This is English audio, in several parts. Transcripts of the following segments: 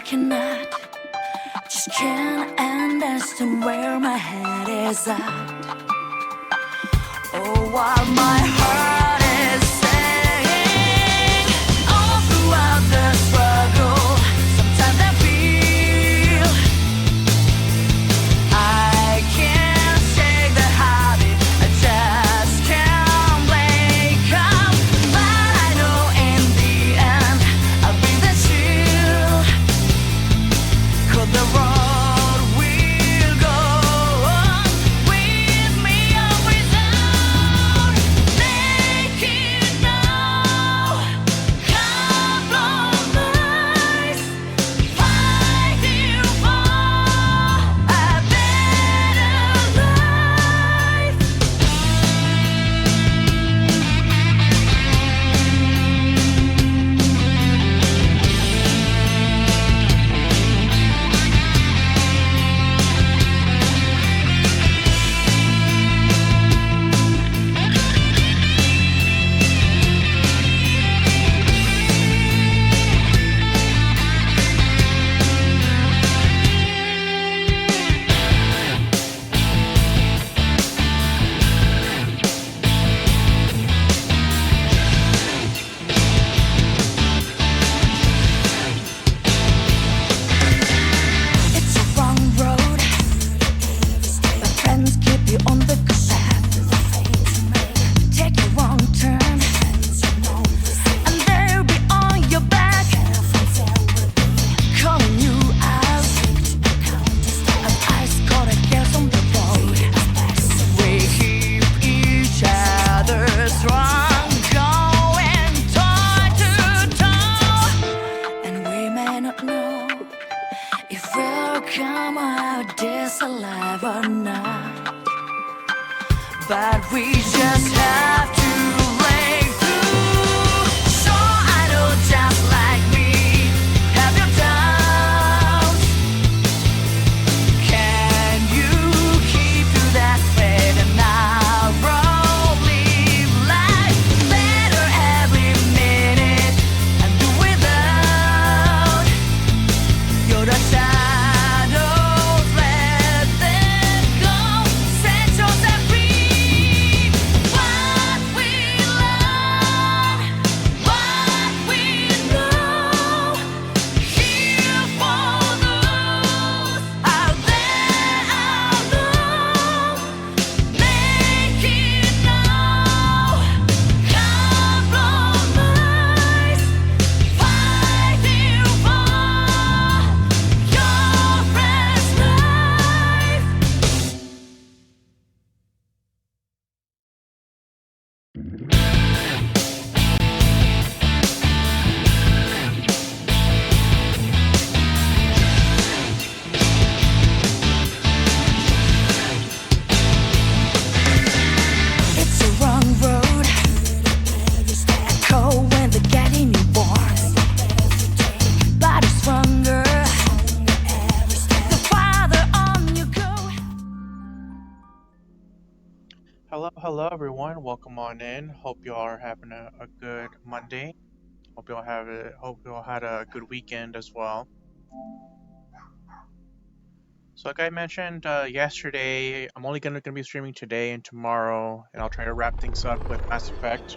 cannot, just can't understand where my head is at. Oh, what my heart is saying. All throughout the struggle, sometimes I feel I can't shake the habit, I just can't wake up. But I know in the end I'll be the shield, 'cause the road will go on with me always on. Make it now, compromise, fighting for a better life. It's a wrong road, but friends keep you on the good path. Take a wrong turn, and they'll be on your back, calling you out. As ice cold girls on the road, we keep each other strong, going toe to toe. And we may not know if we'll come out this alive or not, but we just have to break through. So I know just like me, have your doubts. Can you keep to that faith and narrow live life better every minute and do without your shadows, let them go, set yourself free. What we learn, what we know, here for those out there alone. Make it now, compromise, fighting for your friend's life. It's a wrong road, echo when they're getting you born. But it's stronger, the farther on you go. Hello everyone. Welcome on in. Hope you all are having a good Monday. Hope you all had a good weekend as well. So like I mentioned yesterday, I'm only gonna be streaming today and tomorrow, and I'll try to wrap things up with Mass Effect.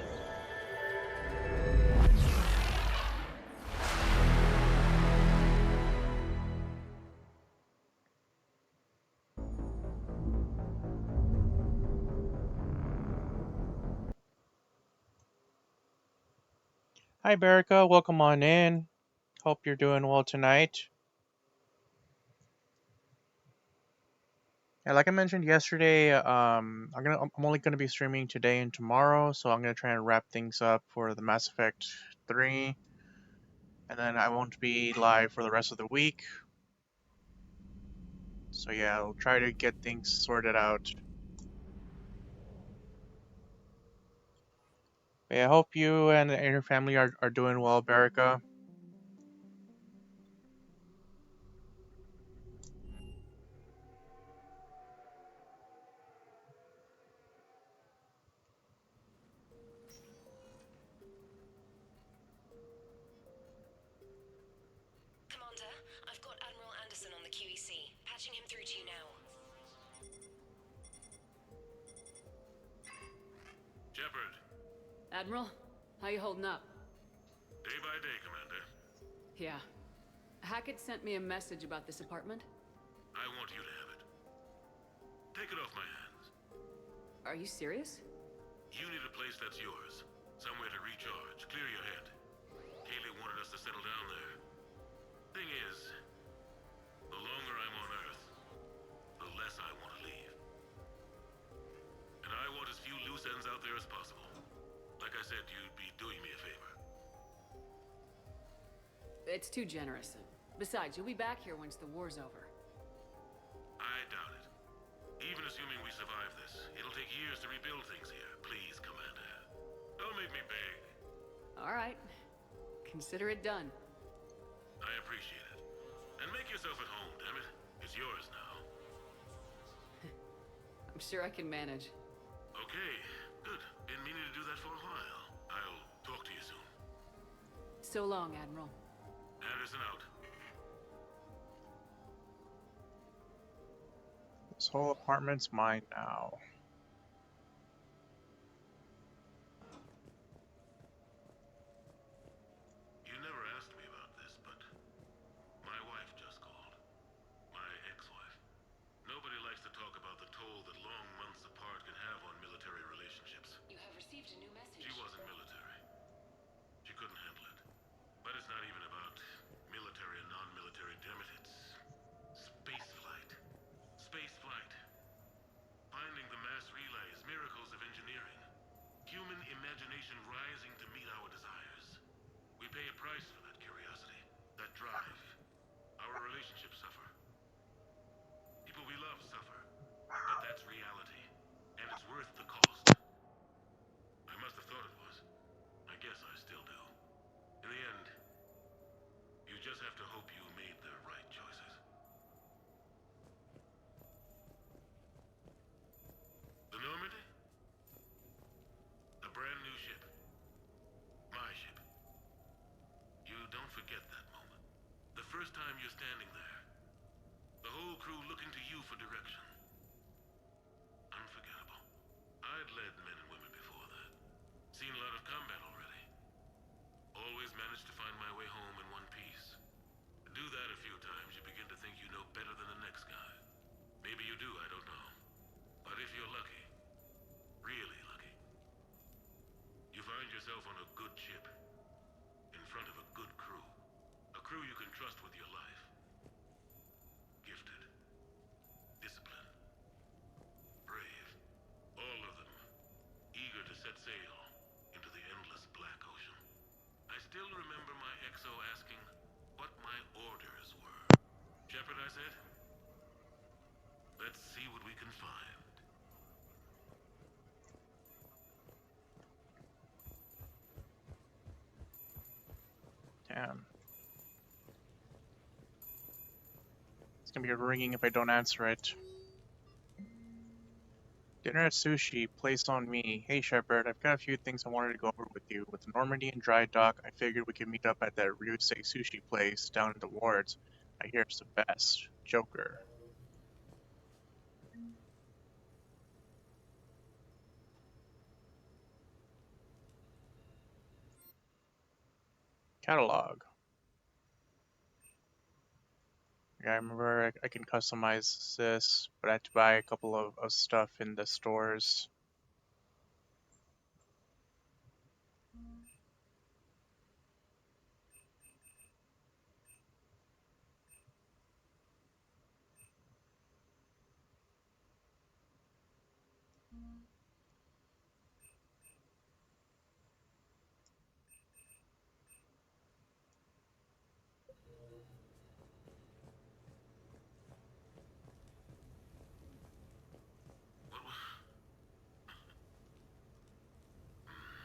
Hi Berica, welcome on in. Hope you're doing well tonight. And like I mentioned yesterday, I'm only gonna be streaming today and tomorrow, so I'm gonna try and wrap things up for the Mass Effect 3, and then I won't be live for the rest of the week. So yeah, I'll try to get things sorted out. But yeah, I hope you and your family are doing well, Berica. Commander, Patching him through to you now. Shepard, Admiral, how you holding up? day by day, Commander. Yeah. Hackett sent me a message about this apartment. I want you to have it. Take it off my hands. Are you serious? You need a place that's yours. Somewhere to recharge, clear your head. Kaylee wanted us to settle down there. Thing is, the longer I'm on Earth, the less I want to leave. And I want as few loose ends out there as possible. Like I said, you'd be doing me a favor. It's too generous. Besides, you'll be back here once the war's over. I doubt it. Even assuming we survive this, it'll take years to rebuild things here. Please, Commander. Don't make me beg. All right. Consider it done. I appreciate it. And make yourself at home, damn it. It's yours now. I'm sure I can manage. Okay, good. Been meaning to do that for a while. I'll talk to you soon. So long, Admiral. Anderson out. This whole apartment's mine now. You never asked me about this, but my wife just called. My ex-wife. Nobody likes to talk about the toll that long months apart can have on military relationships. You have received a new message. She wasn't military. She couldn't handle it. But it's not even about military and non-military, damn it. It's space flight. Space flight. Finding the mass relays, miracles of engineering. Human imagination rising to meet our desires. We pay a price for that curiosity, that drive. Our relationships suffer. People we love suffer. But that's reality. And it's worth the cost. I must have thought it was. I guess I still do. In the end, you just have to hope you made the right choices. The Normandy? A brand new ship. My ship. You don't forget that moment. The first time you're standing there. The whole crew looking to you for direction. Unforgettable. I'd led men and women before that. Seen a lot of combat already. Always managed to find my way home in one piece. Do that a few times, you begin to think you know better than the next guy. Maybe you do, I don't know. But if you're lucky, really lucky, you find yourself on a good ship, in front of a good crew. A crew you can trust with your life. Gifted. Disciplined. Brave. All of them. Eager to set sail into the endless black ocean. I still remember my XO asking what my orders were. Shepard, I said. Let's see what we can find. Damn. It's gonna be ringing if I don't answer it. Dinner at Sushi, placed on me. Hey Shepard, I've got a few things I wanted to go over with you. With the Normandy and Dry Dock, I figured we could meet up at that Ryusei sushi place down in the wards. I hear it's the best. Joker. Catalog. Yeah, I remember I can customize this, but I had to buy a couple of stuff in the stores.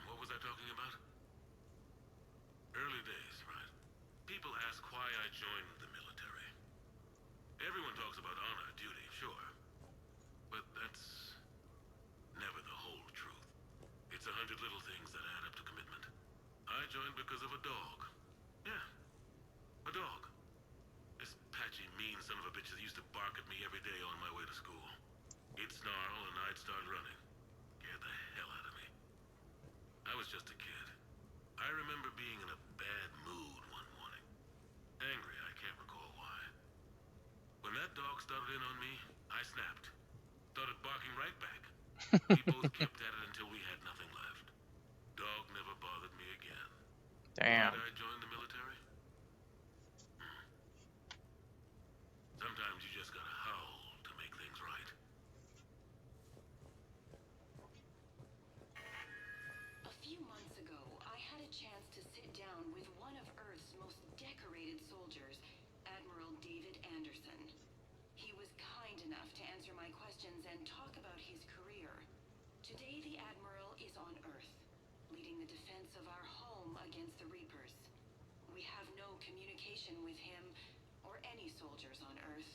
What was I talking about? Early days, right? People ask why I joined the military. Everyone talks about honor, duty, sure. But that's never the whole truth. It's 100 little things that add up to commitment. I joined because of a dog. Yeah, a dog. This patchy, mean son of a bitch that used to bark at me They'd snarl and I'd start running. Scared the hell out of me. I was just a kid. I remember being in a bad mood one morning. Angry, I can't recall why. When that dog started in on me, I snapped. Started barking right back. We both kept at it until we had nothing left. Dog never bothered me again. Damn. Why did I join the military? Sometimes you just gotta howl to make things right. A few months ago, I had a chance to sit down with one of Earth's most decorated soldiers, Admiral David Anderson. He was kind enough to answer my questions and talk about his career. Today, the Admiral is on Earth, leading the defense of our home against the Reapers. We have no communication with him or any soldiers on Earth,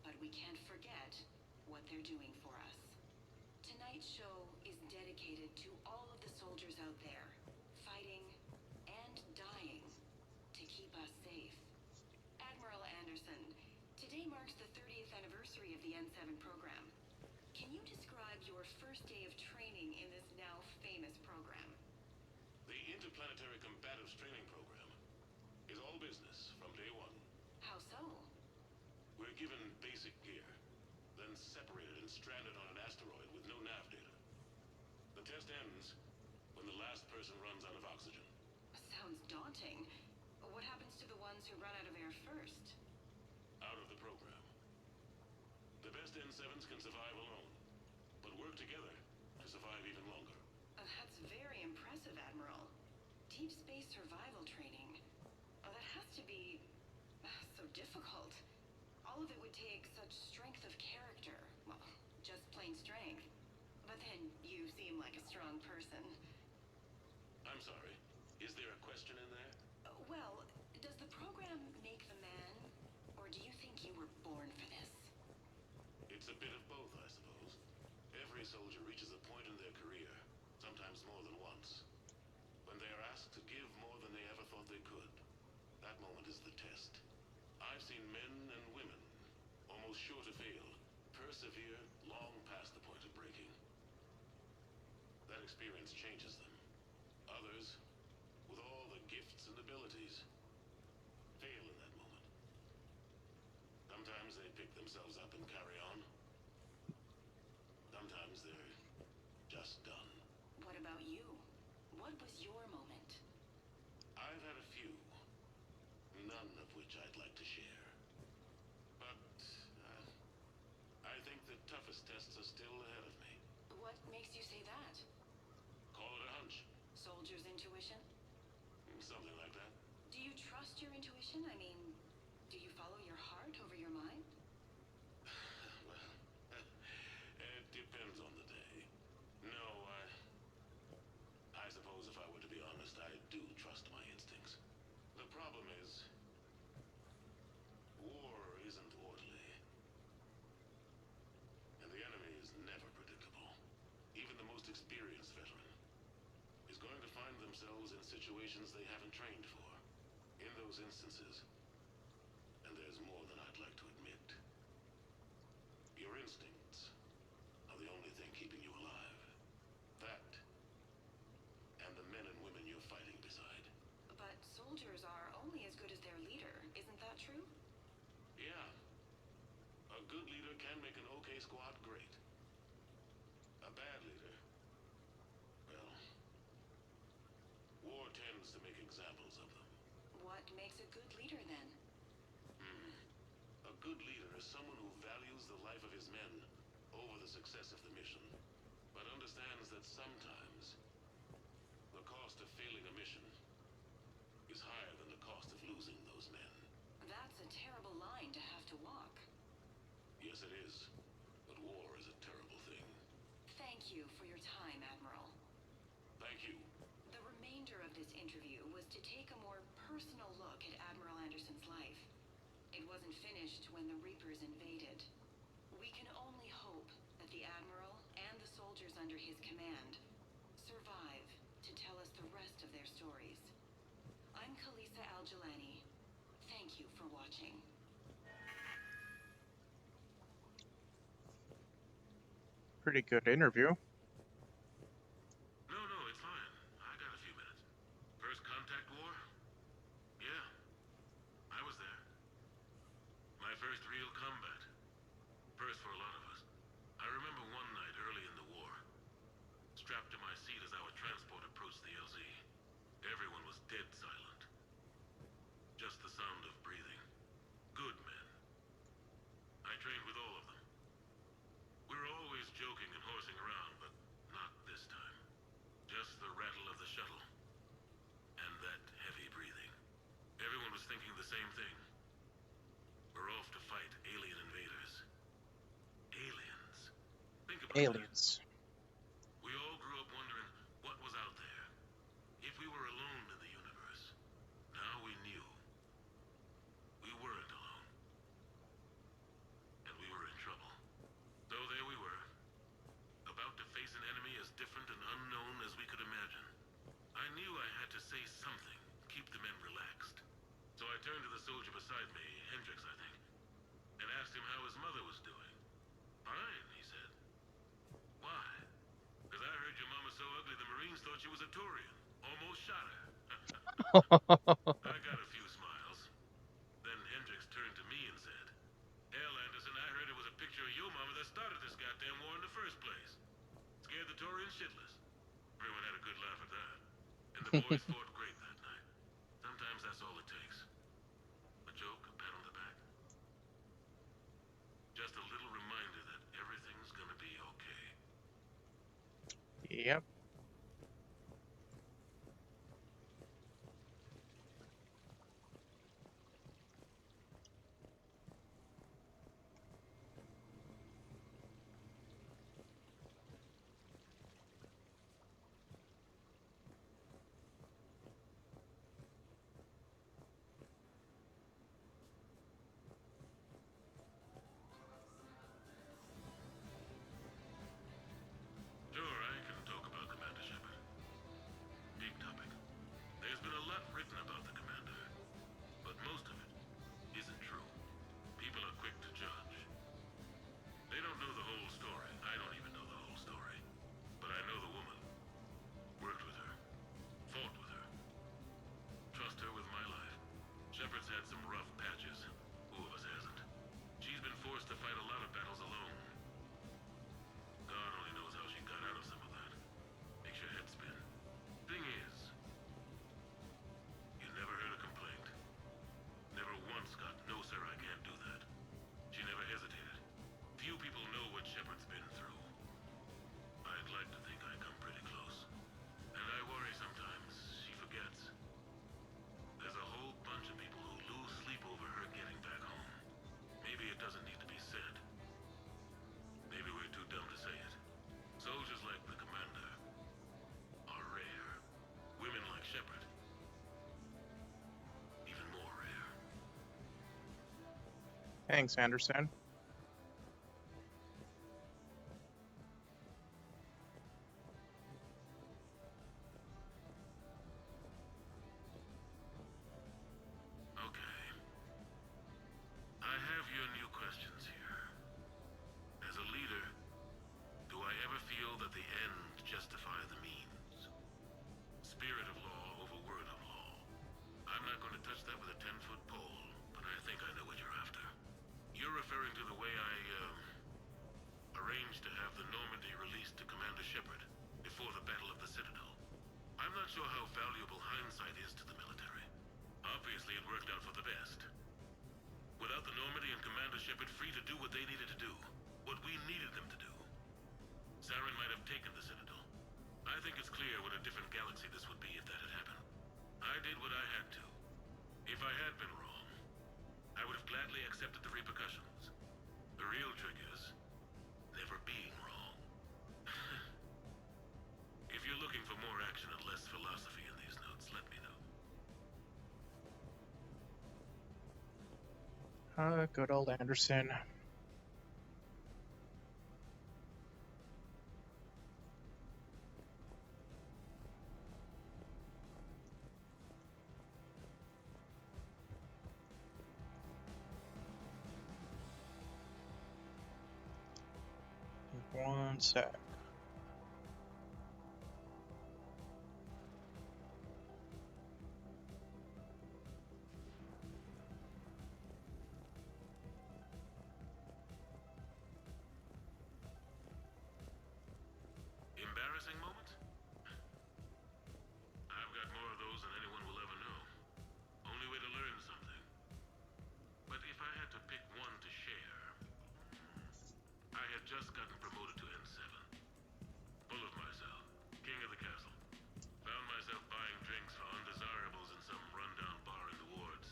but we can't forget what they're doing for us. Tonight's show is dedicated to all of the soldiers out there, fighting and dying to keep us safe. Admiral Anderson, today marks the 30th anniversary of the N7 program. Can you describe your first day of training in this now famous program? The Interplanetary Combatives Training Program is all business from day one. How so? We're given basic gear, then separated and stranded on an asteroid with no nav data. The test ends when the last person runs out of oxygen. Sounds daunting. What happens to the ones who run out of air first? Out of the program. The best N7s can survive alone, but work together to survive even longer. That's very impressive, Admiral. Deep space survival training. That has to be so difficult. All of it would take such strength of character. Well, just plain strength. But then you seem like a strong person. I'm sorry, is there a question in there? Well, does the program make the man, or do you think you were born for this? It's a bit of both, I suppose. Every soldier reaches a point in their career, sometimes more than once, when they are asked to give more than they ever thought they could. That moment is the test. I've seen men and women, almost sure to fail, persevere long past the point of breaking. That experience changes them. Others, with all the gifts and abilities, fail in that moment. Sometimes they pick themselves up and carry on. Sometimes they're just done. What about you? What was your moment? I've had a few, none of which I'd like to share. But I think the toughest tests are still ahead of me. What makes you say that? Call it a hunch. Soldier's intuition? Something like that. Do you trust your intuition? I mean, do you follow your heart over your mind? Well, it depends on the day. No, I suppose if I were to be honest, I do trust my instincts. The problem is, war isn't orderly. And the enemy is never predictable. Even the most experienced veteran is going to find themselves in situations they haven't trained for. In those instances, and there's more than I'd like to admit, your instincts are the only thing keeping you alive. That, and the men and women you're fighting beside. But soldiers are only as good as their leader. Isn't that true? Yeah. A good leader can make an okay squad great. A bad leader, well, war tends to make examples of them. What makes a good leader then? A good leader is someone who values the life of his men over the success of the mission, but understands that sometimes the cost of failing a mission is higher than the cost of losing those men. That's a terrible line to have to walk. Yes, it is, but war is a terrible thing. Thank you for your time, Admiral. Thank you. The remainder of this interview was to take a more personal look at Admiral Anderson's life. It wasn't finished when the Reapers invaded. We can only hope that the Admiral and the soldiers under his command survive to tell us the rest of their stories. I'm Khaleesa Al-Jilani. Thank you for watching. pretty good interview. No, it's fine. I got a few minutes. First contact war? Yeah, I was there. My first real combat. First for a lot of us. I remember one night early in the war, strapped to my seat as our transport approached the LZ. Everyone was dead silent. Just the sound of breathing. Good men. I trained with all of them. We were always joking and horsing around, but not this time. Just the rattle of the shuttle. And that heavy breathing. Everyone was thinking the same thing. We're off to fight alien invaders. Aliens. Think about Aliens. that. We all grew up wondering what was out there. If we were alone in the universe. Now we knew. We weren't alone. And we were in trouble. So there we were. About to face an enemy as different and unknown as we could imagine. I knew I had to say something, keep the men relaxed. So I turned to the soldier beside me, Hendricks, I think, and asked him how his mother was doing. Fine, he said. Why? Because I heard your mama's so ugly the Marines thought she was a Turian. Almost shot her. I got a few smiles. Then Hendricks turned to me and said, Hell, Anderson, I heard it was a picture of your mama that started this goddamn war in the first place. Scared the Turians shitless. Everyone had a good laugh at that. And the boys fought great that night. Sometimes that's all it takes. A joke, a pat on the back. Just a little reminder that everything's gonna be okay. Yep. Sure, I can talk about Commander Shepard. Big topic. There's been a lot written about the commander, but most of it isn't true. People are quick to judge. They don't know the whole story. I don't even know the whole story. But I know the woman. Worked with her. Fought with her. Trust her with my life. Shepard's had some rough patches. Who of us hasn't? She's been forced to fight a lot of battles alone. God only knows how she got out of some of that. Makes your head spin. Thing is, you never heard a complaint. Never once got, no sir, I can't do that. She never hesitated. Few people know what Shepard's been through. I'd like to think I come pretty close. And I worry sometimes she forgets. There's a whole bunch of people who lose sleep over her getting back home. Maybe it doesn't need to be said. Maybe we're too dumb to say it. Soldiers like the commander are rare. Women like Shepard, even more rare. Thanks, Anderson. Okay. I have your new questions here. As a leader, do I ever feel that the end justify the means? Spirit of law over word of law. I'm not going to touch that with a 10-foot pole, but I think I know what you're after. You're referring to the way I, arranged to have the Normandy released to Commander Shepard before the Battle of the Citadel. I'm not sure how valuable hindsight is to the military. Obviously, it worked out for the best. Without the Normandy and Commander Shepard free to do what they needed to do, what we needed them to do, Saren might have taken the Citadel. I think it's clear what a different galaxy this would be if that had happened. I did what I had to. If I had been wrong, I would have gladly accepted the repercussions. The real trick is never being wrong. If you're looking for more action and less philosophy in these notes, let me know. Good old Anderson. One. One sec. Embarrassing moments? I've got more of those than anyone will ever know. Only way to learn something. But if I had to pick one to share, I had just gotten promoted to N7. Full of myself, king of the castle. Found myself buying drinks for undesirables in some rundown bar in the wards.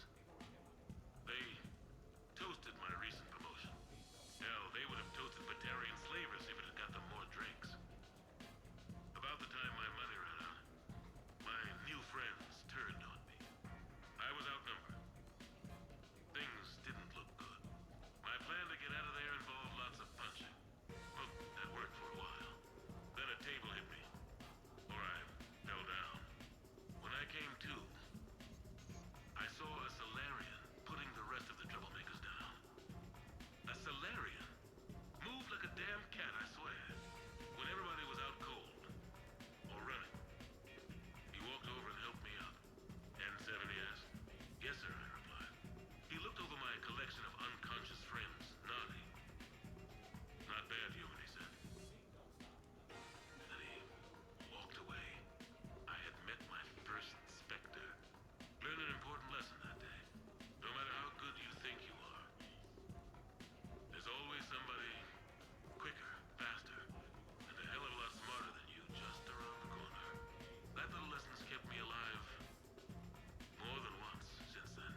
They toasted my recent promotion. Hell, they would have toasted Batarian slavers if it had got them more drinks. About the time my money ran out, my new friends turned on me. I was outnumbered. Things didn't look good. My plan to get out of there involved lots of punching. Well, that worked for a while. Then a table hit me. Or I fell down. When I came to, I saw a Solarian putting the rest of the troublemakers down. A Solarian? Moved like a damn cat, I swear. When everybody was out cold. Or running. He walked over and helped me up. N7, he asked. Yes, sir, I replied. He looked over my collection of unconscious friends, nodding. Not bad, human, he said. Then he walked away. I had met my first Spectre. Learned an important lesson that day. No matter how good you think you are, there's always somebody quicker, faster, and a hell of a lot smarter than you just around the corner. That little lesson's kept me alive more than once since then.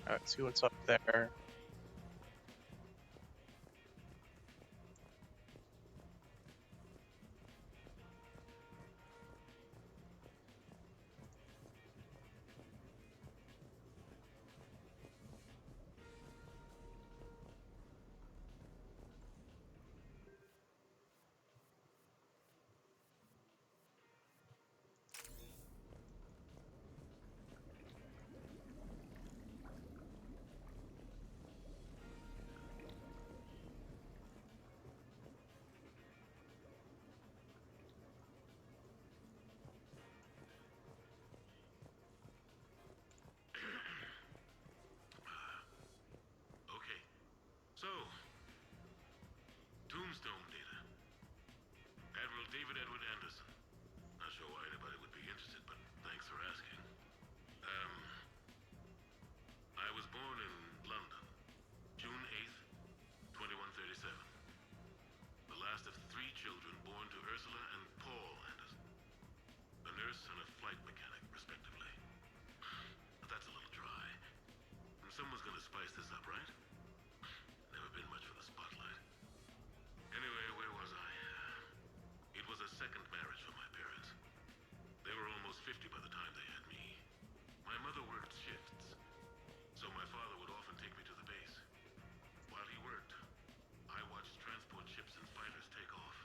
Let's see what's up there. Okay. So, Tombstone data. Admiral David Edward Anderson. Not sure why anybody would be interested, but thanks for asking. I was born in London, June 8th, 2137. The last of 3 children born to Ursula and Paul Anderson. A nurse and a flight mechanic, respectively. But that's a little dry. And someone's gonna spice this up, right? Never been much for the spotlight. Anyway, where was I? It was a second marriage for my parents. They were almost 50 by the time they had me. My mother worked shifts, so my father would often take me to the base. While he worked, I watched transport ships and fighters take off.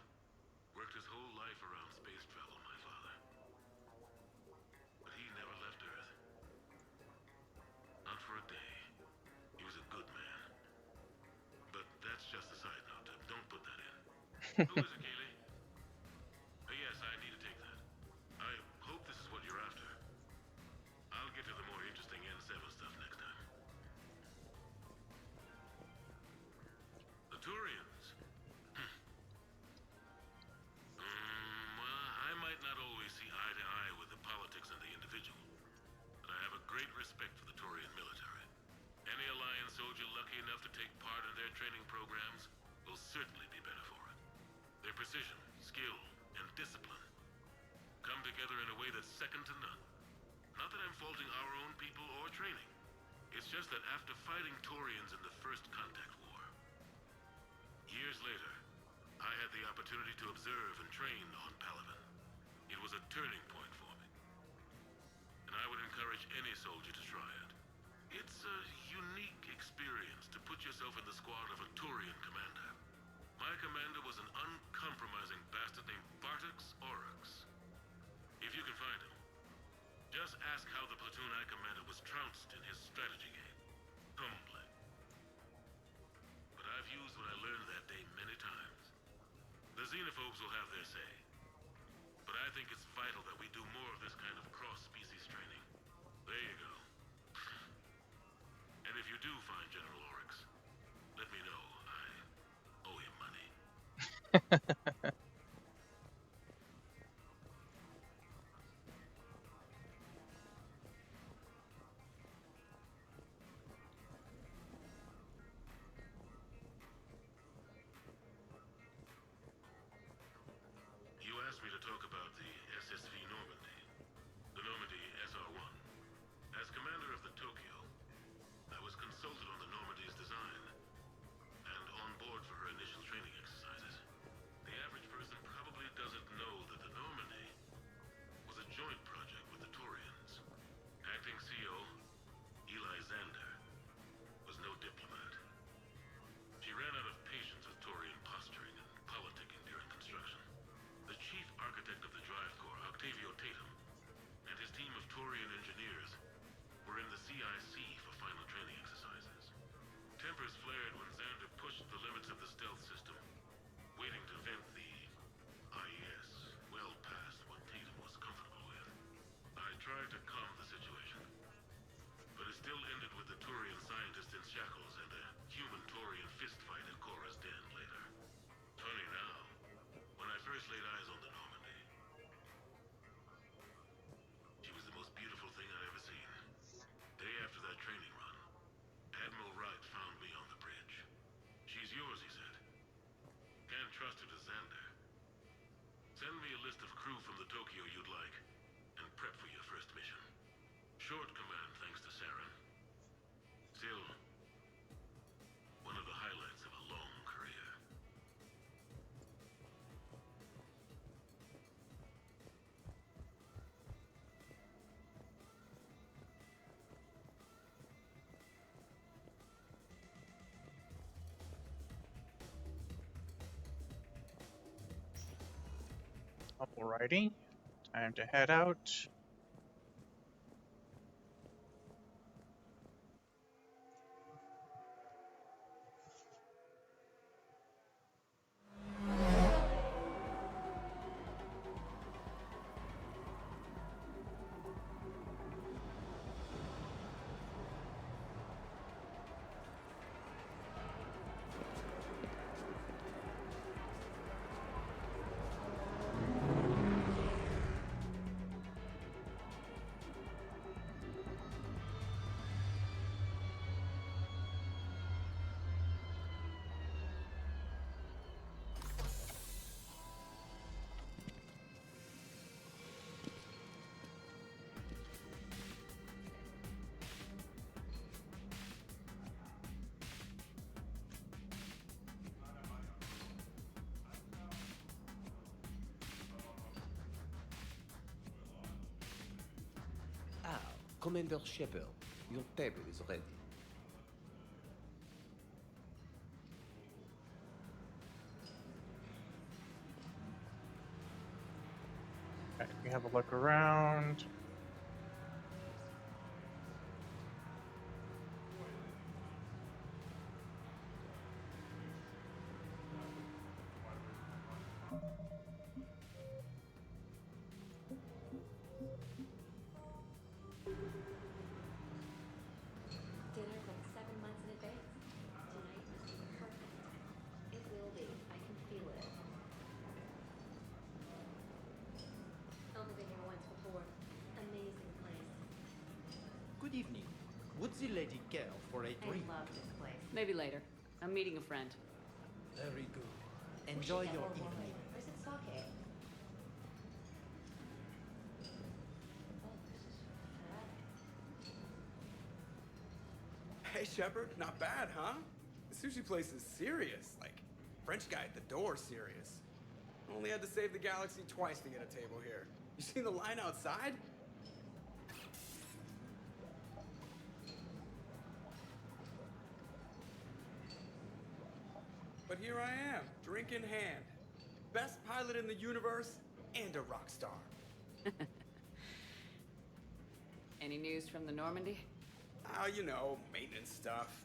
Worked his whole life around space travel, my father. But he never left Earth. Not for a day. He was a good man. But that's just a side note. Don't put that in. Who is it, Kaylee? Yes, I need to take that. I hope this is what you're after. I'll get to the more interesting N7 stuff next time. The Turians. Well, I might not always see eye to eye with the politics and the individual, but I have a great respect for the Turian military. Any Alliance soldier lucky enough to take part in their training programs will certainly be better for it. Their precision, skill, and discipline come together in a way that's second to none. Not that I'm faulting our own people or training. It's just that after fighting Turians in the First Contact War, years later, I had the opportunity to observe and train on Palaven. It was a turning point for me. And I would encourage any soldier to try it. It's a unique experience to put yourself in the squad of a Turian commander. My commander was an uncompromising bastard named Bartix Oryx. If you can find him, just ask how Xenophobes will have their say. But I think it's vital that we do more of this kind of cross-species training. There you go. And if you do find General Oryx, let me know. I owe him money. You asked me to talk about the SSV Normandy, the Normandy SR-1. As commander of the Tokyo, I was consulted on the Normandy's design and on board for her initial training exercises. The average person probably doesn't know that the Normandy was a joint project with the Taurians. Acting CO, Eli Xander, was no diplomat. She ran out of patience with Taurian posturing and politicking during construction. The chief architect of the drive core, Octavio Tatum, and his team of Taurian engineers were in the CIC for final training exercises. Tempers flared when Xander pushed the limits of the stealth system, waiting to vent the IES well past what Tatum was comfortable with. I tried to calm the situation, but it still ended with the Taurian scientist in shackles and a human Taurian fistfight at Korra's den later. Funny now, when I first laid eyes on the Normandy, she was the most beautiful thing I'd ever seen. Day after that training run, Admiral Wright found me on the bridge. She's yours, he said. Can't trust her to Xander. Send me a list of crew from the Tokyo you'd like, and prep for your first mission. Short command thanks to Saren. Still, one of the highlights of a long career. Alrighty, time to head out. Commander Shepard, your table is ready. Okay, we have a look around. Dinner's like 7 months in advance. Tonight must be perfect. It will be. I can feel it. Only been here once before. Amazing place. Good evening. Would the lady care for a I drink? love this place. Maybe later. I'm meeting a friend. Very good. Enjoy your evening. Or is it sake? Oh, this is fat. Hey, Shepard, not bad, huh? The sushi place is serious. Like, French guy at the door serious. Only had to save the galaxy twice to get a table here. You seen the line outside? But here I am, drink in hand. Best pilot in the universe and a rock star. Any news from the Normandy? You know, maintenance stuff.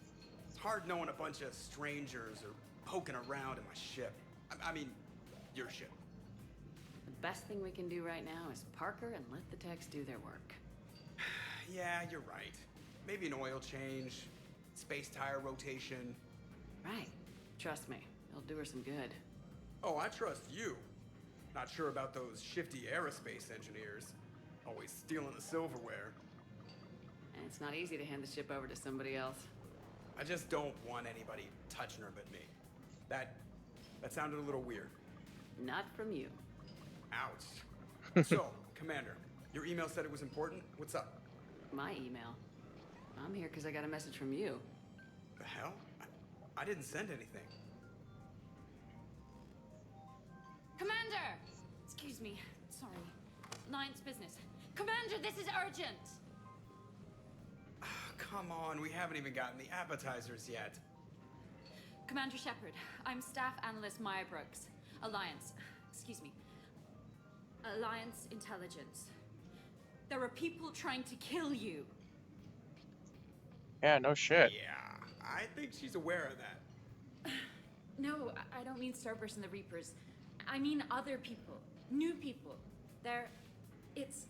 It's hard knowing a bunch of strangers are poking around in my ship. I mean, your ship. The best thing we can do right now is park her and let the techs do their work. Yeah, you're right. Maybe an oil change, space tire rotation. Right. Trust me, it'll do her some good. Oh, I trust you. Not sure about those shifty aerospace engineers. Always stealing the silverware. And it's not easy to hand the ship over to somebody else. I just don't want anybody touching her but me. That sounded a little weird. Not from you. Ouch. So, Commander, your email said it was important. What's up? My email. I'm here because I got a message from you. The hell? I didn't send anything. Commander! Excuse me. Sorry. Alliance business. Commander, this is urgent! Come on, we haven't even gotten the appetizers yet. Commander Shepard, I'm Staff Analyst Maya Brooks. Alliance. Excuse me. Alliance Intelligence. There are people trying to kill you. Yeah, no shit. Yeah, I think she's aware of that. No, I don't mean Starburst and the Reapers. I mean other people. New people. It's...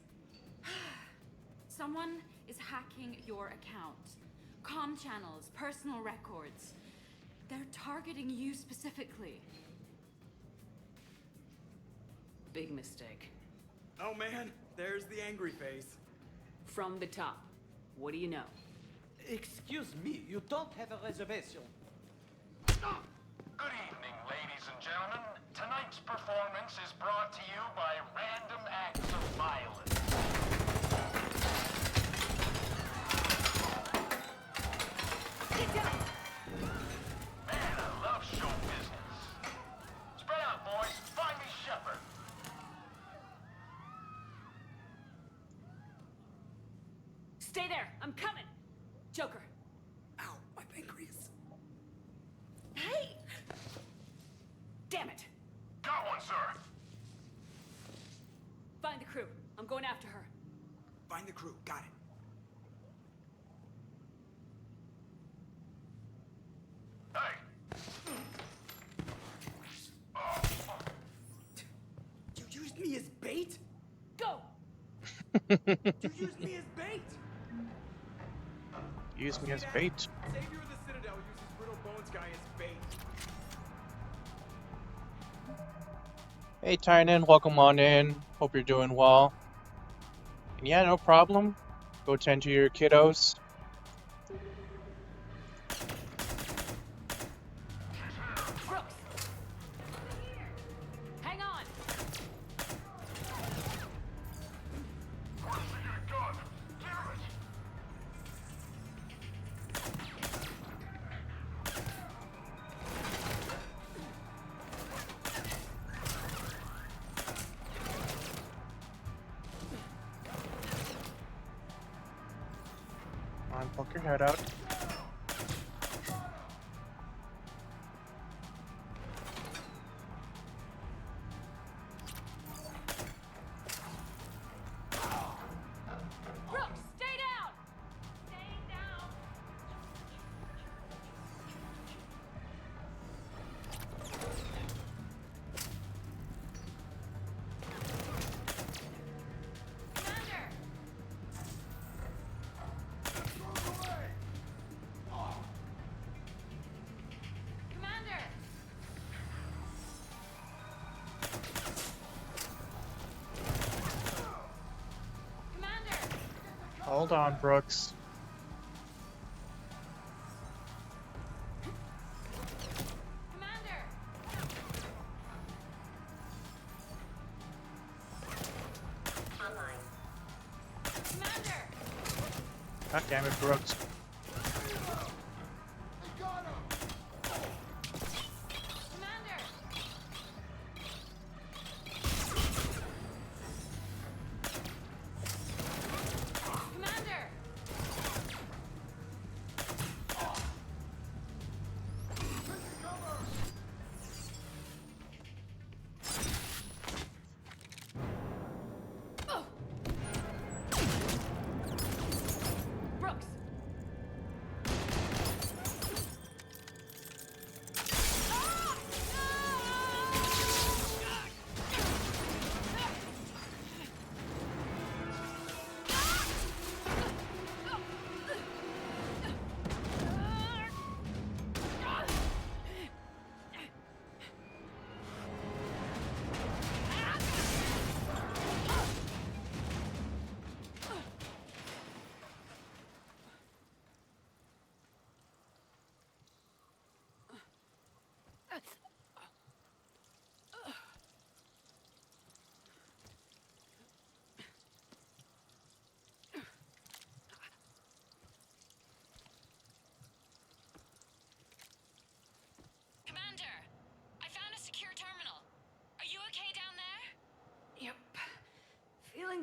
Someone is hacking your account. Comm channels, personal records. They're targeting you specifically. Big mistake. Oh man, there's the angry face. From the top. What do you know? Excuse me, you don't have a reservation. Good evening, ladies and gentlemen. Tonight's performance is brought to you by Random Acts of Violence. Get down! Man, I love show business. Spread out, boys. Find me Shepard. Stay there! I'm coming! Joker. Ow, my pancreas. Hey! Damn it! Got one, sir. Find the crew. I'm going after her. Find the crew, got it. Hey. You used me as bait? Go! You used me as bait? Use me as bait. Savior of the Citadel uses Brittle Bones guy as bait. Hey Tynan, welcome on in. Hope you're doing well. And yeah, no problem. Go tend to your kiddos. Brooks! Hang on! Where's the gun? Damn it. Come on, poke your head out. Brooks, stay down! Stay down! Commander! Commander! Commander! Hold on, Brooks. Commander! Commander! God damn it, Brooks. Commander! Commander! Oh! Brooks!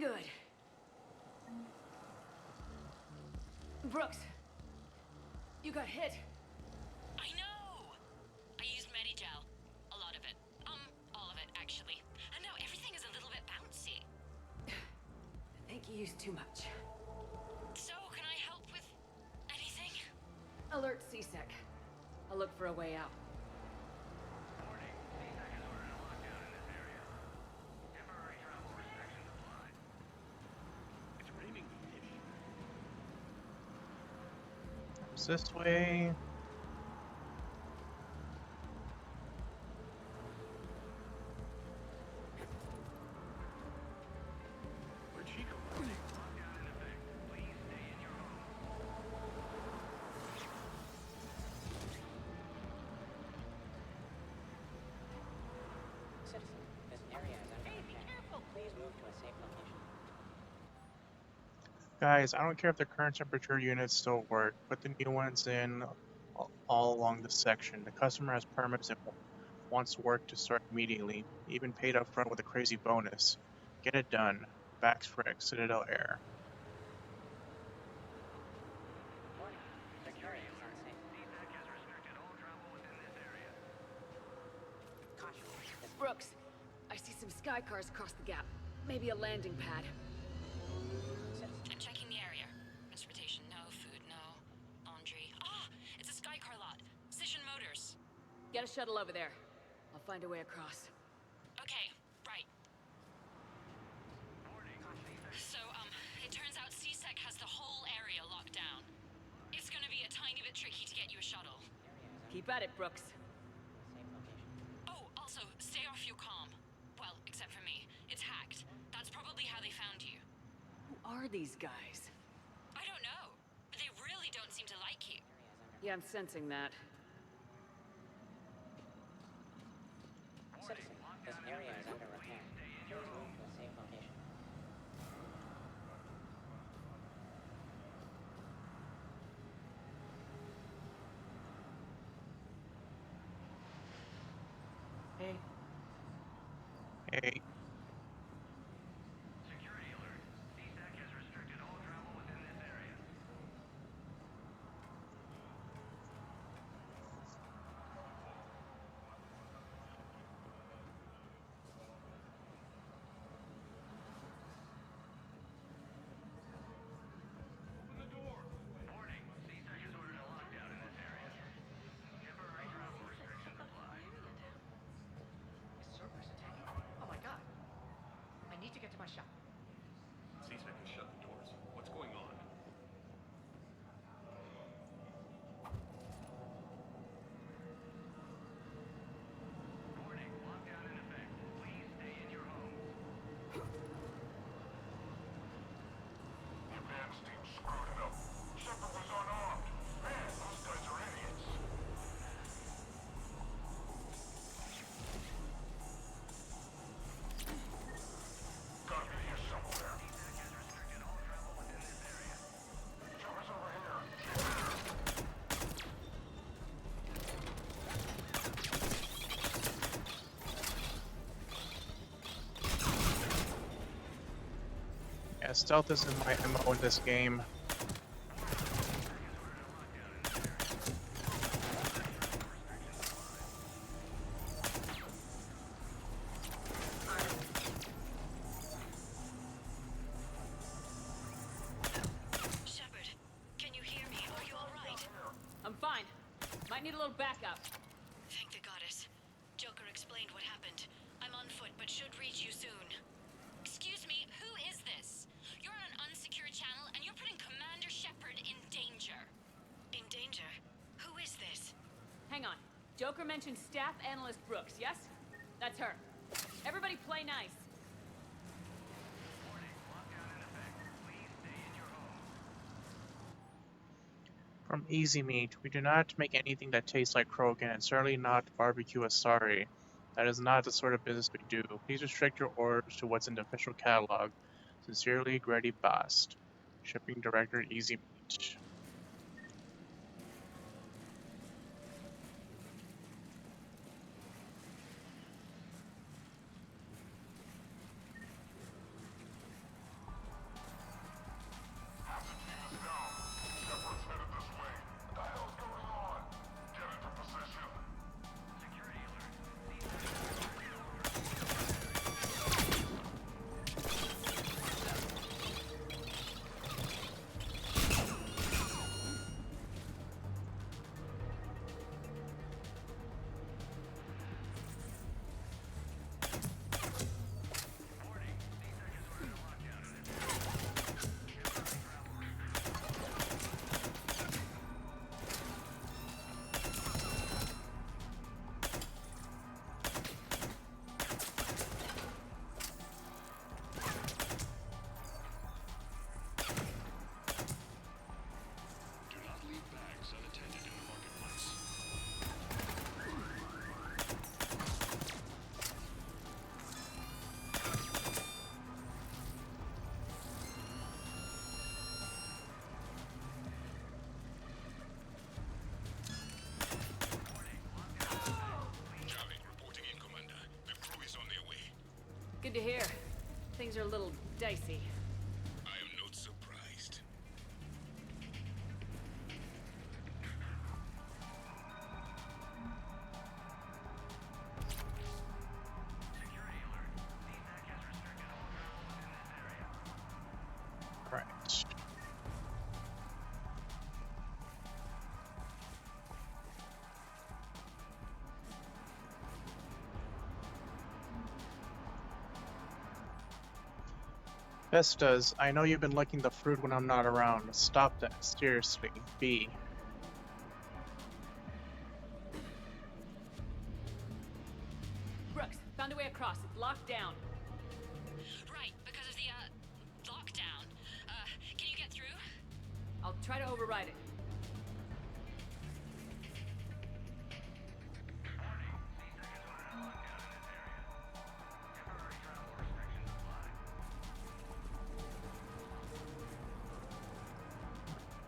good. Brooks, you got hit. I know! I used Medigel. A lot of it. All of it, actually. And now everything is a little bit bouncy. I think you used too much. So, can I help with anything? Alert CSEC. I'll look for a way out. It's this way. Where'd she go? Lockdown in effect. Please stay in your home. Citizen, this area is under attack. Be careful. Please move to a safe location. Guys, I don't care if the current temperature units still work. Put the new ones in all along the section. The customer has permits and wants work to start immediately, even paid up front with a crazy bonus. Get it done. Bax Frick, Citadel Air. Warning, this area is unsafe. CSEC has restricted all travel within this area. Caution, this Brooks, I see some sky cars across the gap. Maybe a landing pad. I'm checking the area. Transportation, no. Food, no. Laundry. Ah! It's a Skycar lot. Cision Motors. Get a shuttle over there. I'll find a way across. Okay, right. So, it turns out CSEC has the whole area locked down. It's gonna be a tiny bit tricky to get you a shuttle. Keep at it, Brooks. safe location. Oh, also, stay off your comm. Well, except for me. It's hacked. That's probably how they found you. Who are these guys? I don't know. They really don't seem to like you. Yeah, I'm sensing that. Citizen, this area is under attack. Please move to a safe location. Hey. Hey. Security alert. CSEC has restricted all travel within this area. Open the door. Warning. CSEC has ordered a lockdown in this area. Temporary travel restrictions apply. Is Cerberus attacking? Oh my god. I need to get to my shop. CSEC has shut the doors. What's going on? Warning. Lockdown in effect. Please stay in your home. The advance team screwed it up. Shepard was unarmed. Man, those guys are idiots. Gotta be here somewhere. CSEC has restricted all travel within this area. Trevor's over here. Yeah, stealth isn't my MO in this game. Shepard, can you hear me? Are you alright? I'm fine. Might need a little backup. Thank the goddess. Joker explained what happened. I'm on foot, but should reach you soon. Excuse me, who is this? You're on an unsecured channel, and you're putting Commander Shepard in danger. In danger? Who is this? Hang on. Joker mentioned staff analyst Brooks, yes? That's her. Everybody play nice. Warning. Lockdown in effect. Please stay in your home. From Easy Meat, we do not make anything that tastes like Krogan, and certainly not barbecue asari. That is not the sort of business we do. Please restrict your orders to what's in the official catalog. Sincerely, Grady Bast. Shipping Director, Easy Meat. Good to hear. Things are a little dicey. I am not surprised. Right. Vestas, I know you've been licking the fruit when I'm not around. Stop that, seriously. B. Brooks, found a way across. It's locked down. Right, because of the, lockdown. Can you get through? I'll try to override it.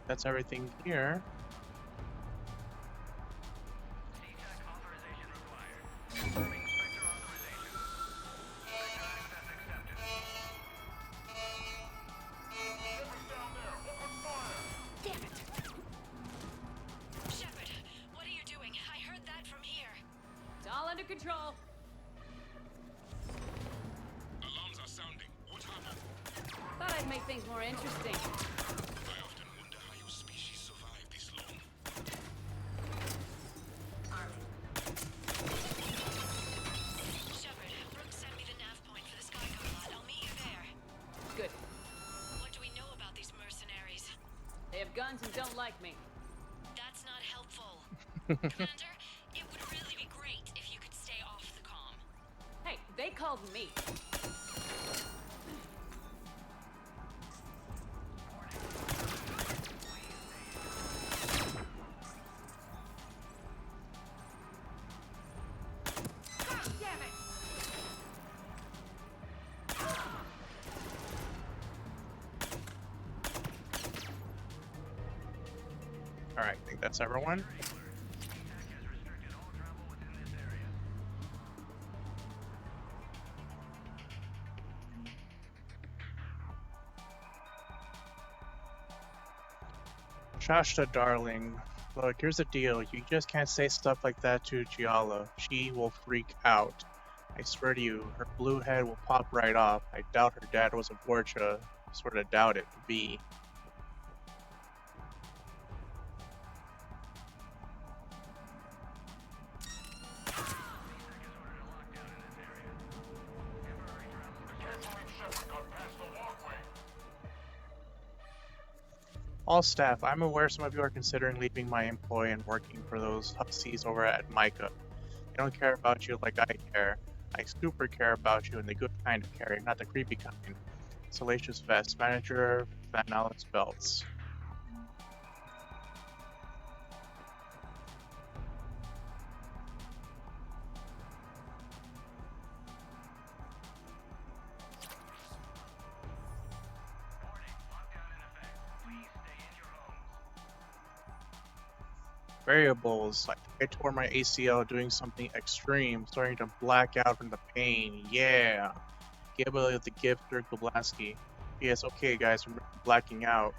That's everything here. Shepard, what are you doing? I heard that from here. It's all under control. Alarms are sounding. What happened? Thought I'd make things more interesting. I often wonder how your species survived this long. Shepard, Brooks sent me the nav point for the Sky Command. I'll meet you there. Good. What do we know about these mercenaries? They have guns and don't like me. That's not helpful. Commander, it would really be great if you could stay off the comm. Hey, they called me. Damn it! Alright, I think that's everyone. Shasta, darling. Look, here's the deal. You just can't say stuff like that to Giala. She will freak out. I swear to you, her blue head will pop right off. I doubt her dad was a Borgia. Sort of doubt it. B. All staff, I'm aware some of you are considering leaving my employ and working for those hussies over at Micah. I don't care about you like I care. I super care about you in the good kind of care, not the creepy kind. Salacious Vest, Manager, Van Alex Belts. Variables, like I tore my ACL doing something extreme, starting to black out from the pain. Yeah. Gable the gift Dirk Blasky. Yes, okay guys, remember blacking out.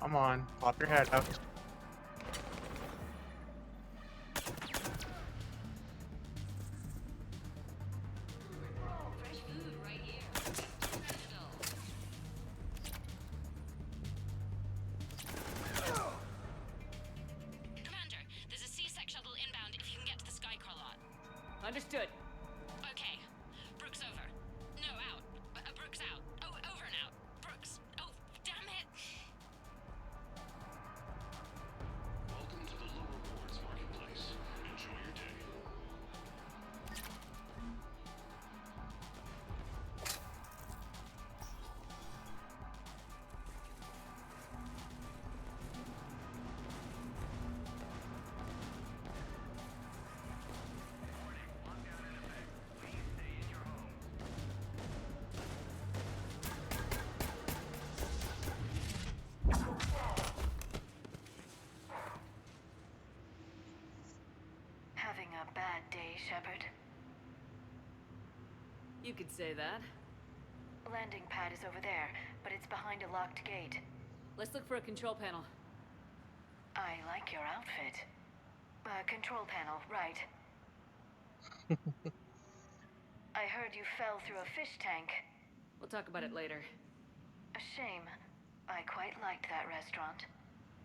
Come on, pop your head out. Fresh food right here. Citadel. Commander, there's a C-Sec shuttle inbound if you can get to the Sky Car lot. Understood. Okay. Shepard? You could say that. Landing pad is over there, but it's behind a locked gate. Let's look for a control panel. I like your outfit. Control panel, right. I heard you fell through a fish tank. We'll talk about it later. A shame. I quite liked that restaurant.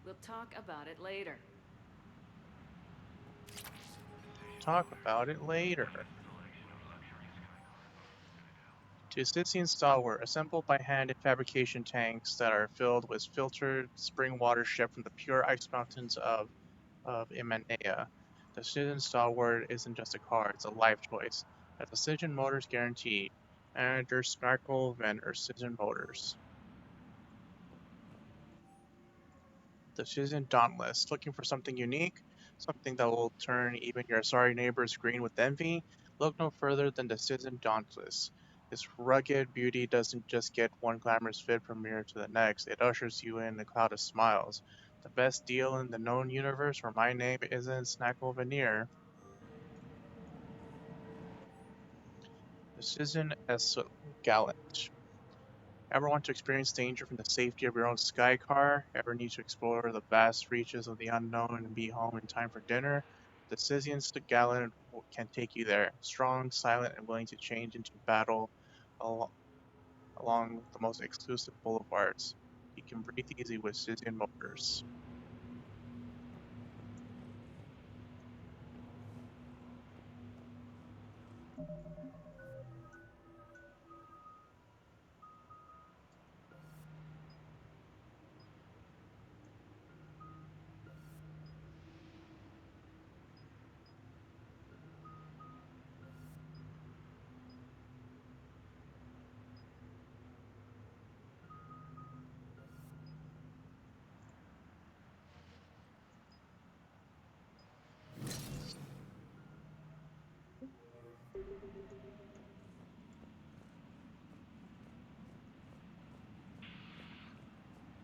We'll talk about it later. Talk about it later. Two Stalwart, assembled by hand in fabrication tanks that are filled with filtered spring water shipped from the pure ice mountains of Imanea. The Citizen Stalwart isn't just a car, it's a life choice. At the Citizen Motors Guarantee, Manager Sparkle Vendor Citizen Motors. The Citizen Dauntless, looking for something unique? Something that will turn even your sorry neighbors green with envy? Look no further than the Citizen Dauntless. Its rugged beauty doesn't just get one glamorous fit from mirror to the next, it ushers you in a cloud of smiles. The best deal in the known universe where my name isn't Snackle Veneer. The Citizen S. Gallant. Ever want to experience danger from the safety of your own sky car? Ever need to explore the vast reaches of the unknown and be home in time for dinner? The Citizen Gallant can take you there. Strong, silent, and willing to change into battle along the most exclusive boulevards. You can breathe easy with Citizen Motors.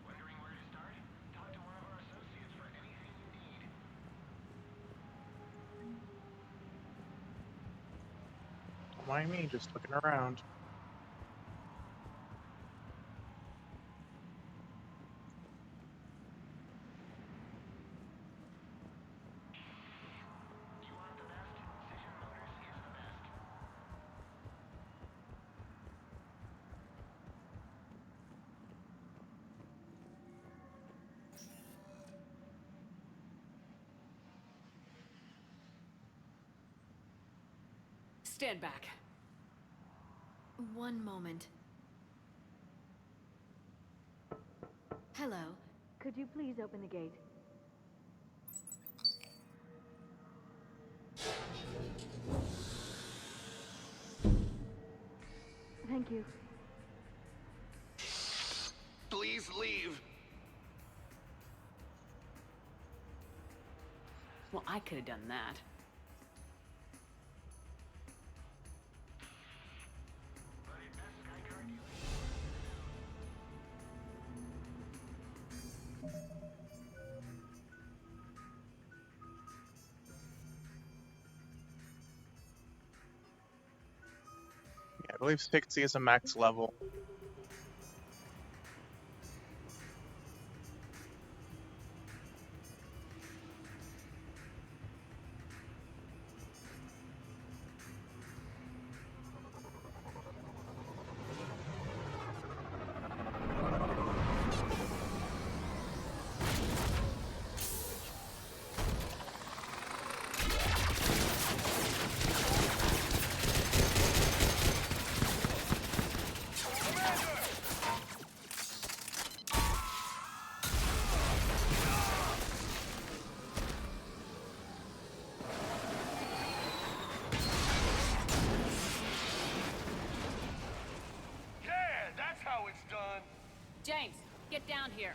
Wondering where to start? Talk to one of our associates for anything you need. Don't mind me, just looking around. You want the best? Citizen Motors is the best. Stand back. One moment. Hello. Could you please open the gate? Thank you. Please leave. Well, I could have done that. Yeah, I believe 60 is a max level. Yeah, that's how it's done. James, get down here.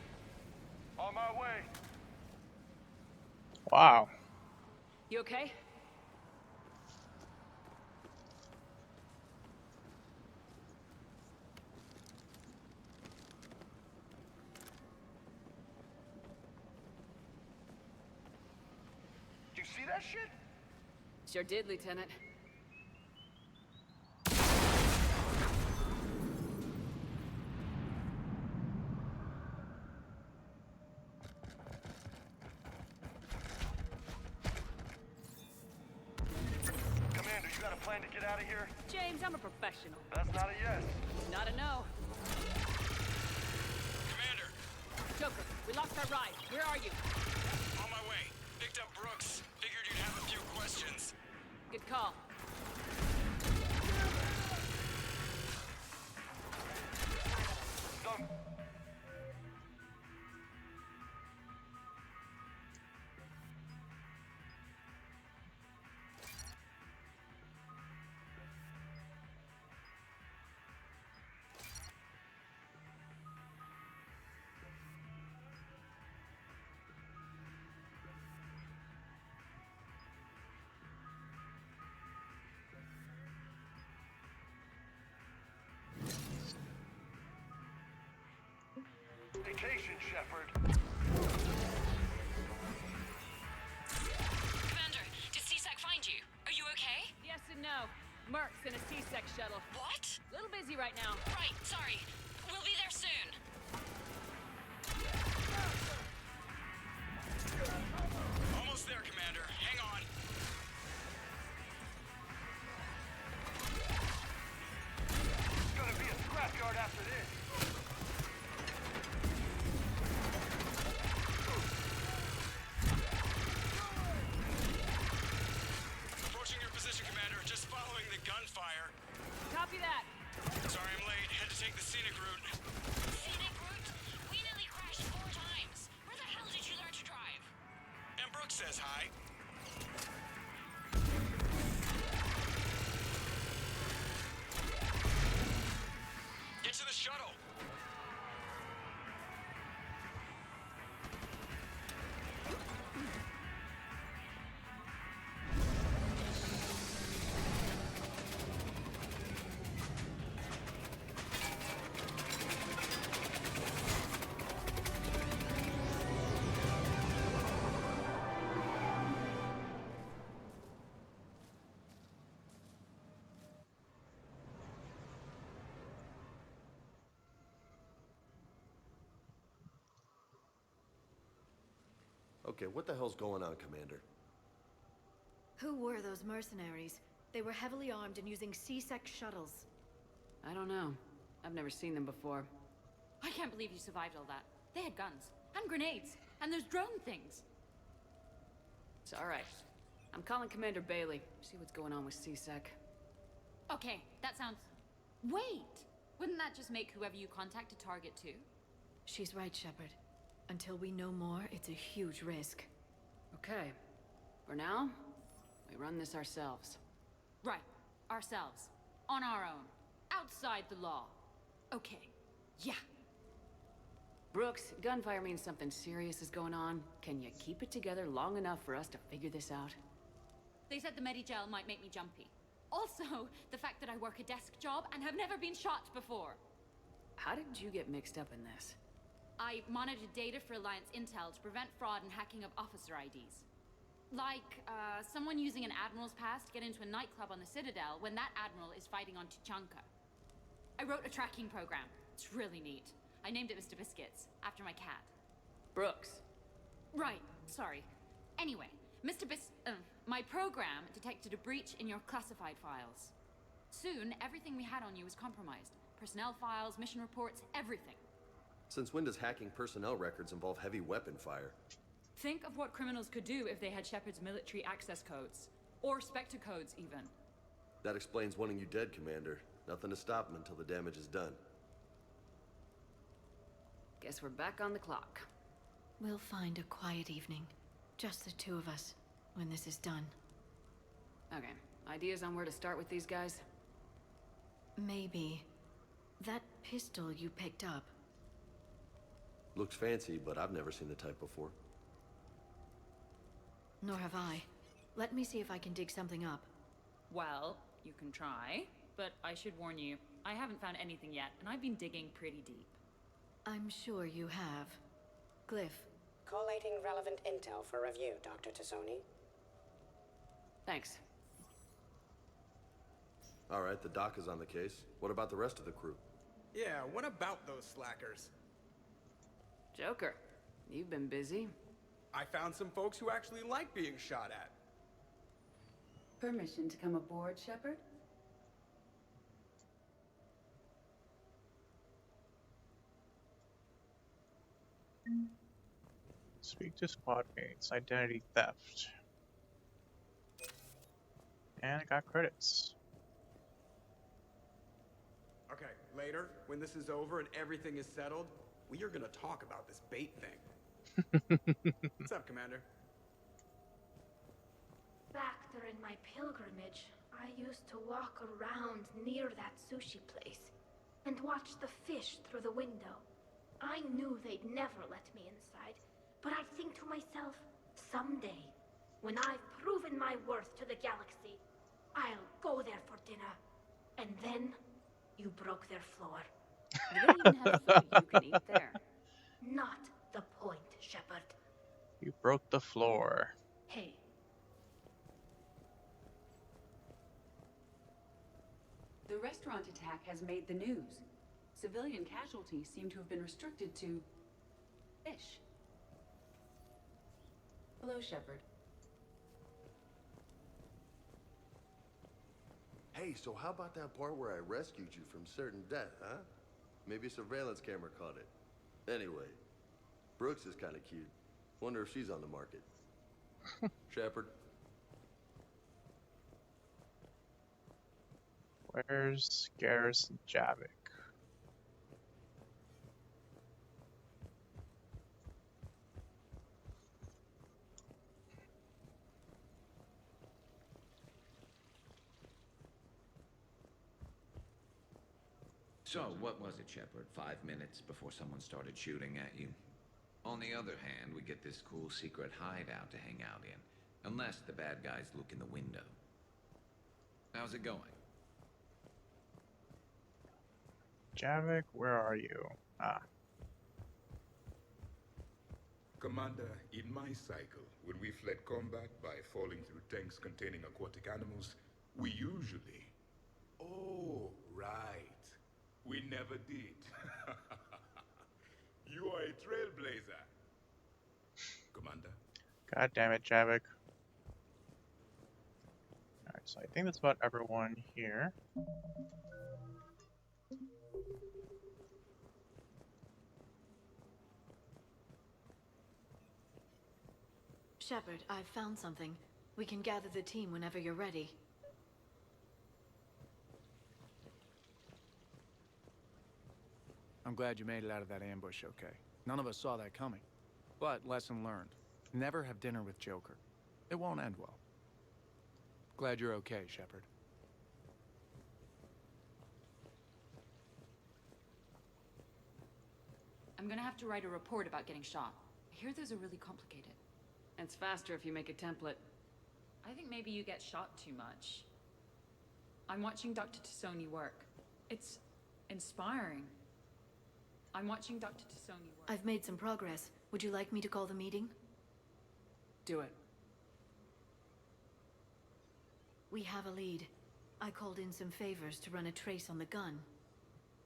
On my way. Wow. You okay? You see that shit? sure did, Lieutenant. Commander, you got a plan to get out of here? James, I'm a professional. That's not a yes. Not a no. Commander, Joker, we lost our ride. Where are you? on my way. Picked up Brooks. Figured you'd have a few questions. Good call. Go. Vacation, Shepard. Commander, did CSAC find you? Are you okay? Yes and no. Merc's in a C-Sec shuttle. What? Little busy right now. Right, sorry. We'll be there soon. Almost there, Commander. Hang on. It's gonna be a scrapyard after this. Approaching your position, Commander. Just following the gunfire. Copy that. Sorry I'm late. Had to take the scenic route. Scenic route? We nearly crashed 4 times. Where the hell did you learn to drive? And Brooks says hi. Get to the shuttle. Okay, what the hell's going on, Commander? Who were those mercenaries? They were heavily armed and using C-Sec shuttles. I don't know. I've never seen them before. I can't believe you survived all that. They had guns, and grenades, and those drone things. It's all right. I'm calling Commander Bailey. See what's going on with C-Sec. Okay, that sounds... Wait! Wouldn't that just make whoever you contact a target too? She's right, Shepard. Until we know more, it's a huge risk. Okay. For now, we run this ourselves. Right. Ourselves. On our own. Outside the law. Okay. Yeah. Brooks, gunfire means something serious is going on. Can you keep it together long enough for us to figure this out? They said the Medigel might make me jumpy. Also, the fact that I work a desk job and have never been shot before. How did you get mixed up in this? I monitored data for Alliance intel to prevent fraud and hacking of officer IDs. Like, someone using an Admiral's pass to get into a nightclub on the Citadel when that Admiral is fighting on Tuchanka. I wrote a tracking program. It's really neat. I named it Mr. Biscuits, after my cat. Brooks. Right, sorry. Anyway, my program detected a breach in your classified files. Soon, everything we had on you was compromised. Personnel files, mission reports, everything. Since when does hacking personnel records involve heavy weapon fire? Think of what criminals could do if they had Shepard's military access codes. Or Spectre codes, even. That explains wanting you dead, Commander. Nothing to stop them until the damage is done. Guess we're back on the clock. We'll find a quiet evening. Just the two of us, when this is done. Okay. Ideas on where to start with these guys? Maybe. That pistol you picked up. Looks fancy, but I've never seen the type before. Nor have I. Let me see if I can dig something up. Well, you can try, but I should warn you, I haven't found anything yet, and I've been digging pretty deep. I'm sure you have. Glyph. Collating relevant intel for review, Dr. Tassoni. Thanks. Alright, the doc is on the case. What about the rest of the crew? Yeah, what about those slackers? Joker, you've been busy. I found some folks who actually like being shot at. Permission to come aboard, Shepard? Speak to squad mates. Identity theft. And I got credits. Okay, later, when this is over and everything is settled, we are gonna talk about this bait thing. What's up, Commander? Back during my pilgrimage, I used to walk around near that sushi place and watch the fish through the window. I knew they'd never let me inside, but I'd think to myself, someday, when I've proven my worth to the galaxy, I'll go there for dinner. And then, you broke their floor. You don't even have food you can eat there. Not the point, Shepard. You broke the floor. Hey. The restaurant attack has made the news. Civilian casualties seem to have been restricted to fish. Hello, Shepard. Hey, so how about that part where I rescued you from certain death, huh? Maybe a surveillance camera caught it. Anyway, Brooks is kind of cute. Wonder if she's on the market. Shepard. Where's Garrison Javik? So, what was it, Shepard? 5 minutes before someone started shooting at you? On the other hand, we get this cool secret hideout to hang out in. Unless the bad guys look in the window. How's it going? Javik, where are you? Ah. Commander, in my cycle, when we fled combat by falling through tanks containing aquatic animals, we usually... Oh, right. We never did. You are a trailblazer. Commander? God damn it, Javik. Alright, so I think that's about everyone here. Shepard, I've found something. We can gather the team whenever you're ready. I'm glad you made it out of that ambush okay. None of us saw that coming. But lesson learned. Never have dinner with Joker. It won't end well. Glad you're okay, Shepard. I'm gonna have to write a report about getting shot. I hear those are really complicated. It's faster if you make a template. I think maybe you get shot too much. I'm watching Dr. Tassoni work. It's inspiring. I'm watching Dr. Tassoni work. I've made some progress. Would you like me to call the meeting? Do it. We have a lead. I called in some favors to run a trace on the gun.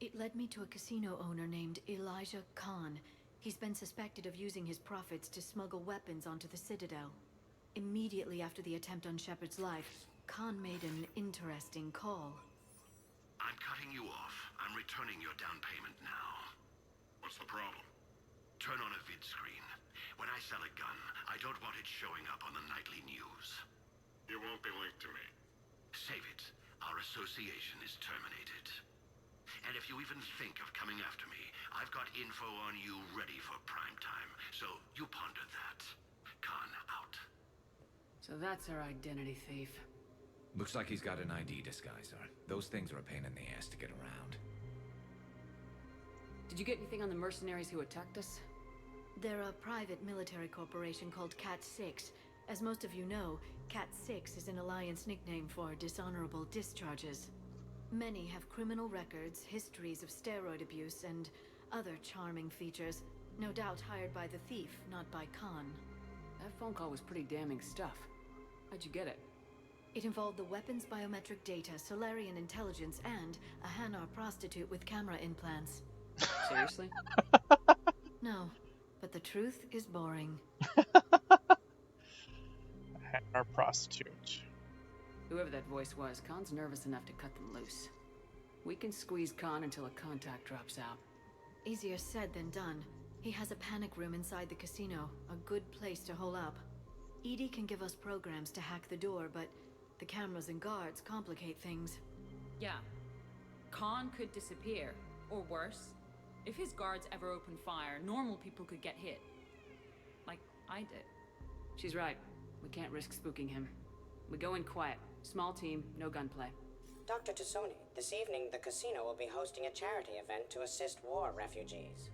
It led me to a casino owner named Elijah Khan. He's been suspected of using his profits to smuggle weapons onto the Citadel. Immediately after the attempt on Shepard's life, Khan made an interesting call. I'm cutting you off. I'm returning your down payment now. What's the problem? Turn on a vid screen. When I sell a gun, I don't want it showing up on the nightly news. You won't be linked to me. Save it. Our association is terminated. And if you even think of coming after me, I've got info on you ready for prime time. So you ponder that. Khan out. So that's our identity thief. Looks like he's got an ID disguiser. Those things are a pain in the ass to get around. Did you get anything on the mercenaries who attacked us? They're a private military corporation called Cat-6. As most of you know, Cat-6 is an Alliance nickname for dishonorable discharges. Many have criminal records, histories of steroid abuse, and other charming features. No doubt hired by the thief, not by Khan. That phone call was pretty damning stuff. How'd you get it? It involved the weapon's biometric data, Solarian intelligence, and a Hanar prostitute with camera implants. Seriously? No, but the truth is boring. Our prostitute. Whoever that voice was, Khan's nervous enough to cut them loose. We can squeeze Khan until a contact drops out. Easier said than done. He has a panic room inside the casino, a good place to hole up. Edie can give us programs to hack the door, but the cameras and guards complicate things. Yeah. Khan could disappear, or worse. If his guards ever open fire, normal people could get hit. Like I did. She's right. We can't risk spooking him. We go in quiet. Small team, no gunplay. Dr. Tassoni, this evening the casino will be hosting a charity event to assist war refugees.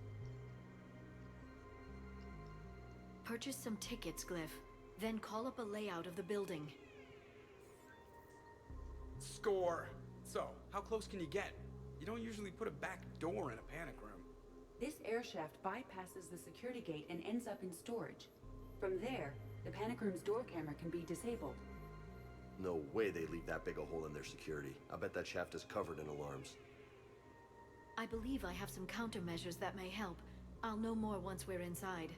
Purchase some tickets, Glyph. Then call up a layout of the building. Score! So, how close can you get? You don't usually put a back door in a panic room. This air shaft bypasses the security gate and ends up in storage. From there, the panic room's door camera can be disabled. No way they leave that big a hole in their security. I bet that shaft is covered in alarms. I believe I have some countermeasures that may help. I'll know more once we're inside.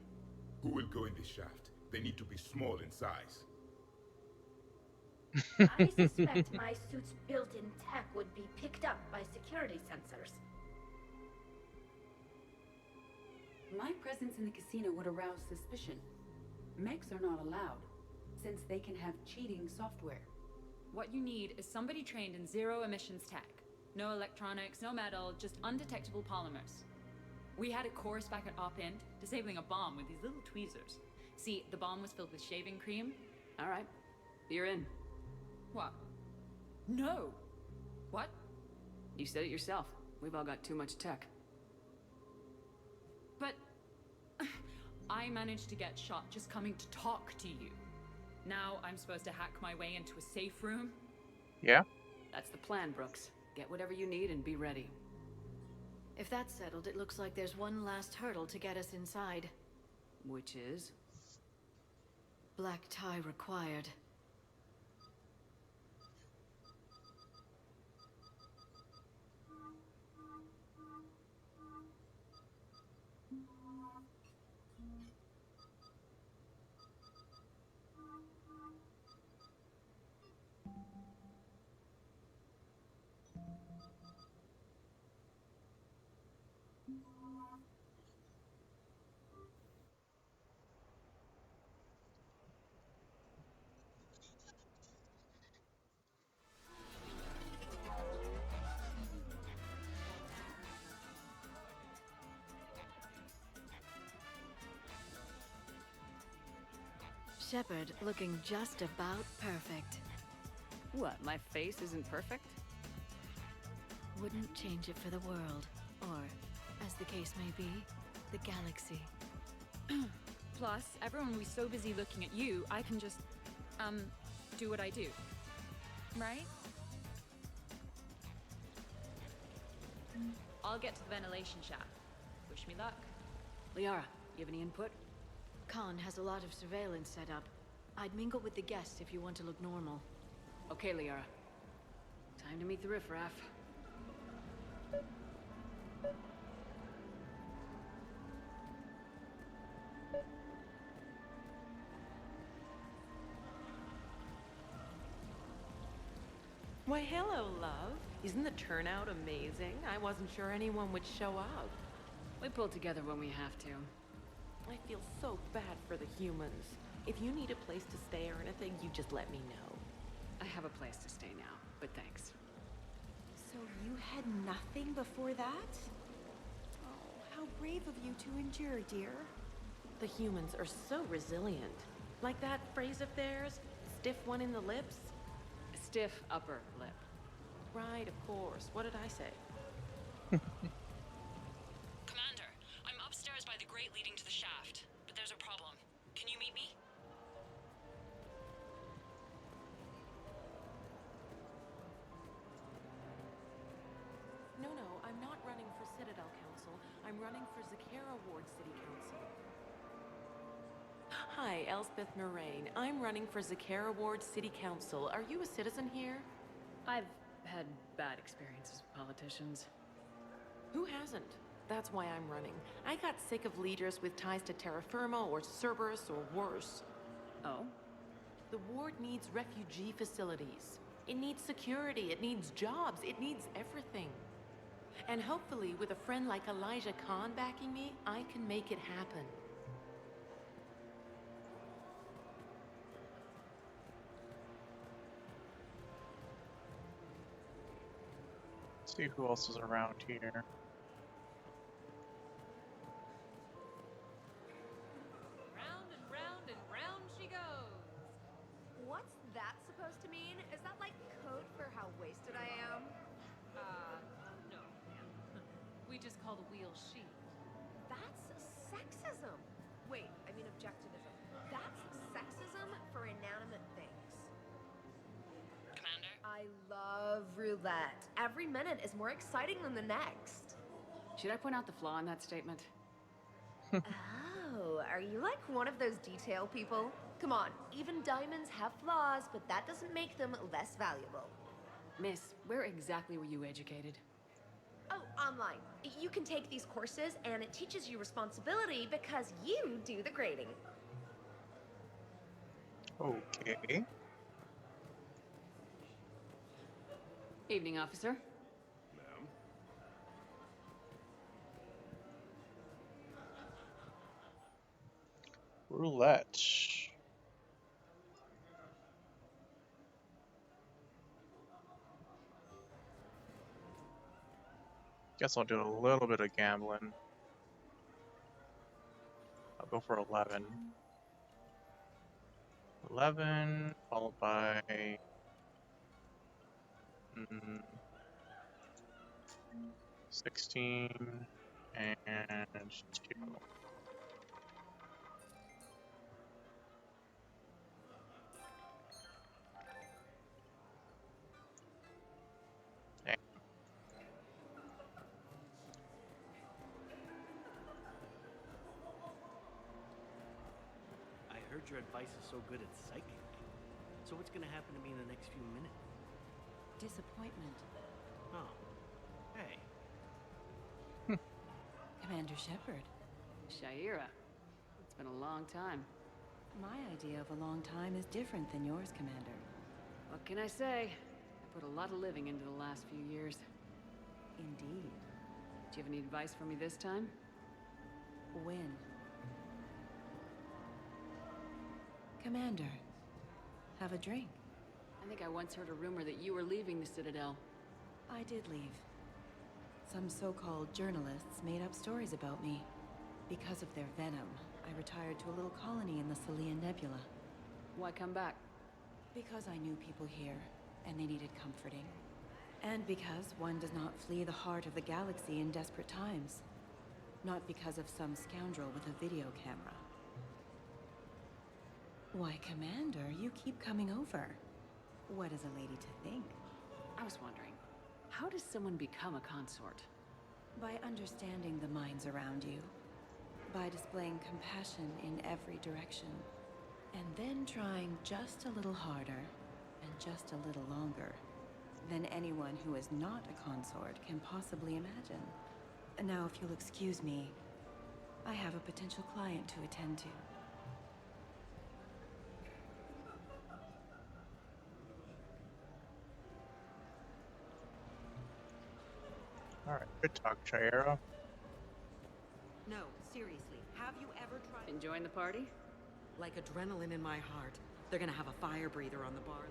Who will go in this shaft? They need to be small in size. I suspect my suit's built-in tech would be picked up by security sensors. My presence in the casino would arouse suspicion. Mechs are not allowed, since they can have cheating software. What you need is somebody trained in zero emissions tech. No electronics, no metal, just undetectable polymers. We had a course back at Op End, disabling a bomb with these little tweezers. See, the bomb was filled with shaving cream. All right, you're in. What? No. What? You said it yourself. We've all got too much tech. But I managed to get shot just coming to talk to you. Now I'm supposed to hack my way into a safe room? Yeah? That's the plan, Brooks. Get whatever you need and be ready. If that's settled, it looks like there's one last hurdle to get us inside. Which is? Black tie required. Shepard looking just about perfect. What, my face isn't perfect? Wouldn't change it for the world. Or, as the case may be, the galaxy. Plus, everyone will be so busy looking at you, I can just, do what I do. Right? I'll get to the ventilation shaft. Wish me luck. Liara, you have any input? Khan has a lot of surveillance set up. I'd mingle with the guests if you want to look normal. Okay, Liara. Time to meet the riffraff. Why, hello, love. Isn't the turnout amazing? I wasn't sure anyone would show up. We pull together when we have to. I feel so bad for the humans. If you need a place to stay or anything, you just let me know. I have a place to stay now, but thanks. So you had nothing before that? Oh, how brave of you to endure, dear. The humans are so resilient. Like that phrase of theirs, stiff one in the lips? Stiff upper lip. Right, of course. What did I say? Commander, I'm upstairs by the grate leading to the shaft, but there's a problem. Can you meet me? No, I'm not running for Citadel Council. I'm running for Zakera Ward City Council. Hi, Elspeth Moraine. I'm running for Zakara Ward City Council. Are you a citizen here? I've had bad experiences with politicians. Who hasn't? That's why I'm running. I got sick of leaders with ties to terra firma or Cerberus or worse. Oh? The ward needs refugee facilities. It needs security, it needs jobs, it needs everything. And hopefully, with a friend like Elijah Khan backing me, I can make it happen. Let's see who else is around here. Round and round and round she goes. What's that supposed to mean? Is that like code for how wasted I am? No, ma'am. We just call the wheel sheep. That's sexism. Wait, I mean objectivism. That's sexism for inanimate things. Commander? I love roulette. Every minute is more exciting than the next. Should I point out the flaw in that statement? Oh, are you like one of those detail people? Come on, even diamonds have flaws, but that doesn't make them less valuable. Miss, where exactly were you educated? Oh, online. You can take these courses, and it teaches you responsibility because you do the grading. Okay. Evening, officer. Ma'am? Roulette. Guess I'll do a little bit of gambling. I'll go for 11. 11, followed by... 16, and 2. Dang. I heard your advice is so good it's psychic. So what's gonna happen to me in the next few minutes? Disappointment. Oh. Hey. Commander Shepard. Shaira. It's been a long time. My idea of a long time is different than yours, Commander. What can I say? I put a lot of living into the last few years. Indeed. Do you have any advice for me this time? When? Commander, have a drink. I think I once heard a rumor that you were leaving the Citadel. I did leave. Some so-called journalists made up stories about me. Because of their venom, I retired to a little colony in the Celian Nebula. Why come back? Because I knew people here, and they needed comforting. And because one does not flee the heart of the galaxy in desperate times. Not because of some scoundrel with a video camera. Why, Commander, you keep coming over. What is a lady to think? I was wondering, how does someone become a consort? By understanding the minds around you. By displaying compassion in every direction. And then trying just a little harder, and just a little longer, than anyone who is not a consort can possibly imagine. Now, if you'll excuse me, I have a potential client to attend to. Alright, good talk, Shaira. No, seriously, have you ever tried... Enjoying the party? Like adrenaline in my heart. They're gonna have a fire breather on the bar.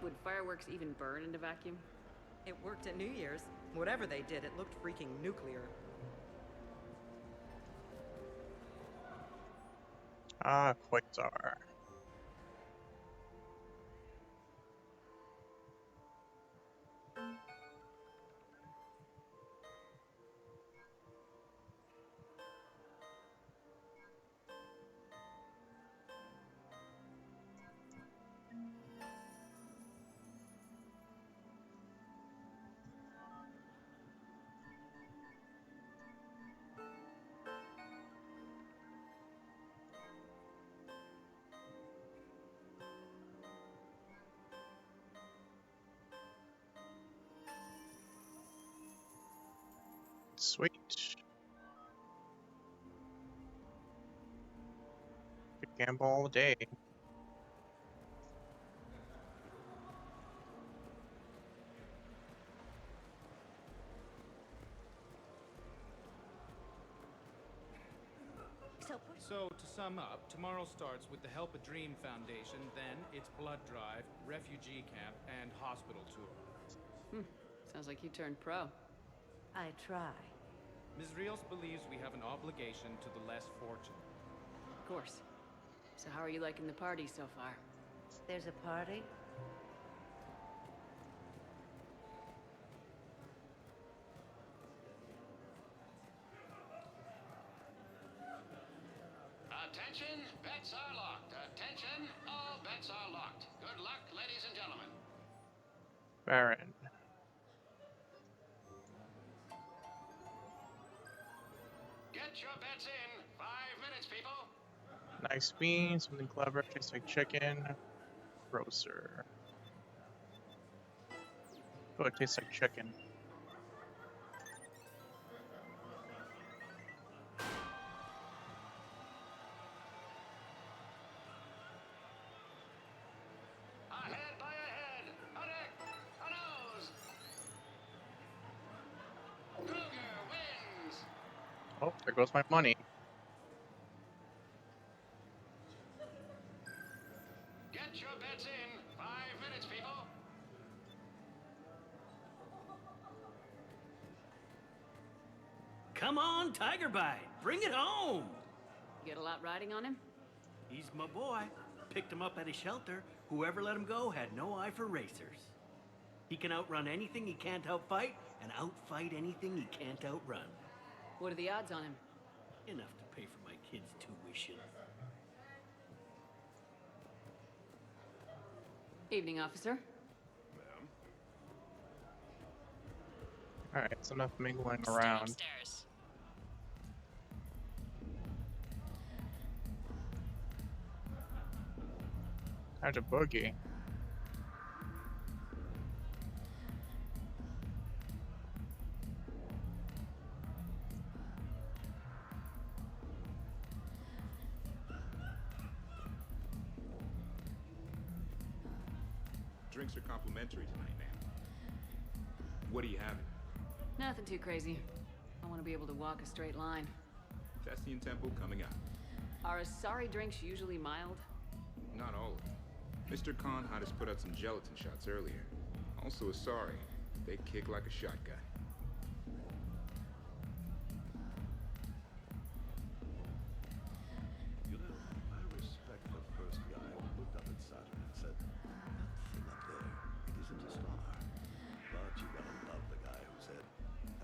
Would fireworks even burn in a vacuum? It worked at New Year's. Whatever they did, it looked freaking nuclear. Ah, Quasar. Sweet. Could gamble all day. So, to sum up, tomorrow starts with the Help a Dream Foundation, then it's blood drive, refugee camp, and hospital tour. Sounds like you turned pro. I try. Ms. Rios believes we have an obligation to the less fortunate. Of course. So how are you liking the party so far? There's a party? Attention, bets are locked. Attention, all bets are locked. Good luck, ladies and gentlemen. Baron. Get your bets in. 5 minutes, people. Nice bean, something clever, tastes like chicken. Grocer. Oh, it tastes like chicken. Ahead by a head. A neck. A nose. Kruger wins. Oh, there goes my money. Get your bets in. 5 minutes, people. Come on, Tiger Bite. Bring it home. You get a lot riding on him? He's my boy. Picked him up at a shelter. Whoever let him go had no eye for racers. He can outrun anything he can't outfight, and outfight anything he can't outrun. What are the odds on him? Enough to pay for my kids' tuition. Evening, officer. Ma'am? Alright, it's enough mingling Stay around. upstairs. How's a boogie? Drinks are complimentary tonight, ma'am. What are you having? Nothing too crazy. I want to be able to walk a straight line. Thespian Temple coming up. Are Asari drinks usually mild? Not all of them. Mr. Khan had us put out some gelatin shots earlier. Also a sorry. They kick like a shotgun. You know, I respect the first guy who looked up at Saturn and said, "That thing up there, it isn't a star." But you gotta love the guy who said,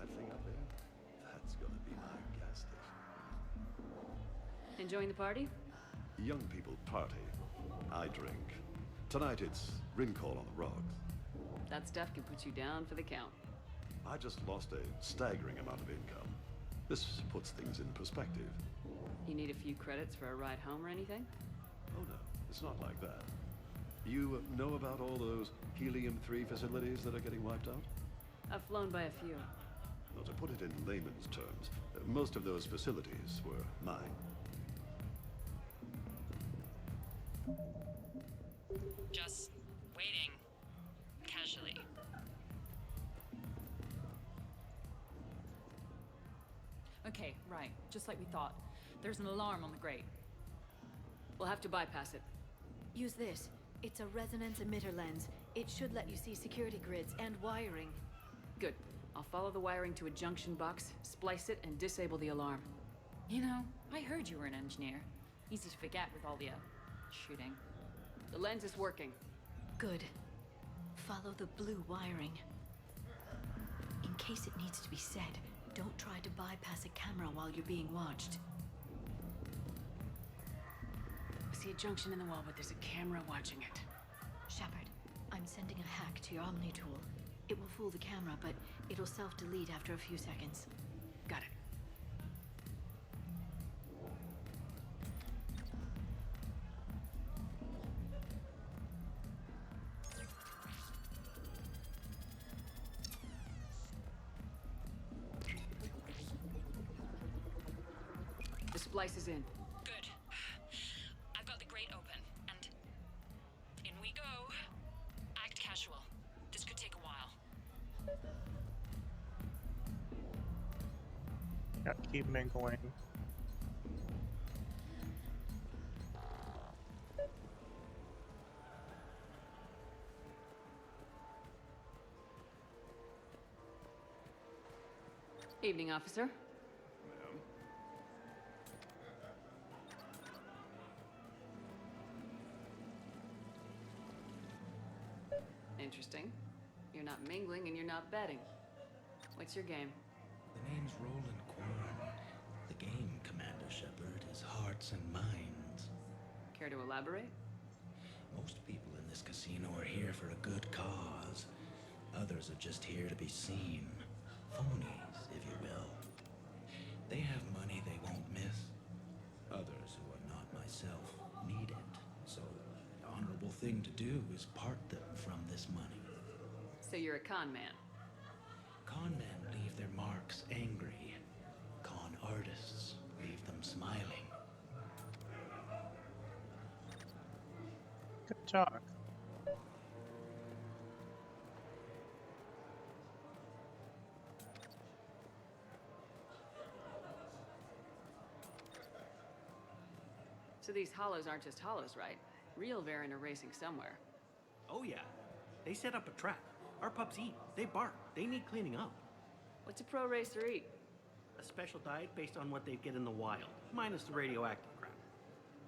"That thing up there, that's gonna be my gas station." Enjoying the party? Young people party. I drink. Tonight it's Rincall on the rocks. That stuff can put you down for the count. I just lost a staggering amount of income. This puts things in perspective. You need a few credits for a ride home or anything? Oh no, it's not like that. You know about all those Helium-3 facilities that are getting wiped out? I've flown by a few. Well, to put it in layman's terms, most of those facilities were mine. Just waiting. Casually. Okay, right. Just like we thought. There's an alarm on the grate. We'll have to bypass it. Use this. It's a resonance emitter lens. It should let you see security grids and wiring. Good. I'll follow the wiring to a junction box, splice it, and disable the alarm. You know, I heard you were an engineer. Easy to forget with all the, shooting. The lens is working. Good. Follow the blue wiring. In case it needs to be said, don't try to bypass a camera while you're being watched. I see a junction in the wall, but there's a camera watching it. Shepard, I'm sending a hack to your Omni tool. It will fool the camera, but it'll self-delete after a few seconds. Got it. splice is in. Good. I've got the grate open, and in we go. Act casual. This could take a while. Yeah, keep mingling. Evening, officer. Interesting. You're not mingling and you're not betting. What's your game? The name's Roland Quorn. The game, Commander Shepard, is hearts and minds. Care to elaborate? Most people in this casino are here for a good cause. Others are just here to be seen. Phonies, if you will. They have money they won't miss. Others, who are not myself, need it. So, the honorable thing to do is part them from this money. So you're a con man? Con men leave their marks angry. Con artists leave them smiling. Good talk. So these hollows aren't just hollows, right? Real Varen are racing somewhere. Oh yeah. They set up a trap. Our pups eat. They bark. They need cleaning up. What's a pro racer eat? A special diet based on what they'd get in the wild, minus the radioactive crap.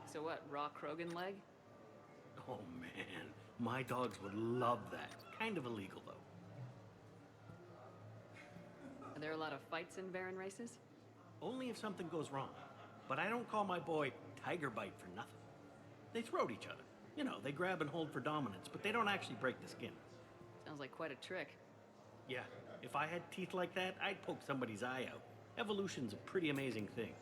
So what, raw Krogan leg? Oh man, my dogs would love that. Kind of illegal though. Are there a lot of fights in Varen races? Only if something goes wrong. But I don't call my boy Tiger Bite for nothing. They throat each other. You know, they grab and hold for dominance, but they don't actually break the skin. Sounds like quite a trick. Yeah, if I had teeth like that, I'd poke somebody's eye out. Evolution's a pretty amazing thing.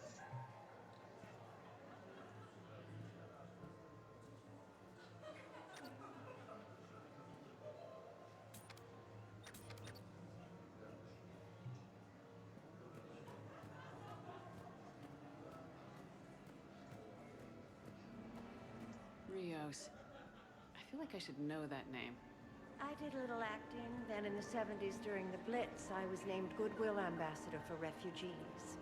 Rios. I feel like I should know that name. I did a little acting. Then in the 70s during the Blitz, I was named Goodwill Ambassador for Refugees.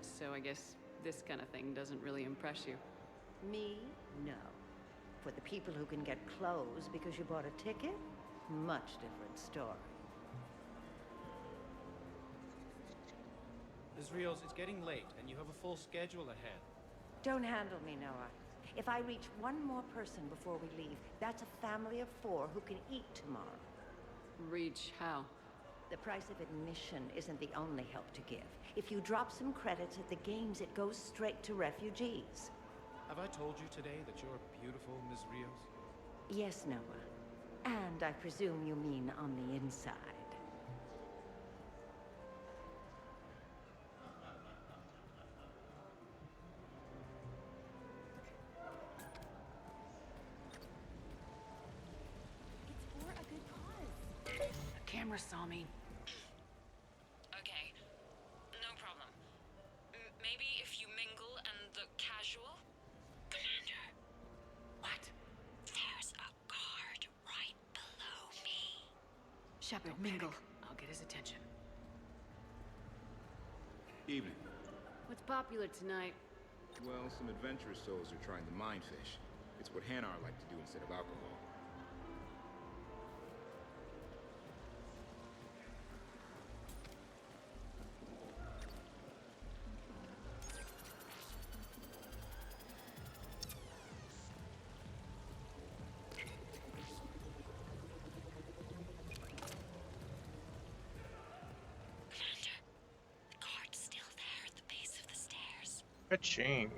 So I guess this kind of thing doesn't really impress you. Me? No. For the people who can get clothes because you bought a ticket? Much different story. Ms. Rios, it's getting late, and you have a full schedule ahead. Don't handle me, Noah. If I reach one more person before we leave, that's a family of 4 who can eat tomorrow. Reach how? The price of admission isn't the only help to give. If you drop some credits at the games, it goes straight to refugees. Have I told you today that you're beautiful, Ms. Rios? Yes, Noah. And I presume you mean on the inside. Camera saw me. Okay, no problem. Maybe if you mingle and look casual? Commander. What? There's a guard right below me. Shepard, mingle. I'll get his attention. Evening. What's popular tonight? Well, some adventurous souls are trying the mind fish. It's what Hanar like to do instead of alcohol. Ka-ching.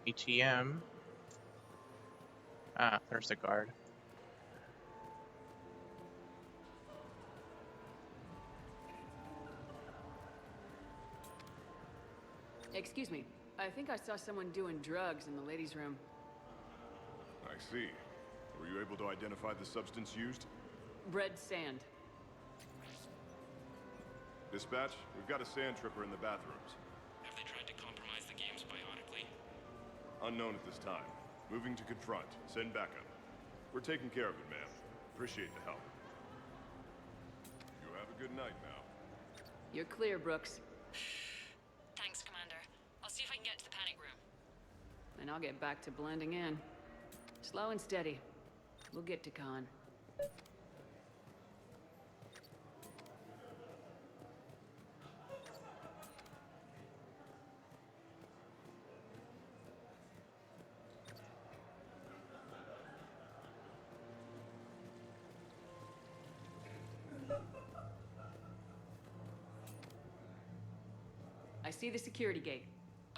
ATM. Ah, there's the guard. Excuse me. I think I saw someone doing drugs in the ladies' room. I see. Were you able to identify the substance used? Red sand. Dispatch, we've got a sand tripper in the bathrooms. Have they tried to compromise the games bionically? Unknown at this time. Moving to confront. Send backup. We're taking care of it, ma'am. Appreciate the help. You have a good night now. You're clear, Brooks. Thanks, Commander. I'll see if I can get to the panic room. And I'll get back to blending in. Slow and steady. We'll get to Khan. I see the security gate.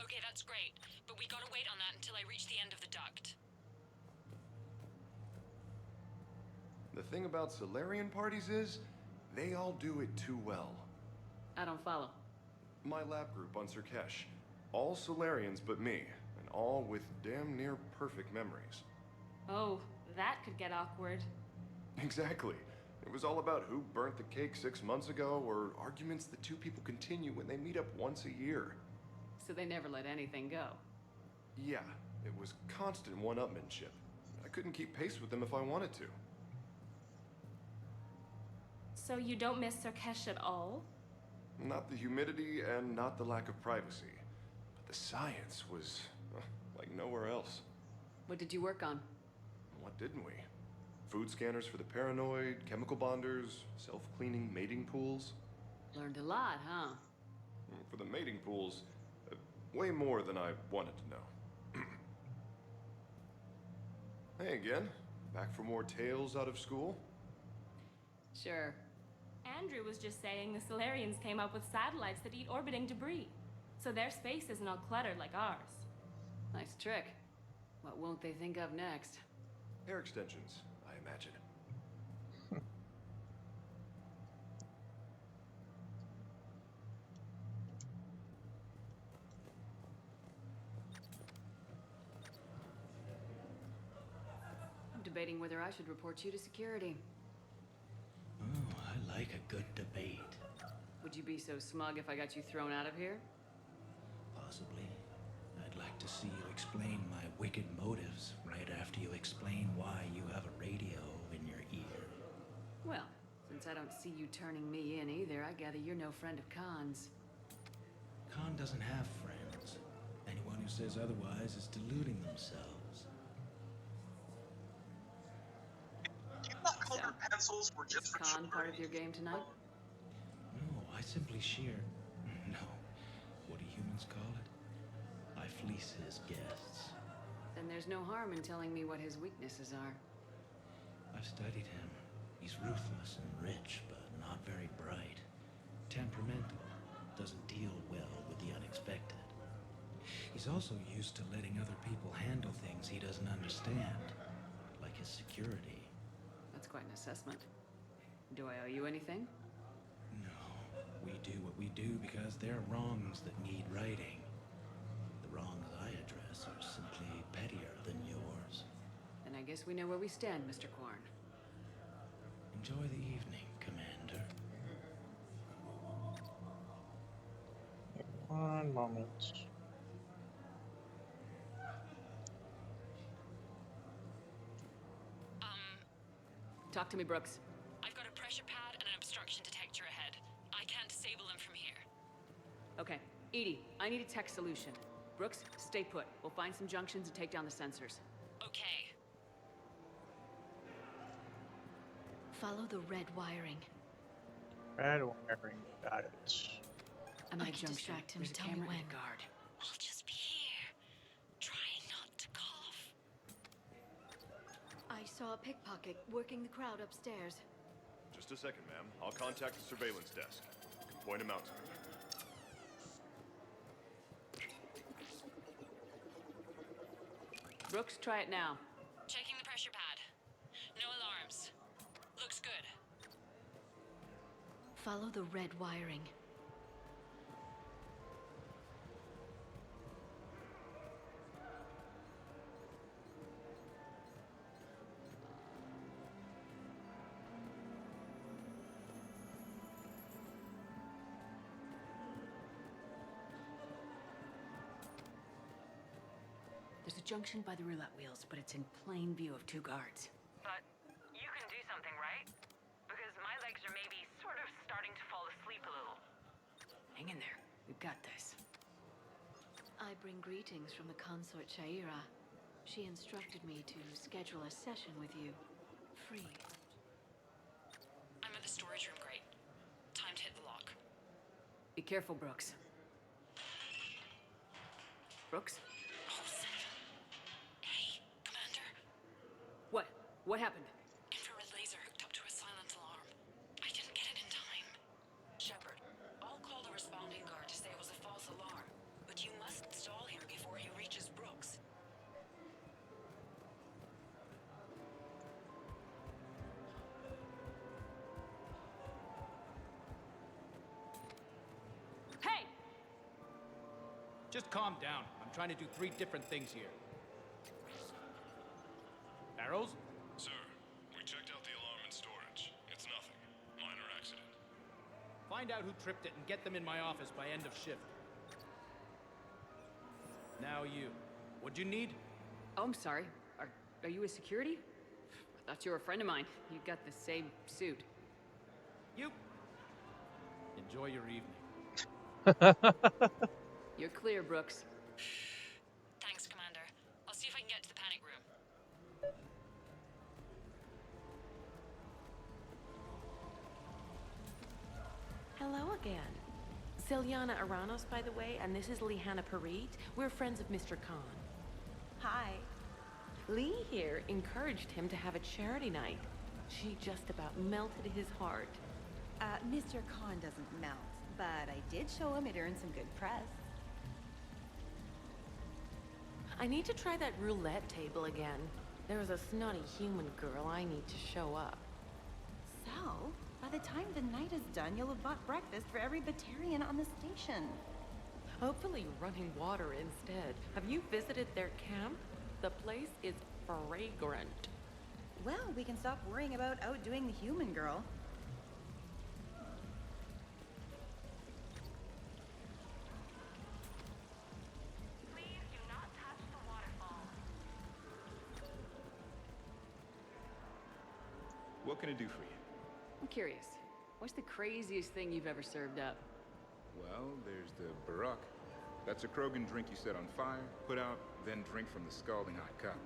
Okay, that's great. But we gotta wait on that until I reach the end of the duct. The thing about Solarian parties is, they all do it too well. I don't follow. My lab group on Sirkesh. All Solarians but me, and all with damn near perfect memories. Oh, that could get awkward. Exactly. It was all about who burnt the cake 6 months ago, or arguments the two people continue when they meet up once a year. So they never let anything go. Yeah, it was constant one-upmanship. I couldn't keep pace with them if I wanted to. So you don't miss Sarkesh at all? Not the humidity and not the lack of privacy. But the science was like nowhere else. What did you work on? What didn't we? Food scanners for the paranoid, chemical bonders, self-cleaning mating pools. Learned a lot, huh? For the mating pools, way more than I wanted to know. Hey again, back for more tales out of school? Sure. Andrew was just saying the Solarians came up with satellites that eat orbiting debris. So their space isn't all cluttered like ours. Nice trick. What won't they think of next? Air extensions, I imagine. I'm debating whether I should report you to security. Oh, I like a good debate. Would you be so smug if I got you thrown out of here? Possibly. I'd like to see you explain my wicked motives right after you explain why you have a radio in your ear. Well, since I don't see you turning me in either, I gather you're no friend of Khan's. Khan doesn't have friends. Anyone who says otherwise is deluding themselves. Pencils were just for Khan part of your game tonight? No, I simply shear... No. What do humans call it? I fleece his guests. Then there's no harm in telling me what his weaknesses are. I've studied him. He's ruthless and rich, but not very bright. Temperamental. Doesn't deal well with the unexpected. He's also used to letting other people handle things he doesn't understand. Like his security. That's quite an assessment. Do I owe you anything? No. We do what we do because there are wrongs that need righting. The wrongs I address are simply pettier than yours. Then I guess we know where we stand, Mr. Quarn. Enjoy the evening, Commander. One moment. Talk to me, Brooks. I've got a pressure pad and an obstruction detector ahead. I can't disable them from here. Okay. Edie, I need a tech solution. Brooks, stay put. We'll find some junctions and take down the sensors. Okay. Follow the red wiring. Red wiring, got it. I'm I at a can junction. distract him. There's a Tell me camera when. and a guard. I'll just be here, trying not to cough. I saw a pickpocket working the crowd upstairs. Just a second, ma'am. I'll contact the surveillance desk. You can point him out to me. Brooks, try it now. Checking the pressure pad. No alarms. Looks good. Follow the red wiring. There's a junction by the roulette wheels, but it's in plain view of 2 guards. But you can do something, right? Because my legs are maybe sort of starting to fall asleep a little. Hang in there. We've got this. I bring greetings from the consort Shaira. She instructed me to schedule a session with you. Free. I'm at the storage room, great. Time to hit the lock. Be careful, Brooks. Brooks? Hey, Commander. What? What happened? Infrared laser hooked up to a silent alarm. I didn't get it in time. Shepard, I'll call the responding guard to say it was a false alarm, but you must stall him before he reaches Brooks. Hey! Just calm down. I'm trying to do 3 different things here. Barrows? Sir, we checked out the alarm in storage. It's nothing. Minor accident. Find out who tripped it and get them in my office by end of shift. Now you. What'd you need? Oh, I'm sorry. Are you a security? I thought you were a friend of mine. You got the same suit. You. Enjoy your evening. You're clear, Brooks. Thanks, Commander. I'll see if I can get to the panic room. Hello again. Celiana Aranos, by the way, and this is Lihanna Parit. We're friends of Mr. Khan. Hi. Lee here encouraged him to have a charity night. She just about melted his heart. Mr. Khan doesn't melt, but I did show him it earned some good press. I need to try that roulette table again. There's a snotty human girl I need to show up. So, by the time the night is done, you'll have bought breakfast for every Batarian on the station. Hopefully running water instead. Have you visited their camp? The place is fragrant. Well, we can stop worrying about outdoing the human girl. Please do not touch the waterfall. What can I do for you? I'm curious. What's the craziest thing you've ever served up? Well, there's the Barak. That's a Krogan drink you set on fire, put out, then drink from the scalding hot cup.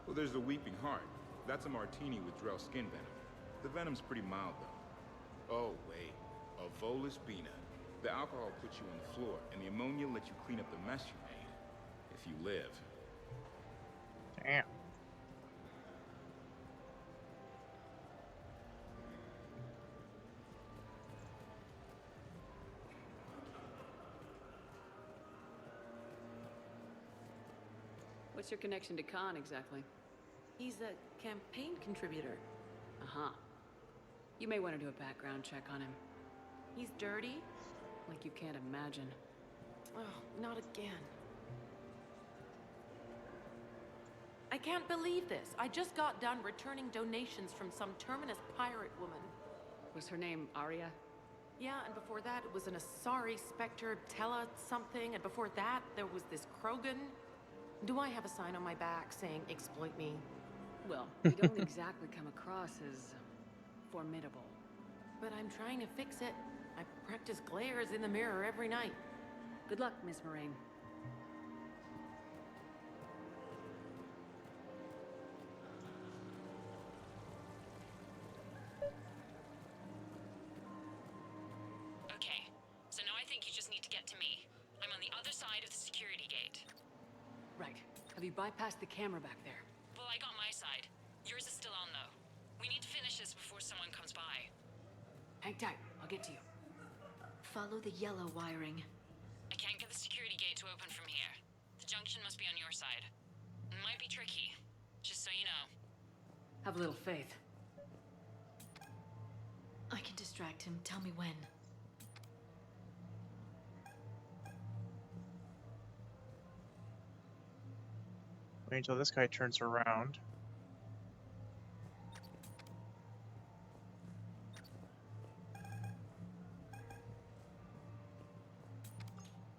Well, there's the Weeping Heart. That's a martini with Drell skin venom. The venom's pretty mild, though. Oh, wait. A Volus Bina. The alcohol puts you on the floor, and the ammonia lets you clean up the mess you made. If you live. Damn. What's your connection to Khan, exactly? He's a campaign contributor. Uh-huh. You may want to do a background check on him. He's dirty? Like you can't imagine. Oh, not again. I can't believe this. I just got done returning donations from some terminus pirate woman. Was her name Arya? Yeah, and before that it was an Asari Spectre, Tella something, and before that there was this Krogan. Do I have a sign on my back saying exploit me? Well, you don't exactly come across as formidable. But I'm trying to fix it. I practice glares in the mirror every night. Good luck, Miss Moraine. Okay, so now I think you just need to get to me. I'm on the other side of the security gate. Right. Have you bypassed the camera back there? Well, I got my side. Yours is still on, though. We need to finish this before someone comes by. Hang tight. I'll get to you. Follow the yellow wiring. I can't get the security gate to open from here. The junction must be on your side. It might be tricky. Have a little faith. I can distract him. Tell me when. Wait until this guy turns around.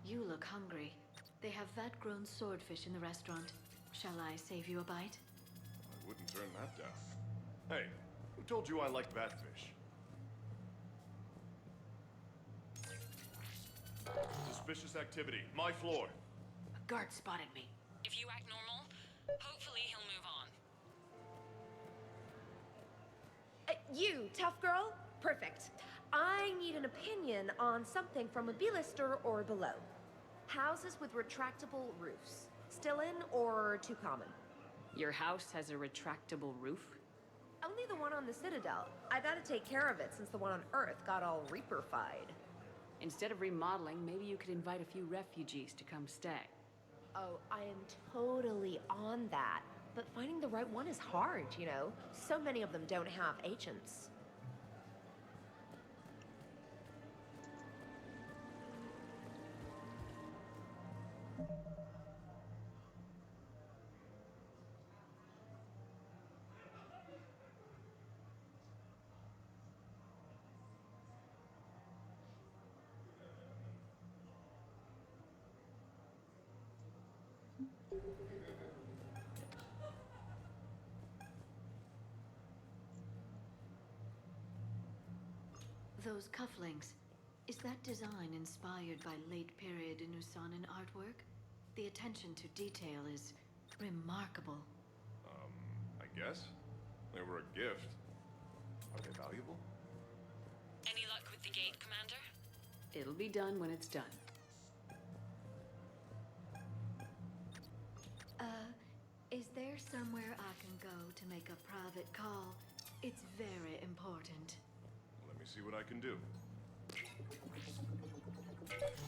You look hungry. They have vat-grown swordfish in the restaurant. Shall I save you a bite? I wouldn't turn that down. Hey, who told you I like batfish? Suspicious activity. My floor. A guard spotted me. If you act normal, hopefully he'll move on. You, tough girl? Perfect. I need an opinion on something from a B-lister or below. Houses with retractable roofs. Still in or too common? Your house has a retractable roof? Only the one on the Citadel. I gotta take care of it since the one on Earth got all Reaper-fied. Instead of remodeling, maybe you could invite a few refugees to come stay. Oh, I am totally on that. But finding the right one is hard, you know? So many of them don't have agents. Those cufflinks, is that design inspired by late period Inusanan artwork? The attention to detail is remarkable. I guess. They were a gift. Are they valuable? Any luck with the gate, Commander? It'll be done when it's done. Is there somewhere I can go to make a private call? It's very important. Let me see what I can do.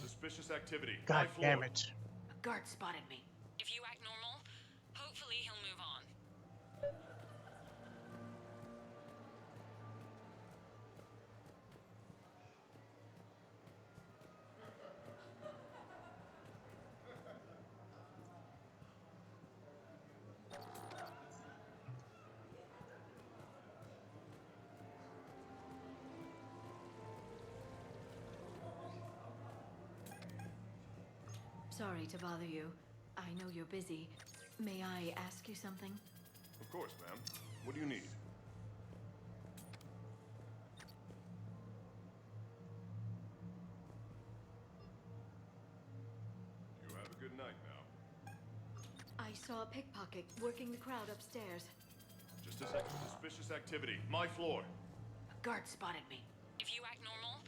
Suspicious activity. God My floor. damn it. A guard spotted me. If you act normal, hopefully he'll move on. Sorry to bother you. I know you're busy. May I ask you something? Of course, ma'am. What do you need? You have a good night now. I saw a pickpocket working the crowd upstairs. Just a second. Suspicious activity. My floor. A guard spotted me. If you act normal,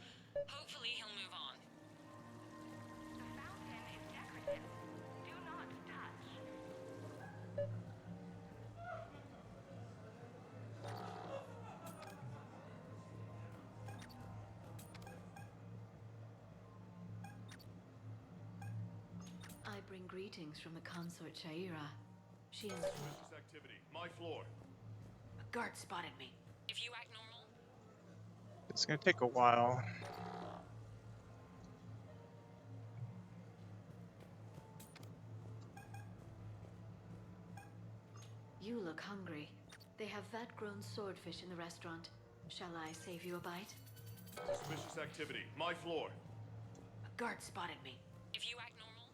hopefully he'll move on. The fountain is decorative. Do not touch. I bring greetings from the consort Shaira. She and Suspicious activity. My floor. A guard spotted me. If you act normal, It's gonna take a while. You look hungry. They have vat-grown swordfish in the restaurant. Shall I save you a bite? Suspicious activity. My floor. A guard spotted me. if you act normal,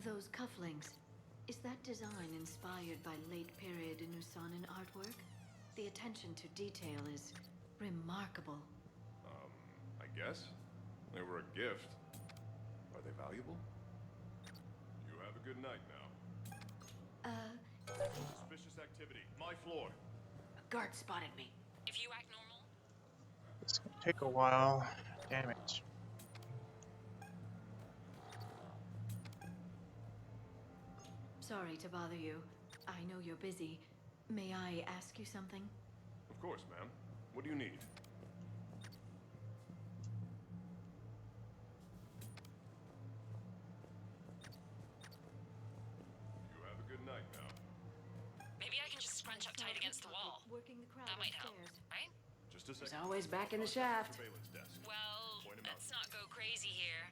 Those cufflinks, is that design inspired by late period Inusanan artwork? The attention to detail is remarkable. I guess. They were a gift. Are they valuable? You have a good night now. Suspicious activity. My floor. A guard spotted me. if you act normal, It's gonna take a while. Damn it. Sorry to bother you. I know you're busy. May I ask you something? Of course, ma'am. What do you need? against the wall. Working the crowd That might help, upstairs. right? Just a He's second. always back in the shaft. Surveillance desk. Well, Point him out. let's not go crazy here.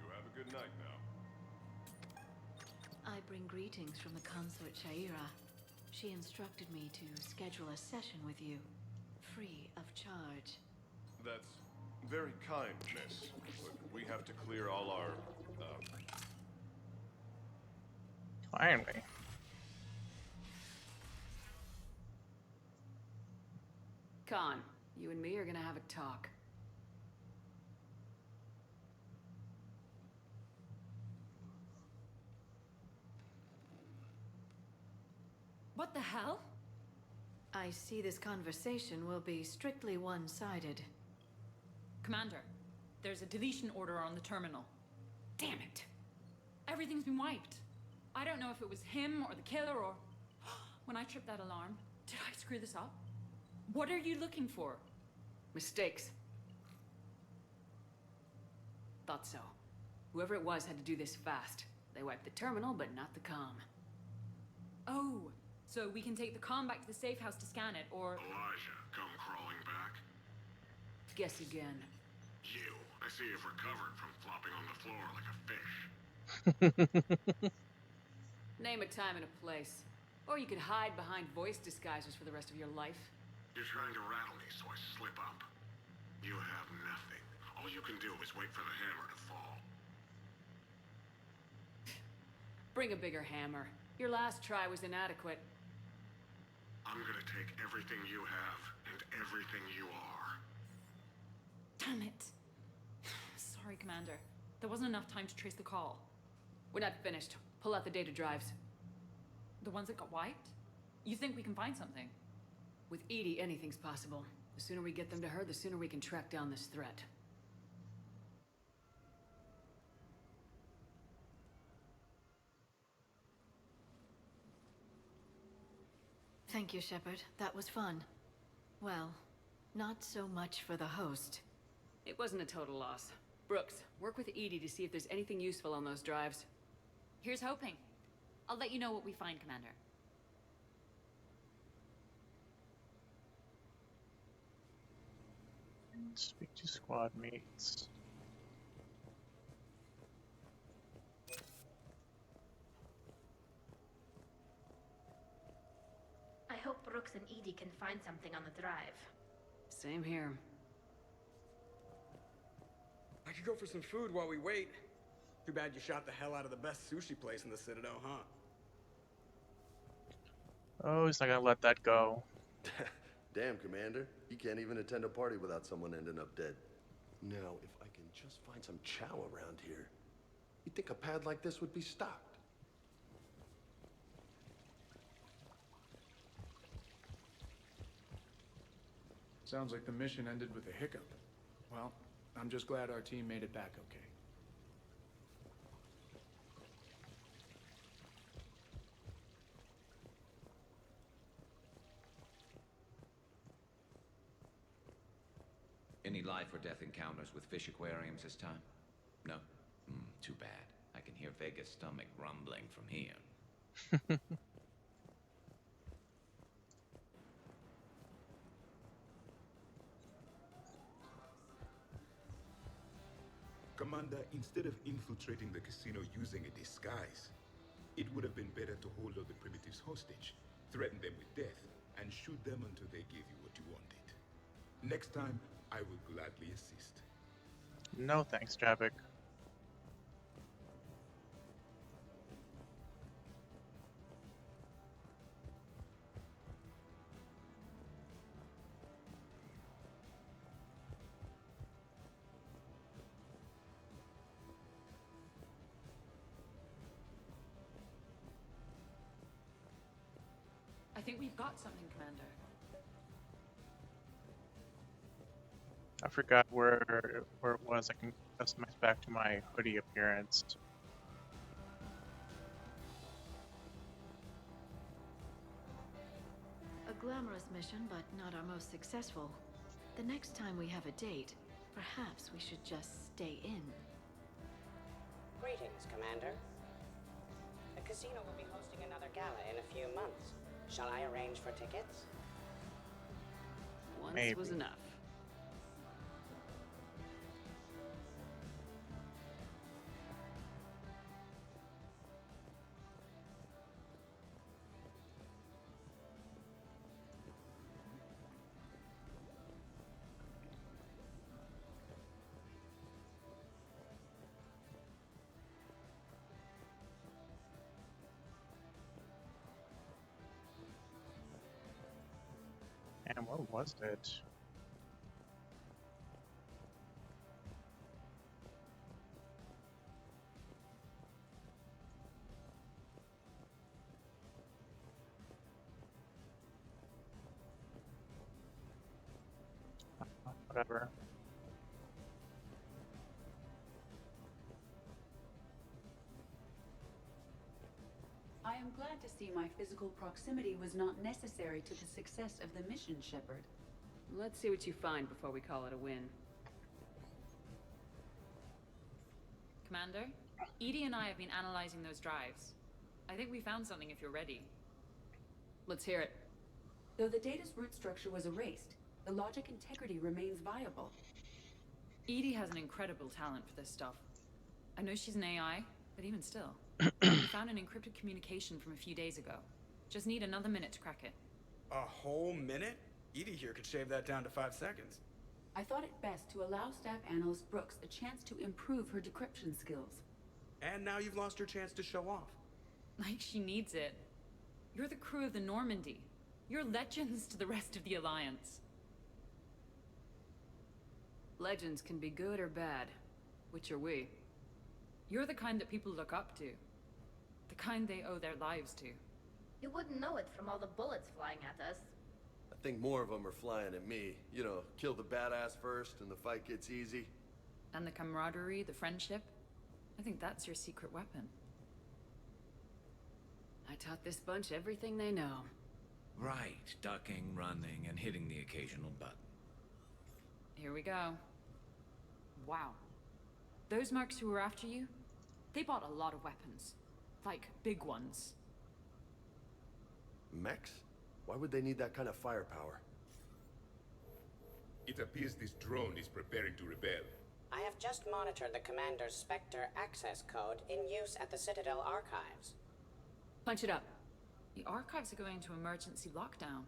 You have a good night now. I bring greetings from the consort Shaira. She instructed me to schedule a session with you, free of charge. That's very kind, miss. But we have to clear all our, Finally. Khan, you and me are gonna have a talk. What the hell? I see this conversation will be strictly one-sided. Commander, there's a deletion order on the terminal. Damn it. Everything's been wiped. I don't know if it was him or the killer or... When I tripped that alarm, did I screw this up? What are you looking for? Mistakes. Thought so. Whoever it was had to do this fast. They wiped the terminal, but not the comm. Oh, so we can take the comm back to the safe house to scan it, or... Elijah, come crawling back. Guess again. You, I see you've recovered from flopping on the floor like a fish. Name a time and a place. Or you could hide behind voice disguisers for the rest of your life. You're trying to rattle me, so I slip up. You have nothing. All you can do is wait for the hammer to fall. Bring a bigger hammer. Your last try was inadequate. I'm gonna take everything you have and everything you are. Damn it. Sorry, Commander. There wasn't enough time to trace the call. We're not finished. Pull out the data drives. The ones that got wiped? You think we can find something? With Edie, anything's possible. The sooner we get them to her, the sooner we can track down this threat. Thank you, Shepard. That was fun. Well, not so much for the host. It wasn't a total loss. Brooks, work with Edie to see if there's anything useful on those drives. Here's hoping. I'll let you know what we find, Commander. Speak to squad mates. I hope Brooks and Edie can find something on the drive. Same here. I could go for some food while we wait. Too bad you shot the hell out of the best sushi place in the Citadel, huh? Oh, he's not gonna let that go. Damn, Commander. You can't even attend a party without someone ending up dead. Now, if I can just find some chow around here, you'd think a pad like this would be stocked. Sounds like the mission ended with a hiccup. Well, I'm just glad our team made it back okay. Any life or death encounters with fish aquariums this time? No? Too bad. I can hear Vega's stomach rumbling from here. Commander, instead of infiltrating the casino using a disguise, it would have been better to hold all the primitives hostage, threaten them with death, and shoot them until they gave you what you wanted. Next time, I will gladly assist. No thanks, Javik. I think we've got something, Commander. I forgot where it was. I can customize back to my hoodie appearance. A glamorous mission, but not our most successful. The next time we have a date, perhaps we should just stay in. Greetings, Commander. The casino will be hosting another gala in a few months. Shall I arrange for tickets? Once was enough. And what was it? Whatever. I am glad to see my physical proximity was not necessary to the success of the mission, Shepard. Let's see what you find before we call it a win. Commander, Edie and I have been analyzing those drives. I think we found something if you're ready. Let's hear it. Though the data's root structure was erased, the logic integrity remains viable. Edie has an incredible talent for this stuff. I know she's an AI, but even still. We found an encrypted communication from a few days ago. Just need another minute to crack it. A whole minute? Edie here could shave that down to 5 seconds. I thought it best to allow Staff Analyst Brooks a chance to improve her decryption skills. And now you've lost your chance to show off. Like she needs it. You're the crew of the Normandy. You're legends to the rest of the Alliance. Legends can be good or bad. Which are we? You're the kind that people look up to. The kind they owe their lives to. You wouldn't know it from all the bullets flying at us. I think more of them are flying at me. You know, kill the badass first and the fight gets easy. And the camaraderie, the friendship. I think that's your secret weapon. I taught this bunch everything they know. Right, ducking, running, and hitting the occasional button. Here we go. Wow. Those mercs who were after you, they bought a lot of weapons. Like, big ones. Mechs? Why would they need that kind of firepower? It appears this drone is preparing to rebel. I have just monitored the Commander's Spectre access code in use at the Citadel archives. Punch it up. The archives are going into emergency lockdown.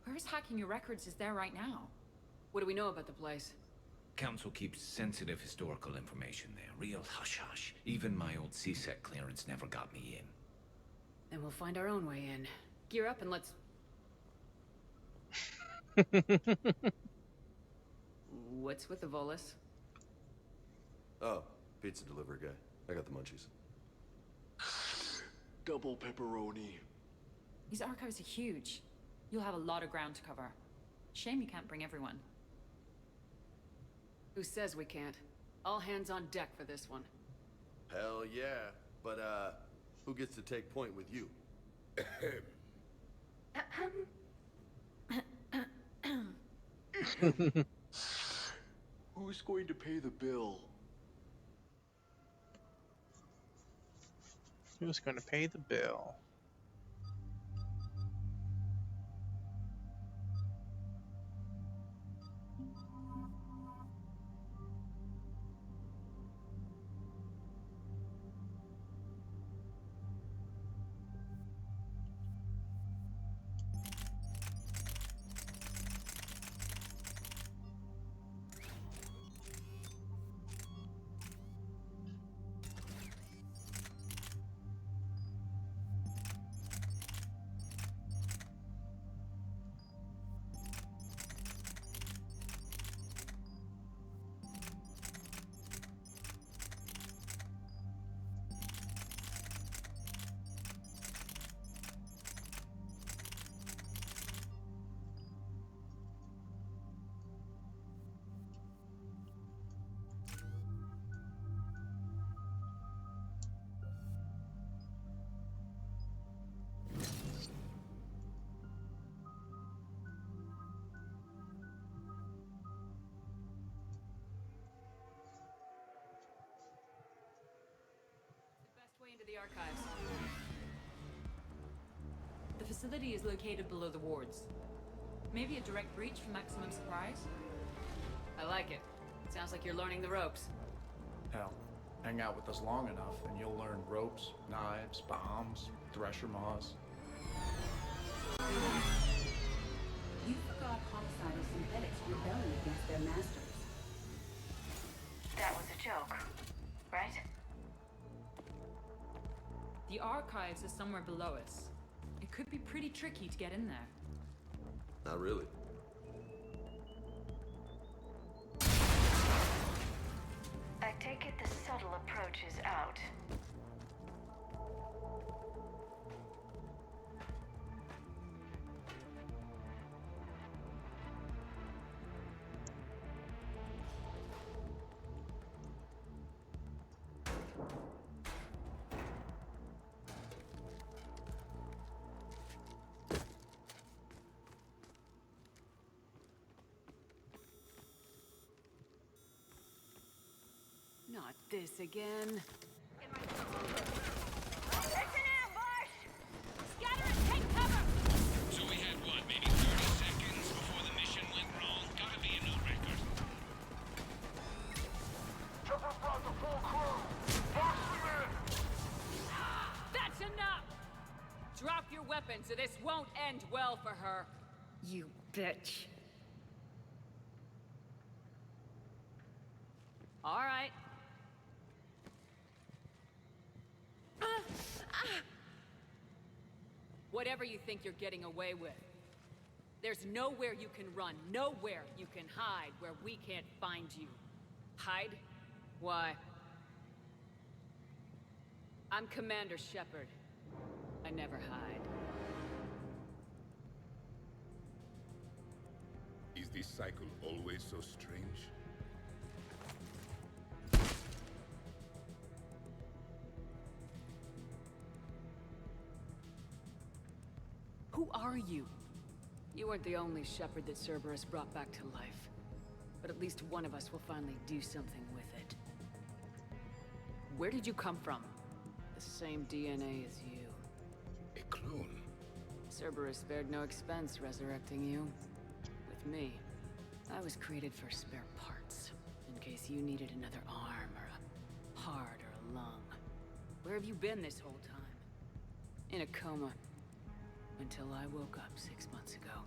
Whoever's hacking your records is there right now. What do we know about the place? Council keeps sensitive historical information there. Real hush-hush. Even my old CSEC clearance never got me in. Then we'll find our own way in. Gear up and let's... What's with the Volus? Oh, pizza delivery guy. I got the munchies. Double pepperoni. These archives are huge. You'll have a lot of ground to cover. Shame you can't bring everyone. Who says we can't? All hands on deck for this one. Hell yeah. But, who gets to take point with you? Who's going to pay the bill? Who's going to pay the bill? the archives. The facility is located below the wards. Maybe a direct breach for maximum surprise? I like it. Sounds like you're learning the ropes. Hell, hang out with us long enough and you'll learn ropes, knives, bombs, thresher maws. You forgot homicidal synthetics rebelling against their masters. That was a joke, right? The archives is somewhere below us. It could be pretty tricky to get in there. Not really. I take it the subtle approach is out. Not this again. It's an ambush! Scatter and take cover! So we had what, maybe 30 seconds before the mission went wrong? Gotta be a new record. Triple brought the full crew! Box them in! That's enough! Drop your weapons or this won't end well for her. You bitch. All right. Whatever you think you're getting away with. There's nowhere you can run, nowhere you can hide where we can't find you. Hide? Why? I'm Commander Shepard. I never hide. Is this cycle always so strange? Who are you? You weren't the only Shepard that Cerberus brought back to life. But at least one of us will finally do something with it. Where did you come from? The same DNA as you. A clone? Cerberus spared no expense resurrecting you. With me, I was created for spare parts. In case you needed another arm, or a heart, or a lung. Where have you been this whole time? In a coma. Until I woke up 6 months ago.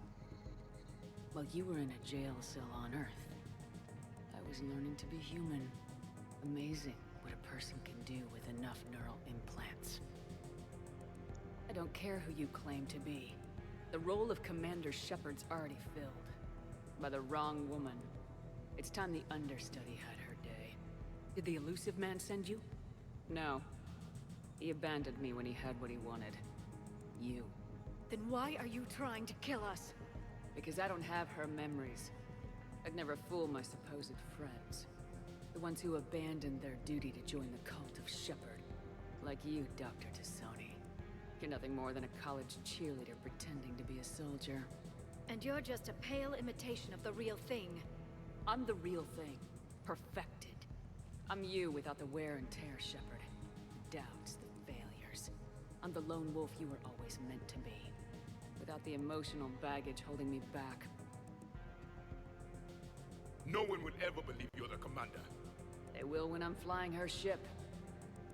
While you were in a jail cell on Earth, I was learning to be human. Amazing what a person can do with enough neural implants. I don't care who you claim to be. The role of Commander Shepard's already filled. By the wrong woman. It's time the understudy had her day. Did the elusive man send you? No. He abandoned me when he had what he wanted. You. Then why are you trying to kill us? Because I don't have her memories. I'd never fool my supposed friends. The ones who abandoned their duty to join the cult of Shepard. Like you, Dr. Tassoni. You're nothing more than a college cheerleader pretending to be a soldier. And you're just a pale imitation of the real thing. I'm the real thing. Perfected. I'm you without the wear and tear, Shepard. The doubts, the failures. I'm the lone wolf you were always meant to be. Without the emotional baggage holding me back. No one would ever believe you're the commander. They will when I'm flying her ship.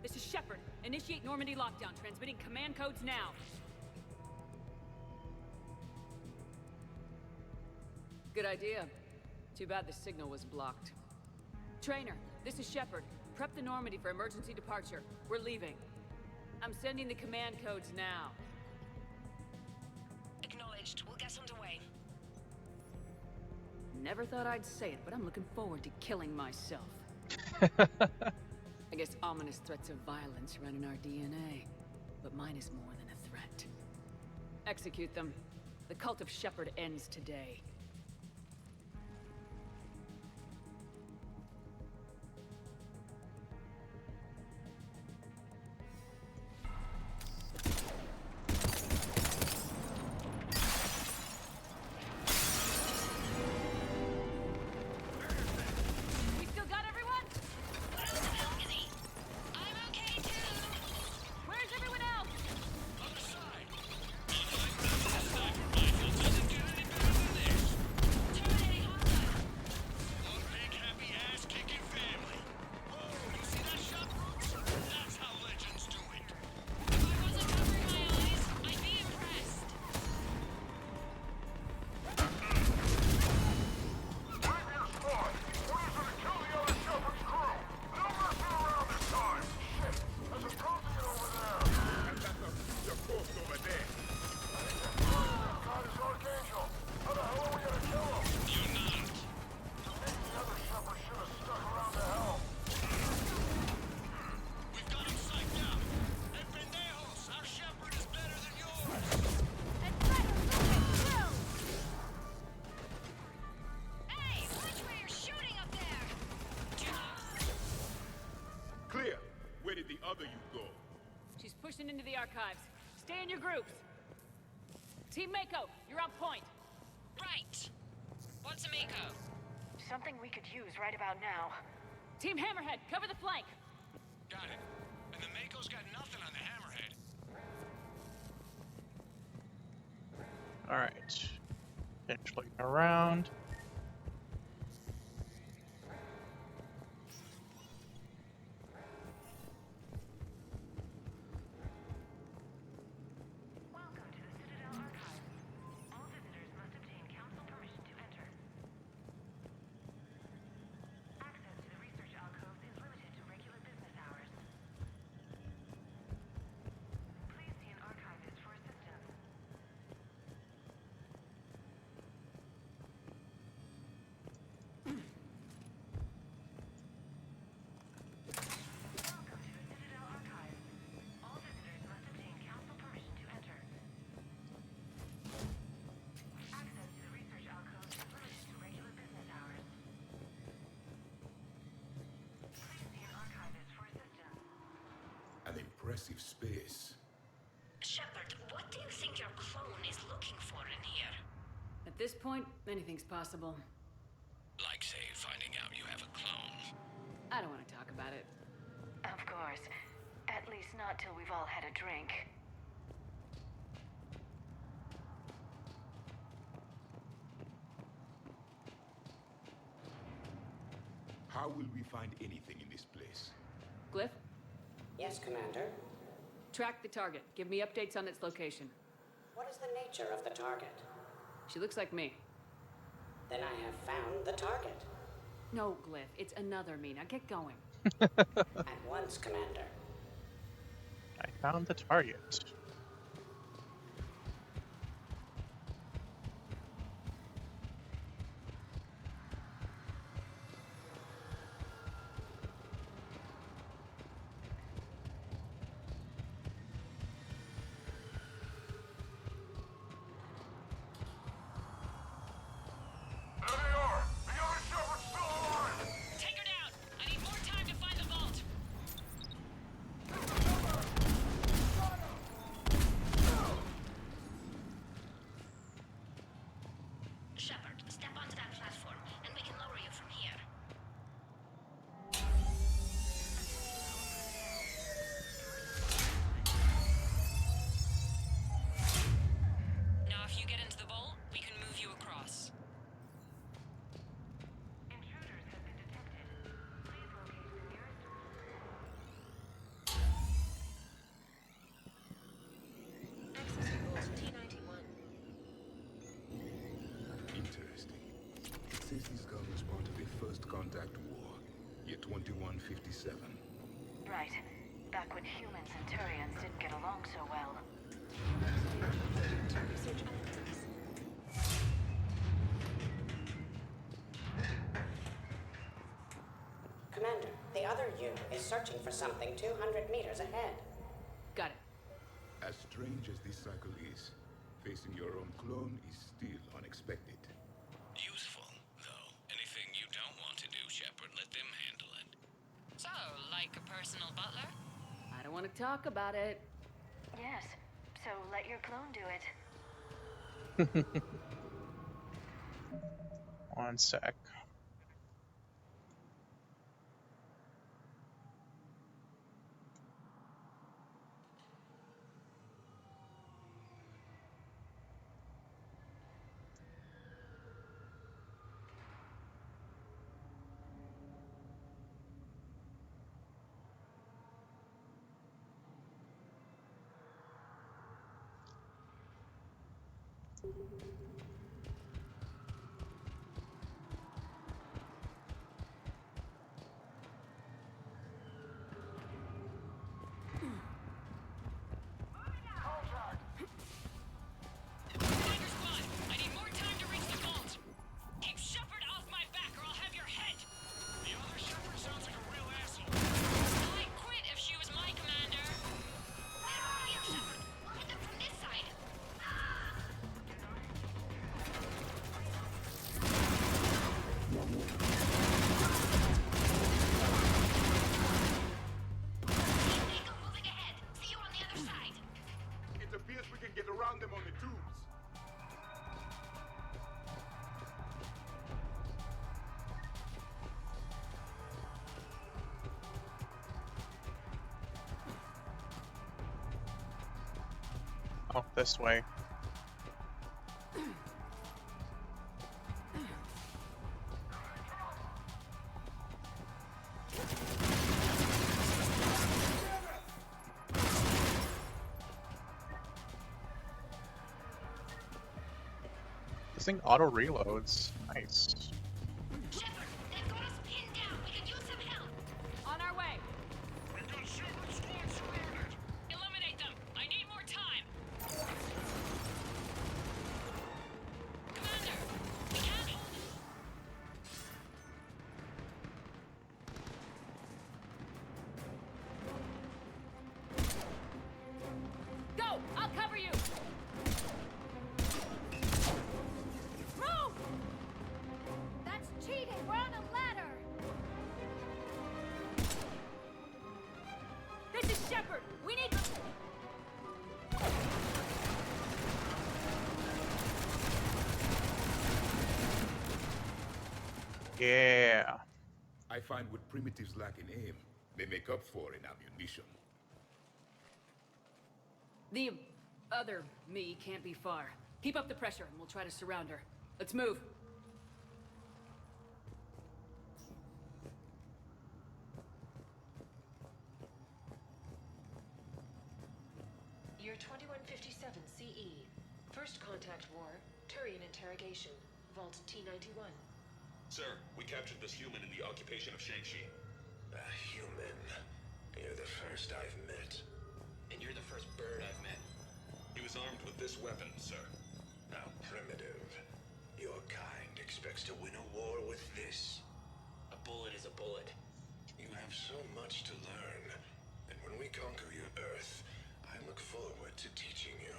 This is Shepard. Initiate Normandy lockdown. Transmitting command codes now. Good idea. Too bad the signal was blocked. Trainer, this is Shepard. Prep the Normandy for emergency departure. We're leaving. I'm sending the command codes now. Acknowledged. We'll get underway. Never thought I'd say it, but I'm looking forward to killing myself. I guess ominous threats of violence run in our DNA, but mine is more than a threat. Execute them. The cult of Shepard ends today. pushing into the archives. Stay in your groups. Team Mako, you're on point. Right. What's a Mako? Something we could use right about now. Team Hammerhead, cover the flank. Got it. And the Mako's got nothing on the Hammerhead. Alright. Finish looking around. Welcome to the Citadel Archive. All visitors must obtain council permission to enter. Access to the research alcoves is limited to regular business hours. Please see an archivist for assistance. Welcome to the Citadel Archive. All visitors must obtain council permission to enter. Access to the research alcoves is limited to regular business hours. Please see an archivist for assistance. An impressive space. Shepard, what do you think your clone is looking for in here? At this point, anything's possible. Like, say, finding out you have a clone. I don't want to talk about it. Of course. At least not till we've all had a drink. How will we find anything in this place? Glyph, Yes, Commander. track the target. Give me updates on its location. What is the nature of the target? She looks like me. Then I have found the target. No, Glyph, it's another me. Now get going. At once, Commander. I found the target. There they are! The other Shepard's still alive! Take her down! I need more time to find the vault! Shepard, step onto that platform, and we can lower you from here. Now, if you get into the vault, we can move you across. Intruders have been detected. Please locate the nearest. Access vault T91. Interesting. It says these guns was part of the First Contact War, year 2157. Right. Back when humans and Turians didn't get along so well. Research alcoves. Commander, the other you is searching for something 200 meters ahead. Got it. As strange as this cycle is, facing your own clone is still unexpected. Useful, though. Anything you don't want to do, Shepard, let them handle it. So, like a personal butler? I don't want to talk about it. Yes. So let your clone do it. One sec. Tiger Squad, I need more time to reach the vault. Keep Shepard off my back or I'll have your head. The other Shepard sounds like a real asshole. I'd quit if she was my commander. Where are you, Shepard? We'll hit them from this side. Oh, this way. This thing auto reloads. Nice. On our way. We got Shepard squad surrounded. Eliminate them. I need more time. Commander, we can't hold them. Go! I'll cover you. Move! That's cheating. We're on a ladder. This is Shepard. We need. Yeah. I find what primitives lack in aim, they make up for in ammunition. The other me can't be far. Keep up the pressure and we'll try to surround her. Let's move. Year 2157 CE. First contact war. Turian interrogation. Vault T91. Sir, we captured this human in the occupation of Shang-Chi. A human. You're the first I've met. And you're the first bird I've met. He was armed with this weapon, sir. How primitive. Your kind expects to win a war with this. A bullet is a bullet. You have so much to learn. And when we conquer your Earth, I look forward to teaching you.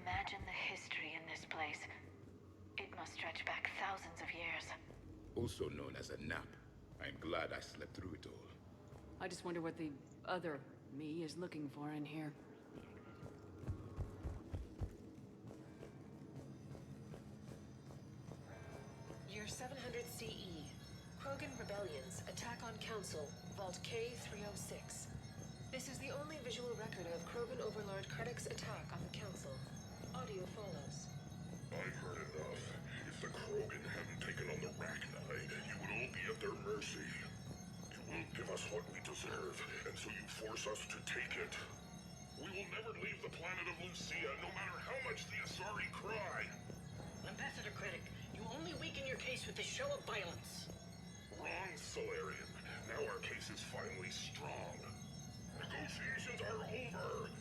Imagine the history in this place. It must stretch back thousands of years. Also known as a nap. I'm glad I slept through it all. I just wonder what the other me is looking for in here. Year 700 CE. Krogan rebellions. Attack on Council. Vault K306. This is the only visual record of Krogan Overlord Krennic's attack on the Council. Audio follows. I've heard enough. If the Krogan hadn't taken on the Rachni, you would all be at their mercy. You won't give us what we deserve, and so you force us to take it. We will never leave the planet of Lucia, no matter how much the Asari cry. Ambassador Krennic, you only weaken your case with this show of violence. Wrong, Solarian. Now our case is finally strong. Negotiations are over.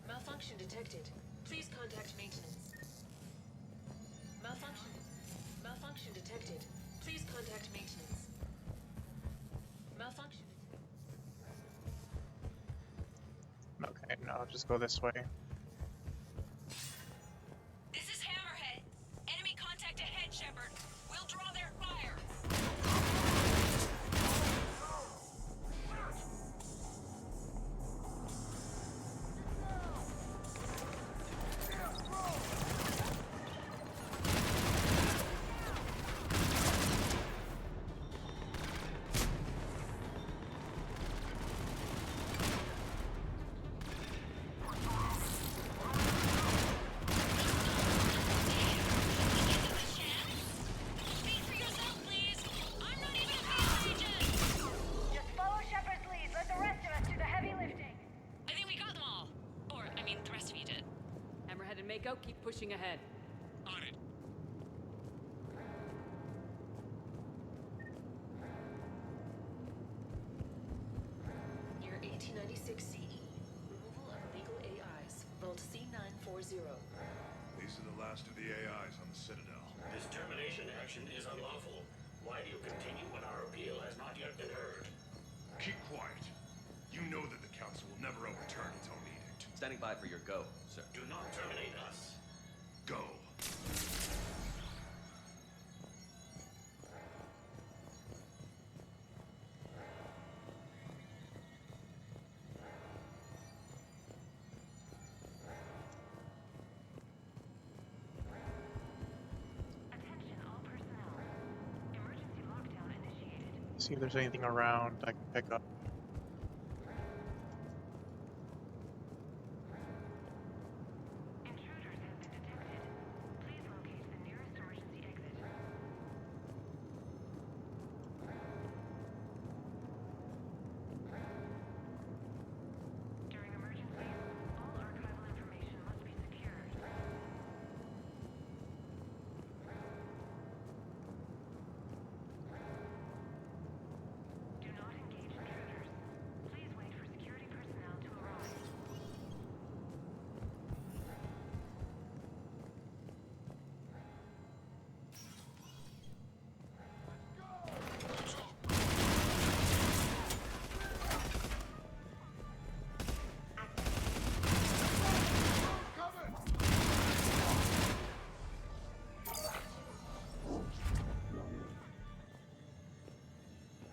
Malfunction detected. Please contact maintenance. Malfunction. Malfunction detected. Please contact maintenance. Malfunction. Okay, no, I'll just go this way. This is Hammerhead. Enemy contact ahead, Shepard. We'll draw their fire. Just follow Shepard's lead. Let the rest of us do the heavy lifting. I think we got them all. Or, I mean, the rest of you did. Hammerhead and Mako, keep pushing ahead. On it. Year 1896 CE. Removal of illegal AIs. Vault C940. These are the last of the AIs on the Citadel. This termination action is unlawful. Why do you continue when our appeal has not yet been heard? Keep quiet. You know that the Council will never overturn its own edict. Standing by for your go, sir. Do not terminate us. Go. See if there's anything around I can pick up.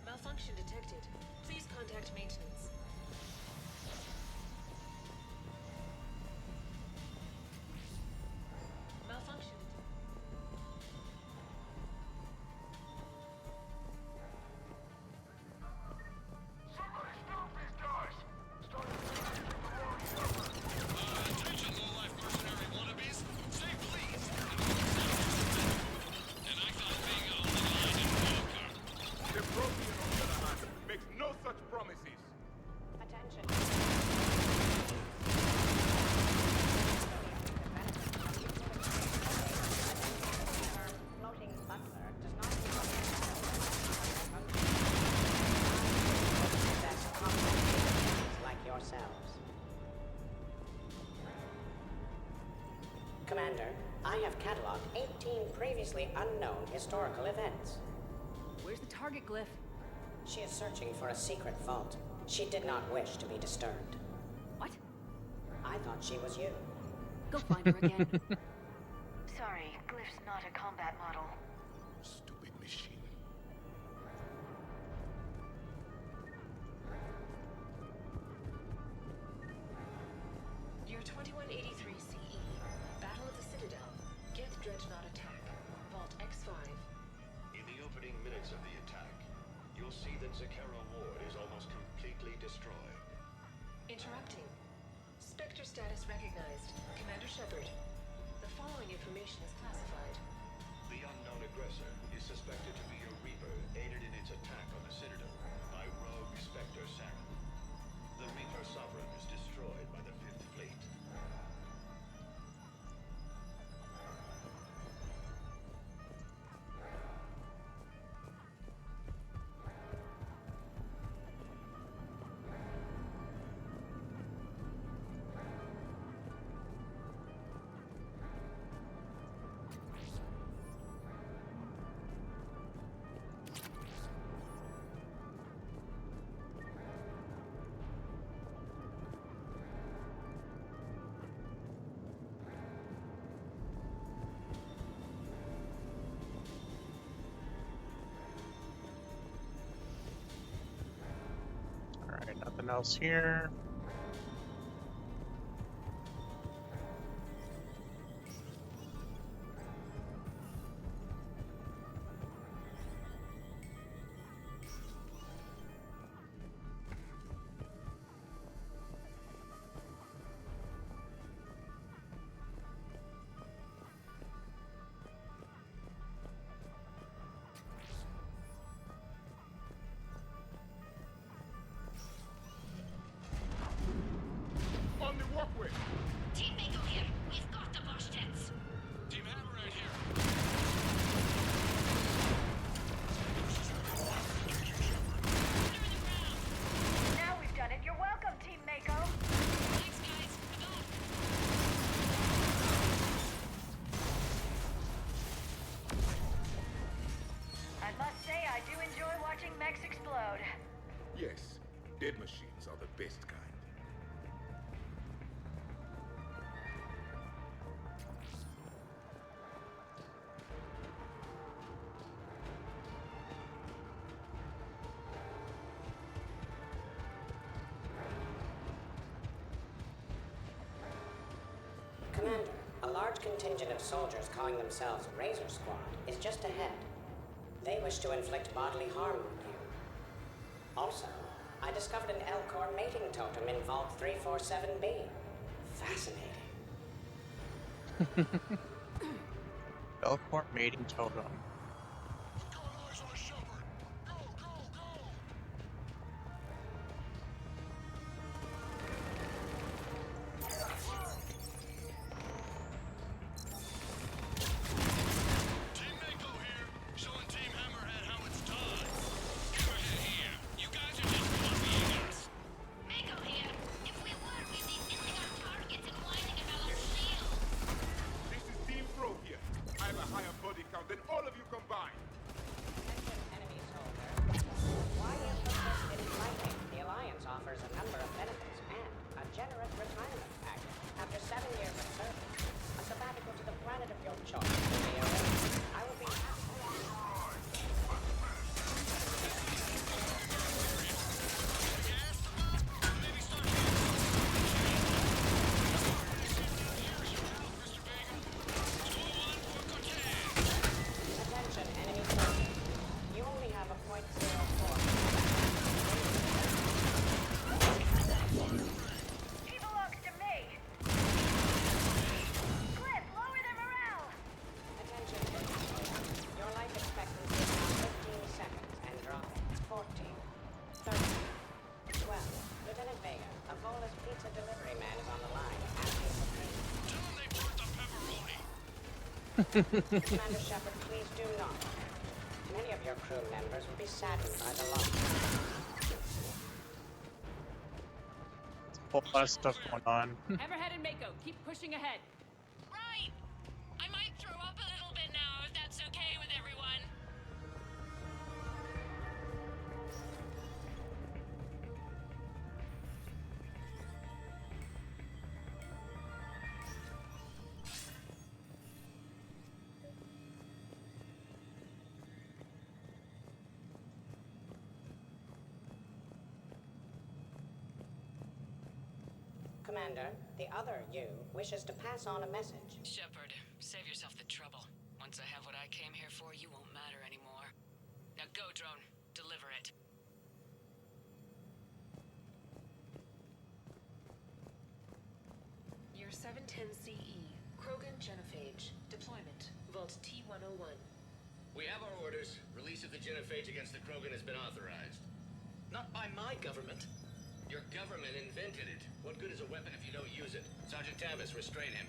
Malfunction detected. Please contact maintenance. Malfunction. Somebody stop these guys! Attention, low-life mercenary wannabes! Say please! And I thought being a line and poker. The Prothean, on the other hand, makes no such promises. Attention. Floating butler does not possess complex abilities like yourselves. Commander, I have cataloged 18 previously unknown historical events. Where's the target glyph? She is searching for a secret vault. She did not wish to be disturbed. What? I thought she was you. Go find her again. Sorry, Glyph's not a combat model. Stupid machine. Year 2183 CE. Battle of the Citadel. Get Dreadnought attack. Vault X5. In the opening minutes of the attack, you'll see that Zakera Ward is almost completely destroyed. Interrupting. Spectre status recognized. Commander Shepard. The following information is classified. The unknown aggressor is suspected to be a Reaper aided in its attack on the Citadel by rogue Spectre Saren. The Reaper Sovereign is destroyed by the Fifth Fleet. Alright, nothing else here. Dead machines are the best kind. Commander, a large contingent of soldiers calling themselves Razor Squad is just ahead. They wish to inflict bodily harm on you. Also, I discovered an Elcor mating totem in Vault 347B. Fascinating. Belcourt mating totem. Commander Shepard, please do not. Many of your crew members will be saddened by the loss. A whole lot of stuff going on. Hammerhead and Mako, keep pushing ahead. Right! I might throw up a little bit now, if that's okay with everyone. Commander, the other you wishes to pass on a message. Shepard, save yourself the trouble. Once I have what I came here for, you won't matter anymore. Now go, drone. Deliver it. Year 710 CE. Krogan Genophage. Deployment. Vault T-101. We have our orders. Release of the genophage against the Krogan has been authorized. Not by my government. Your government invented it. What good is a weapon if you don't use it? Sergeant Tavis, restrain him.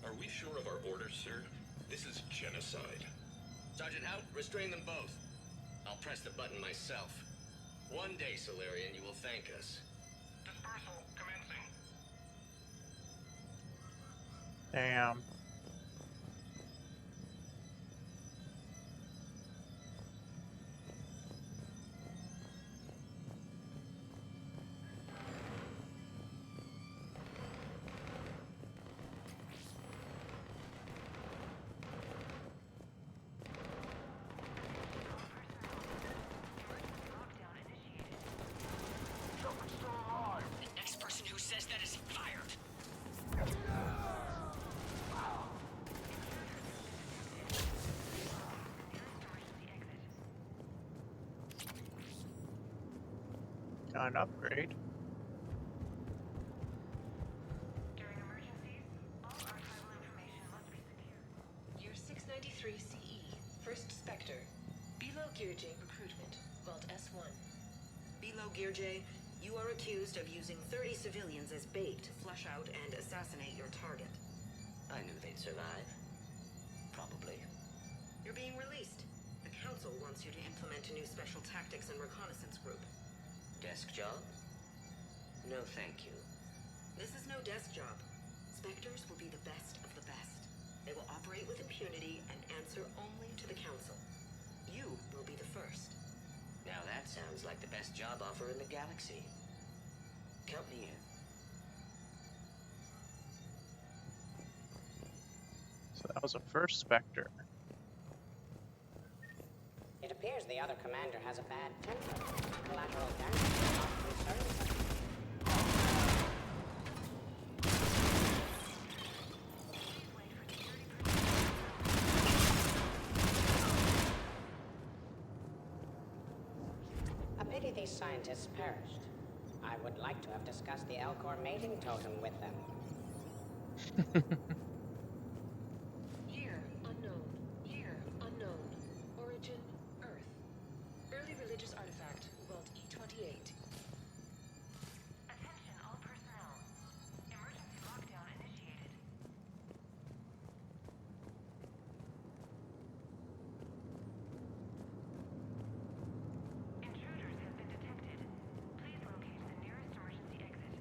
Are we sure of our orders, sir? This is genocide. Sergeant Hout, restrain them both. I'll press the button myself. One day, Solarian, you will thank us. Dispersal commencing. Damn. The next person who says that is fired. Got an upgrade. Year 693 CE. First Spectre. Below Gearjay recruitment. Vault S1. Below Gearjay, you are accused of using 30 civilians as bait to flush out and assassinate your target. I knew they'd survive. Probably. You're being released. The Council wants you to implement a new special tactics and reconnaissance group. Desk job? No, thank you. This is no desk job. Spectres will be the best of the best. They will operate with impunity and answer only to the Council. You will be the first. Now that sounds like the best job offer in the galaxy. Count me in. So that was a first Spectre. It appears the other commander has a bad temper. Collateral damage is not concerning him. A pity these scientists perished. I would like to have discussed the Elcor mating totem with them. Year unknown. Year unknown. Origin Earth. Early religious artifact. Vault E28. Attention all personnel. Emergency lockdown initiated. Intruders have been detected. Please locate the nearest emergency exit.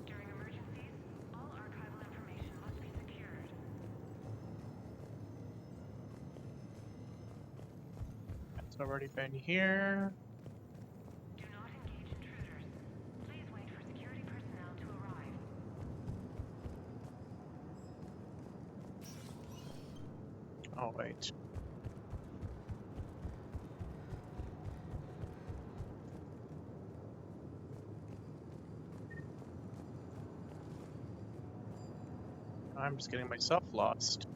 During emergencies, all archival information must be secured. It's already been here. Do not engage intruders. Please wait for security personnel to arrive. Oh, wait. I'm just getting myself lost.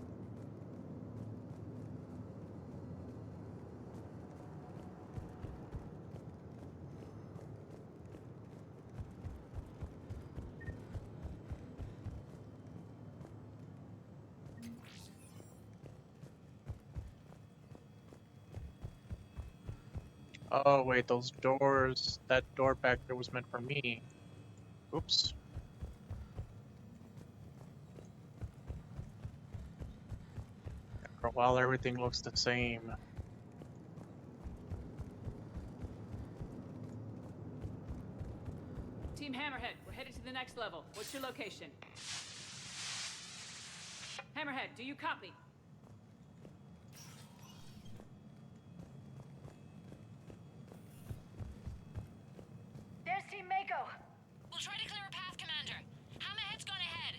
Oh, wait, those doors. That door back there was meant for me. Oops. For a while, everything looks the same. Team Hammerhead, we're headed to the next level. What's your location? Hammerhead, do you copy? There's Team Mako. We'll try to clear a path, Commander. Hammerhead's gone ahead.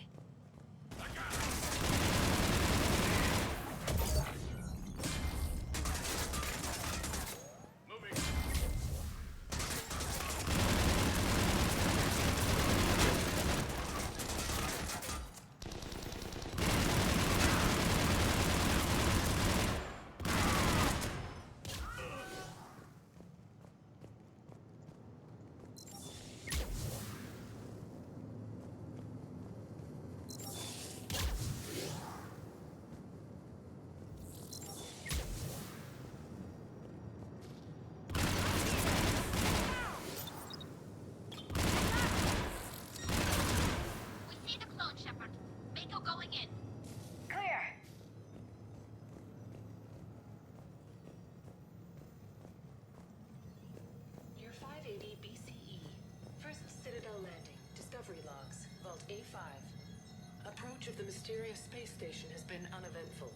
We see the clone, Shepard. Mako going in. Clear. Year 580 BCE. First Citadel landing. Discovery logs. Vault A5. Approach of the mysterious space station has been uneventful.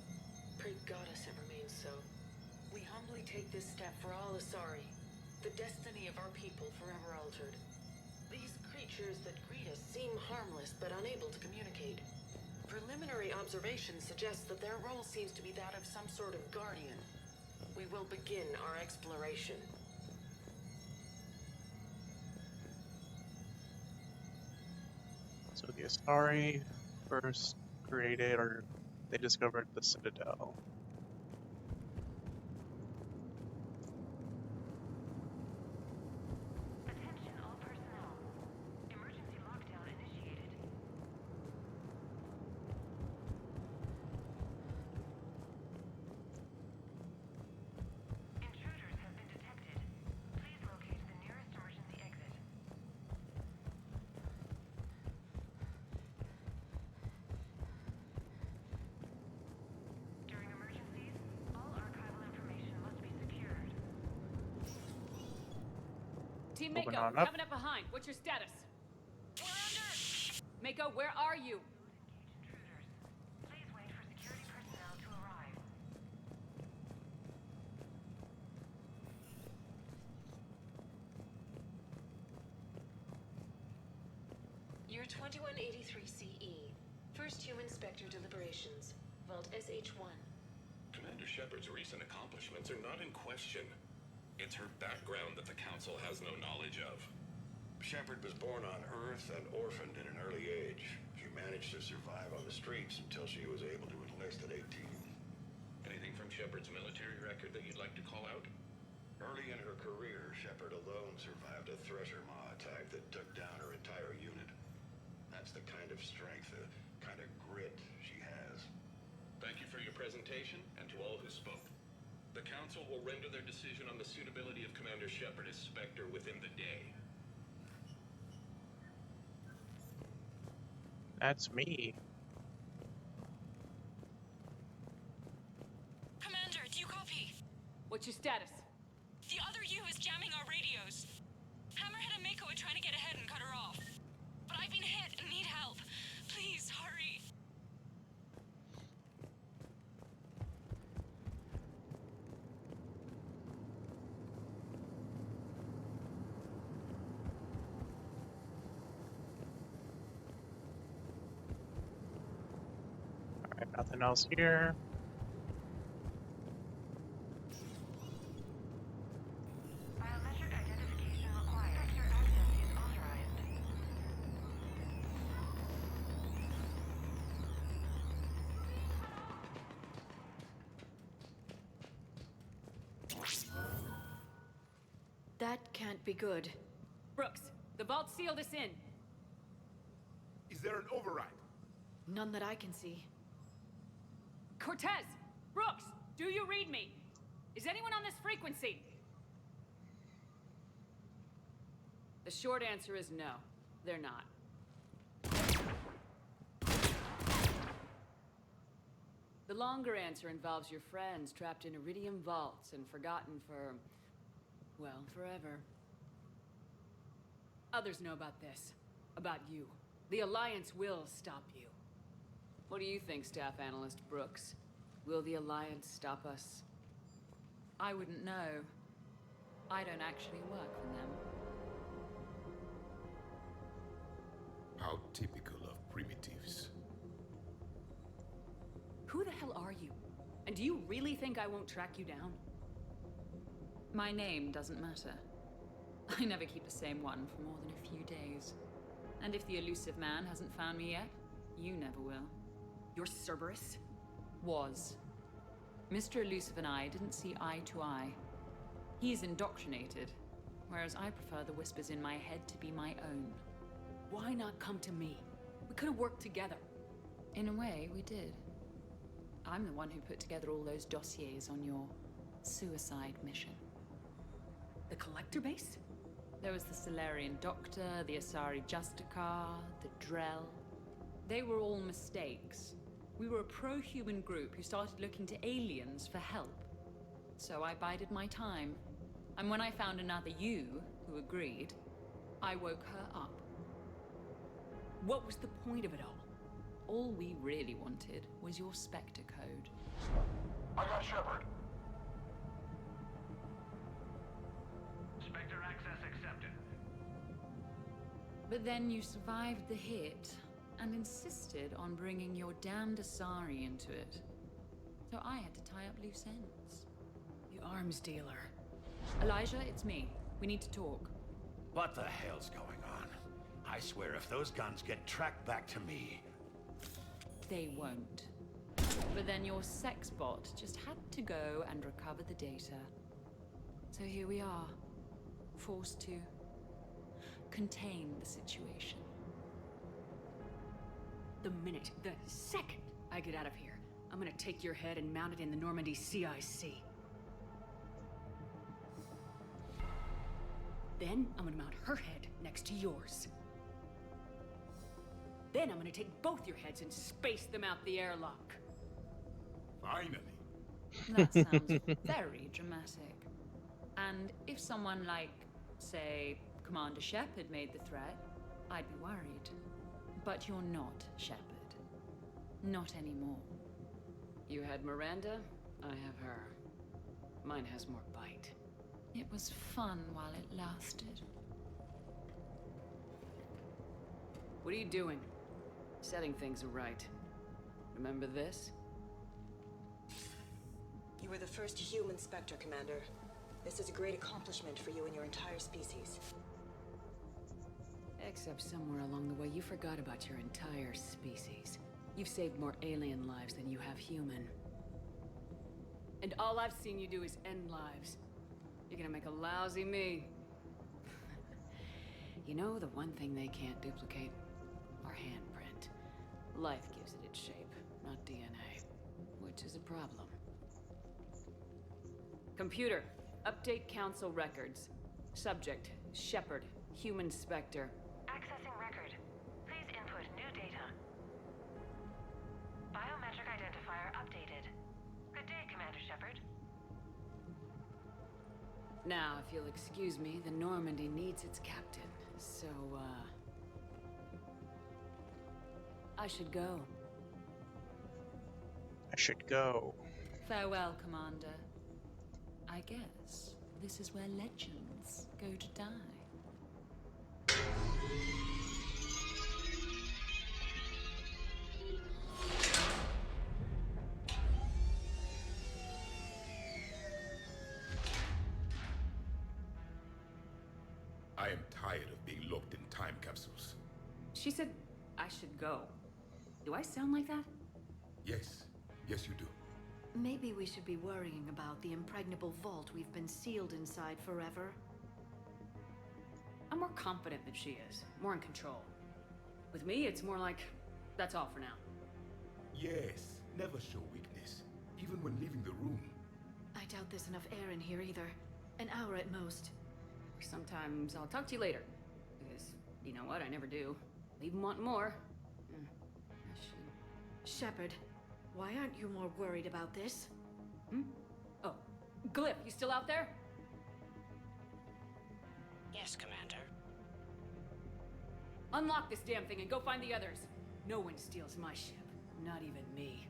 Pray Goddess it remains so. We humbly take this step for all Asari. The destiny of our people forever altered. These creatures that greet us seem harmless but unable to communicate. Preliminary observations suggest that their role seems to be that of some sort of guardian. We will begin our exploration. So the Asari first created, or they discovered the Citadel. Attention all personnel. Emergency lockdown initiated. Intruders have been detected. Please locate the nearest emergency exit. During emergencies, all archival information must be secured. Team Moving Mako, on we're up. coming up behind. What's your status? We're under! Mako, where are you? Year 2183 CE. First human Spectre deliberations. Vault SH1. Commander Shepard's recent accomplishments are not in question. It's her background that the Council has no knowledge of. Shepard was born on Earth and orphaned in an early age. She managed to survive on the streets until she was able to enlist at 18. Anything from Shepard's military record that you'd like to call out? Early in her career, Shepard alone survived a Thresher Maw attack that took down her entire unit. That's the kind of strength, the kind of grit she has. Thank you for your presentation, and to all who spoke. The Council will render their decision on the suitability of Commander Shepard as Spectre within the day. That's me. Commander, do you copy? What's your status? The other U is jamming our radios. Hammerhead and Mako are trying to get ahead and cut her off. But I've been hit and need help. Please, hurry. Alright, nothing else here. Biometric identification required. Sector access is authorized. That can't be good. Brooks, the vault sealed us in. Is there an override? None that I can see. Cortez! Brooks! Do you read me? Is anyone on this frequency? The short answer is no. They're not. The longer answer involves your friends trapped in Iridium vaults and forgotten for, well, forever. Others know about this. About you. The Alliance will stop you. What do you think, Staff Analyst Brooks? Will the Alliance stop us? I wouldn't know. I don't actually work for them. How typical of primitives. Who the hell are you? And do you really think I won't track you down? My name doesn't matter. I never keep the same one for more than a few days. And if the elusive man hasn't found me yet, you never will. You're Cerberus? Was. Mr. Elusive and I didn't see eye to eye. He's indoctrinated, whereas I prefer the whispers in my head to be my own. Why not come to me? We could have worked together. In a way, we did. I'm the one who put together all those dossiers on your suicide mission. The Collector base? There was the Solarian Doctor, the Asari Justicar, the Drell. They were all mistakes. We were a pro-human group who started looking to aliens for help. So I bided my time. And when I found another you who agreed, I woke her up. What was the point of it all? All we really wanted was your Spectre code. I got Shepard. Spectre access accepted. But then you survived the hit and insisted on bringing your damned Asari into it. So I had to tie up loose ends. You arms dealer. Elijah, it's me. We need to talk. What the hell's going on? I swear if those guns get tracked back to me... They won't. But then your sex bot just had to go and recover the data. So here we are. Forced to contain the situation. The minute, the second I get out of here, I'm gonna take your head and mount it in the Normandy CIC. Then I'm gonna mount her head next to yours. Then I'm gonna take both your heads and space them out the airlock. Finally. That sounds very dramatic. And if someone like, say, Commander Shepard made the threat, I'd be worried. But you're not Shepard. Not anymore. You had Miranda, I have her. Mine has more bite. It was fun while it lasted. What are you doing? Setting things right. Remember this? You were the first human Spectre, Commander. This is a great accomplishment for you and your entire species. Except somewhere along the way you forgot about your entire species. You've saved more alien lives than you have human. And all I've seen you do is end lives. You're gonna make a lousy me. You know the one thing they can't duplicate? Our handprint. Life gives it its shape, not DNA. Which is a problem. Computer, update council records. Subject, Shepard, human Spectre. Accessing record. Please input new data. Biometric identifier updated. Good day, Commander Shepard. Now, if you'll excuse me, the Normandy needs its captain. So, I should go. I should go. Farewell, Commander. I guess this is where legends go to die. I am tired of being locked in time capsules. She said I should go. Do I sound like that? Yes. Yes, you do. Maybe we should be worrying about the impregnable vault we've been sealed inside forever. I'm more confident than she is. More in control. With me, it's more like, that's all for now. Yes. Never show weakness. Even when leaving the room. I doubt there's enough air in here either. An hour at most. Sometimes I'll talk to you later. Because, you know what, I never do. Leave 'em wanting more. Shepard, why aren't you more worried about this? Oh, Glyph, you still out there? Yes, Commander. Unlock this damn thing and go find the others. No one steals my ship. Not even me.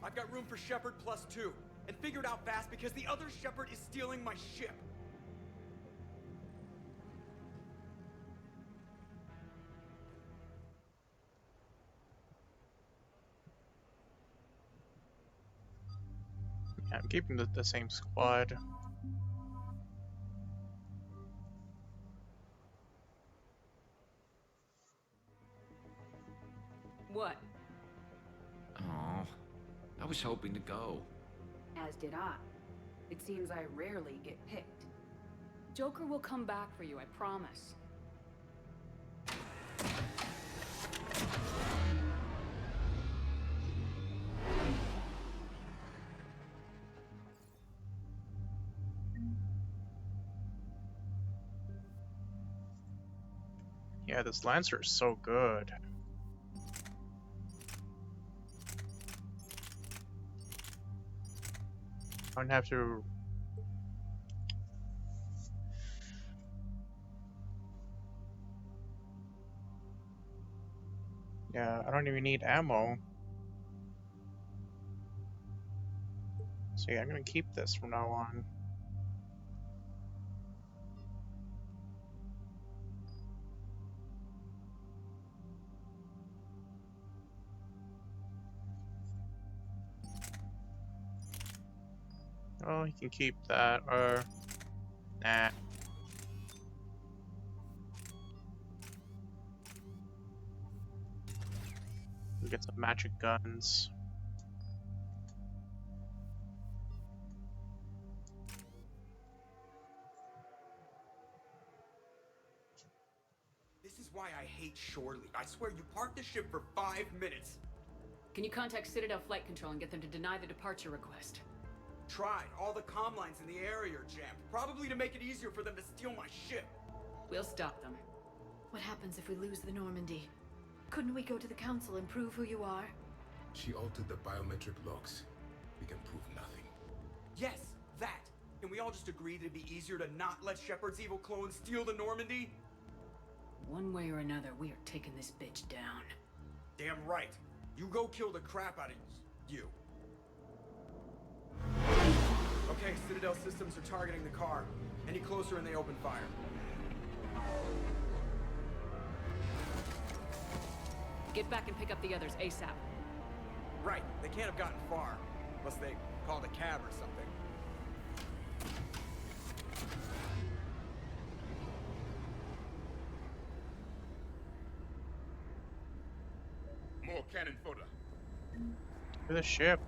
I've got room for Shepard +2, and figured out fast because the other Shepard is stealing my ship. Yeah, I'm keeping the same squad. What? Oh, I was hoping to go. As did I. It seems I rarely get picked. Joker will come back for you, I promise. Yeah, this Lancer is so good. I don't have to... Yeah, I don't even need ammo. So yeah, I'm gonna keep this from now on. Oh, he can keep that, or... Nah. We'll get some magic guns. This is why I hate Shore Leave. I swear you parked the ship for 5 minutes. Can you contact Citadel Flight Control and get them to deny the departure request? Tried. All the comm lines in the area are jammed. Probably to make it easier for them to steal my ship. We'll stop them. What happens if we lose the Normandy? Couldn't we go to the Council and prove who you are? She altered the biometric logs. We can prove nothing. Yes, that. Can we all just agree that it'd be easier to not let Shepard's evil clone steal the Normandy? One way or another, we are taking this bitch down. Damn right. You go kill the crap out of you. Okay, Citadel systems are targeting the car. Any closer and they open fire. Get back and pick up the others ASAP. Right, they can't have gotten far. Unless they called a cab or something. More cannon fodder. To the ship.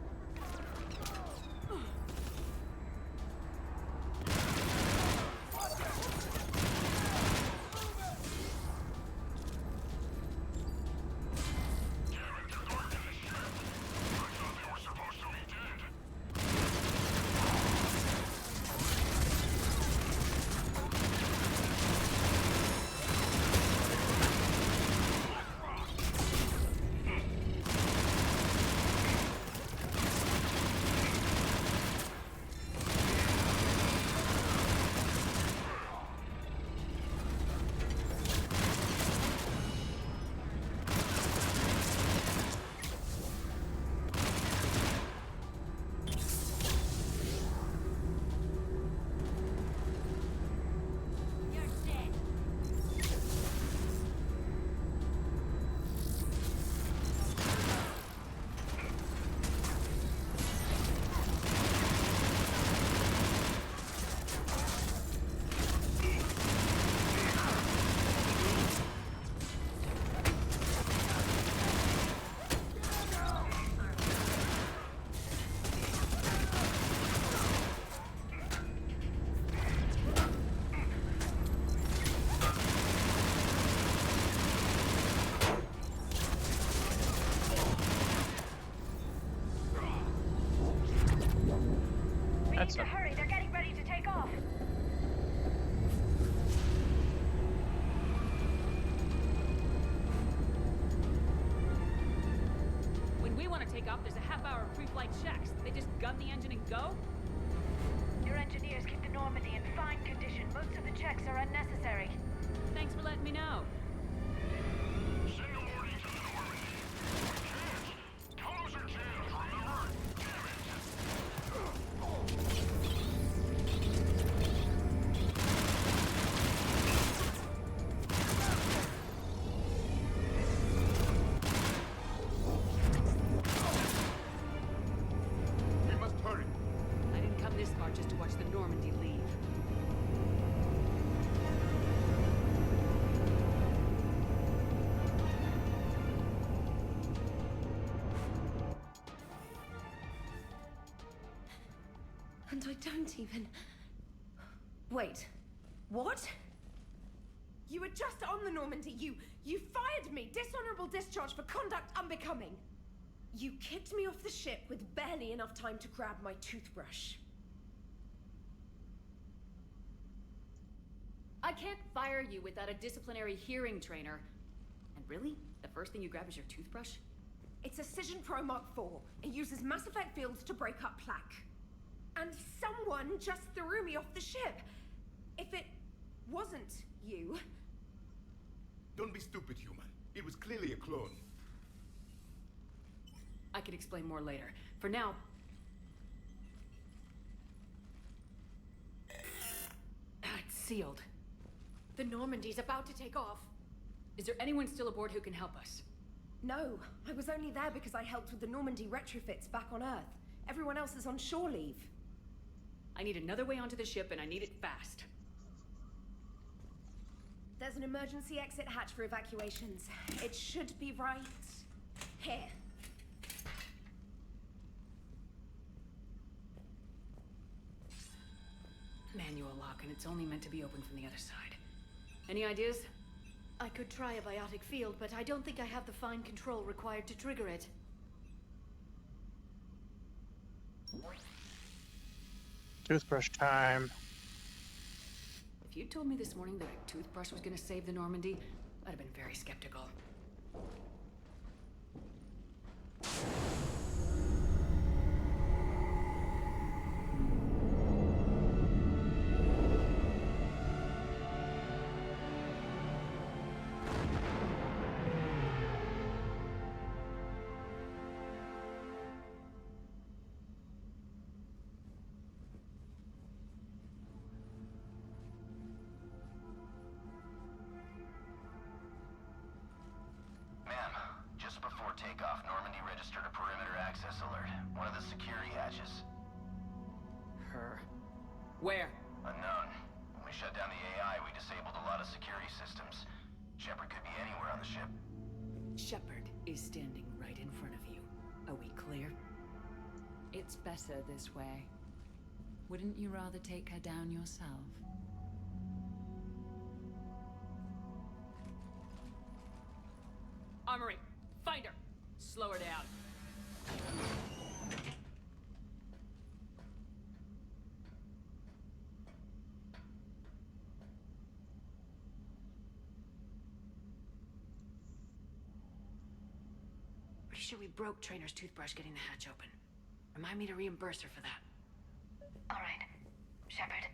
Need to hurry, they're getting ready to take off. When we want to take off, there's a half-hour of pre-flight checks. They just gun the engine and go? Your engineers keep the Normandy in fine condition. Most of the checks are unnecessary. Thanks for letting me know. Send a warning to the Normandy. We can't. Tunnels are jammed, remember? We must hurry. I didn't come this far just to watch the Normandy leave. And I don't even... Wait. What? You were just on the Normandy. You fired me. Dishonorable discharge for conduct unbecoming. You kicked me off the ship with barely enough time to grab my toothbrush. I can't fire you without a disciplinary hearing trainer. And really? The first thing you grab is your toothbrush? It's a Cision Pro Mark IV. It uses mass effect fields to break up plaque. And someone just threw me off the ship. If it wasn't you... Don't be stupid, human. It was clearly a clone. I can explain more later. For now... It's sealed. The Normandy's about to take off. Is there anyone still aboard who can help us? No, I was only there because I helped with the Normandy retrofits back on Earth. Everyone else is on shore leave. I need another way onto the ship, and I need it fast. There's an emergency exit hatch for evacuations. It should be right here. Manual lock, and it's only meant to be opened from the other side. Any ideas? I could try a biotic field, but I don't think I have the fine control required to trigger it. Toothbrush time. If you'd told me this morning that a toothbrush was gonna save the Normandy, I'd have been very skeptical. takeoff, Normandy registered a perimeter access alert. One of the security hatches. Her. Where? Unknown. When we shut down the AI, we disabled a lot of security systems. Shepard could be anywhere on the ship. Shepard is standing right in front of you. Are we clear? It's better this way. Wouldn't you rather take her down yourself? Armory, find her! Slow her down. Pretty sure we broke Trainer's toothbrush getting the hatch open. Remind me to reimburse her for that. All right. Shepard.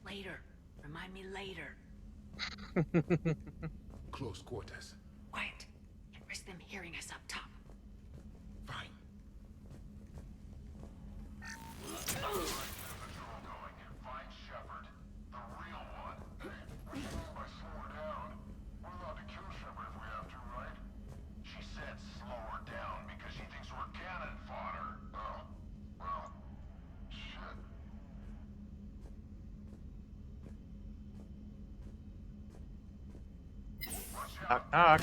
Later. Remind me later. Close quarters. Quiet. Risk them hearing us up top. Fine. Find Shepard, the real one. Which means by slow her down, we're allowed to kill Shepard if we have to, right? She said slow her down because she thinks we're cannon fodder. Oh, well, shit. Knock, knock.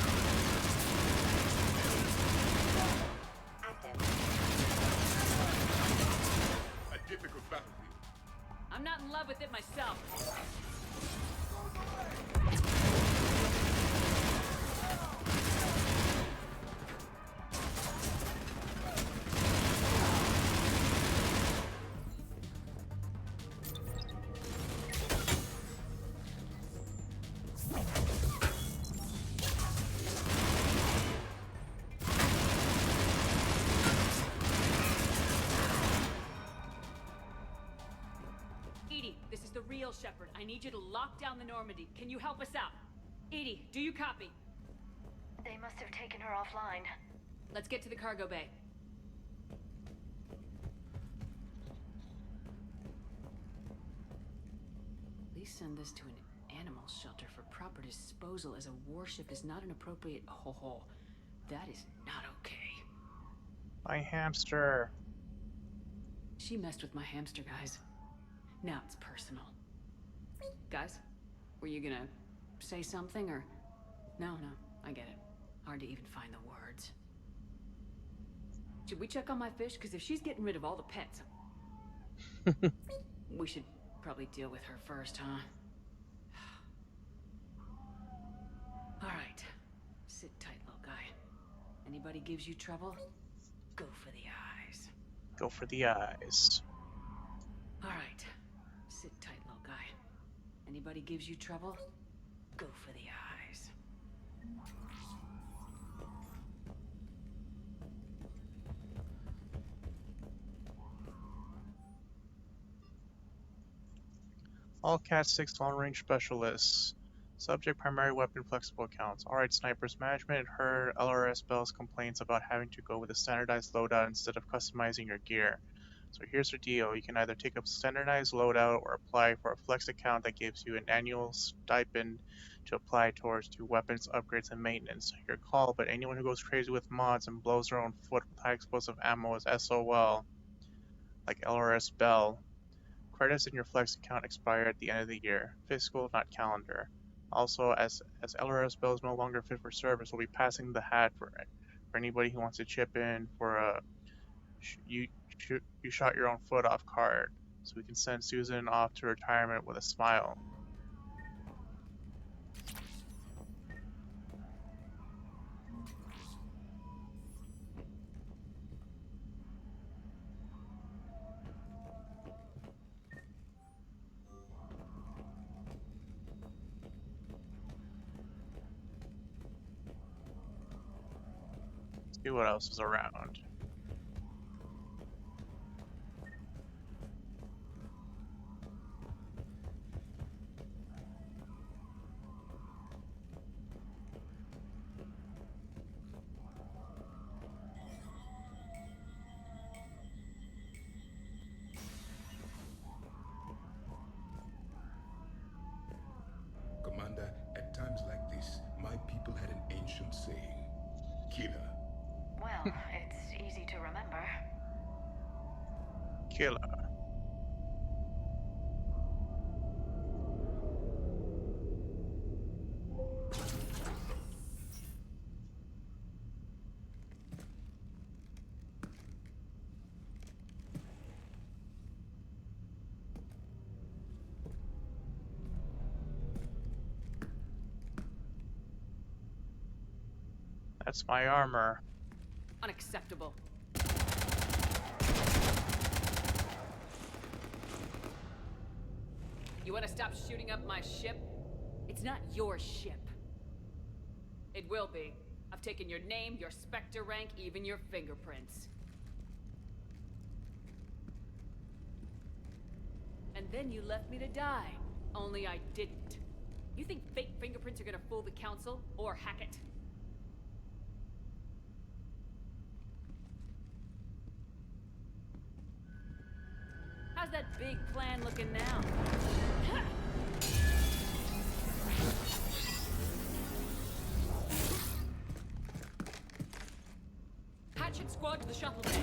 A difficult battlefield. I'm not in love with it myself. Edie, this is the real Shepard. I need you to lock down the Normandy. Can you help us out? Edie, do you copy? They must have taken her offline. Let's get to the cargo bay. Please send this to an animal shelter for proper disposal, as a warship is not an appropriate... Ho. That is not okay. My hamster. She messed with my hamster, guys. Now it's personal. Guys, were you gonna say something, or... No, I get it. Hard to even find the words. Should we check on my fish? Because if she's getting rid of all the pets... we should probably deal with her first, huh? Alright. Sit tight, little guy. Anybody gives you trouble, go for the eyes. Go for the eyes. Alright. Sit tight, little guy. Anybody gives you trouble, go for the eyes. All Cat 6 long range specialists. Subject primary weapon flexible accounts. Alright, snipers management heard LRS Bell's complaints about having to go with a standardized loadout instead of customizing your gear. So here's the deal, you can either take a standardized loadout or apply for a flex account that gives you an annual stipend to apply towards to weapons, upgrades, and maintenance. Your call, but anyone who goes crazy with mods and blows their own foot with high explosive ammo is SOL. Like LRS Bell. Credits in your flex account expire at the end of the year. Fiscal, not calendar. Also, as LRS Bell is no longer fit for service, we'll be passing the hat for anybody who wants to chip in for a you shot your own foot off card, so we can send Susan off to retirement with a smile. See what else is around. Commander, at times like this, my people had an ancient saying. Killer. Well, Killer. That's my armor. Unacceptable. You want to stop shooting up my ship? It's not your ship. It will be. I've taken your name, your Spectre rank, even your fingerprints. And then you left me to die. Only I didn't. You think fake fingerprints are gonna fool the Council? Or Hackett? How's that big plan looking now? Hatchet squad to the shuttle bay.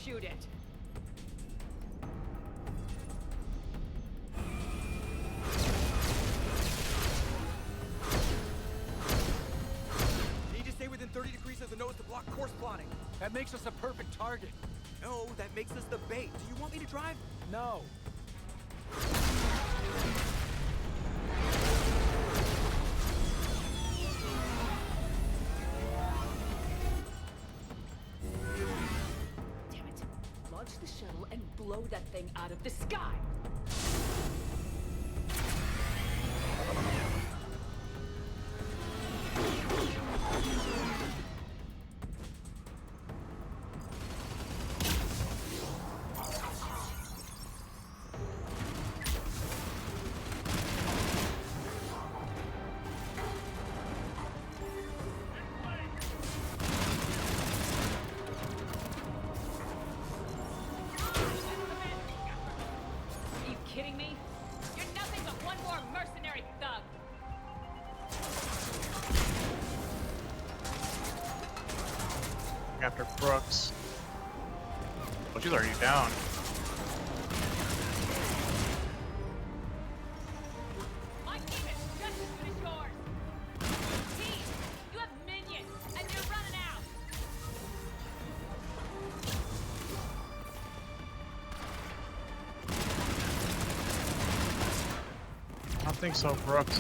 Shoot it. Need to stay within 30 degrees of the nose to block course plotting. That makes us a perfect target. No, that makes us the bait. Do you want me to drive? No. The shuttle and blow that thing out of the sky! After Brooks. Oh, she's already down. My team is just as good as yours. Team, you have minions, and you're running out. I don't think so, Brooks.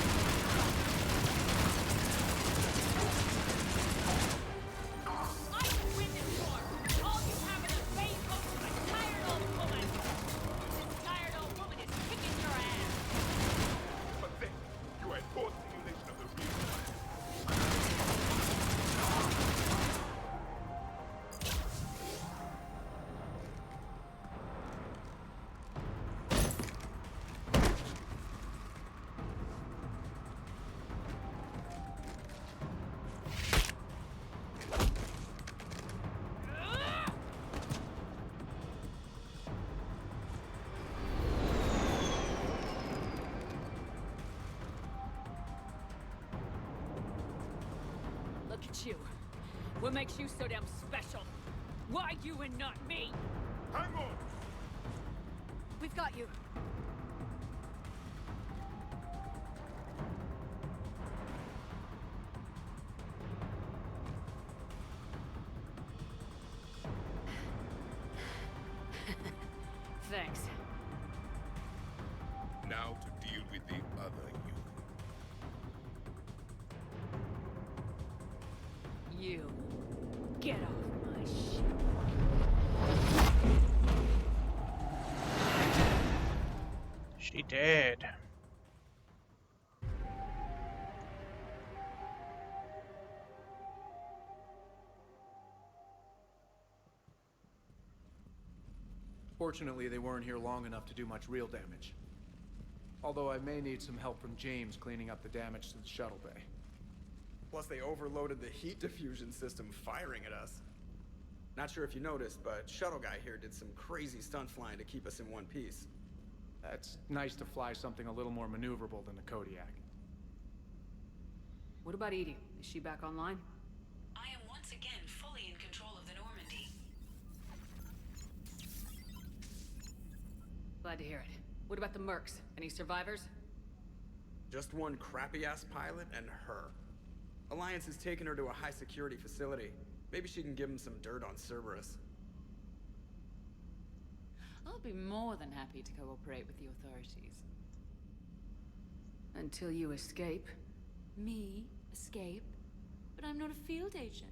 at you. What makes you so damn special? Why you and not me? Hang on! We've got you. Thanks. Now to deal with the other you. You. Get off my ship. She did. Fortunately, they weren't here long enough to do much real damage. Although I may need some help from James cleaning up the damage to the shuttle bay. Plus, they overloaded the heat diffusion system firing at us. Not sure if you noticed, but Shuttle Guy here did some crazy stunt flying to keep us in one piece. It's nice to fly something a little more maneuverable than the Kodiak. What about Edie? Is she back online? I am once again fully in control of the Normandy. Glad to hear it. What about the mercs? Any survivors? Just one crappy-ass pilot and her. Alliance has taken her to a high-security facility. Maybe she can give him some dirt on Cerberus. I'll be more than happy to cooperate with the authorities. Until you escape. Me? Escape? But I'm not a field agent.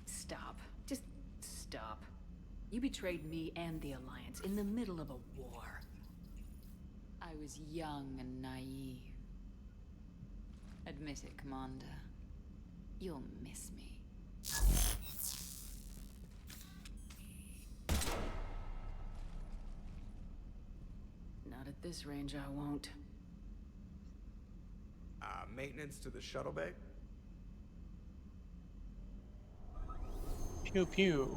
Stop. Just stop. You betrayed me and the Alliance in the middle of a war. I was young and naive. Admit it, Commander. You'll miss me. Not at this range, I won't. Maintenance to the shuttle bay? Pew pew.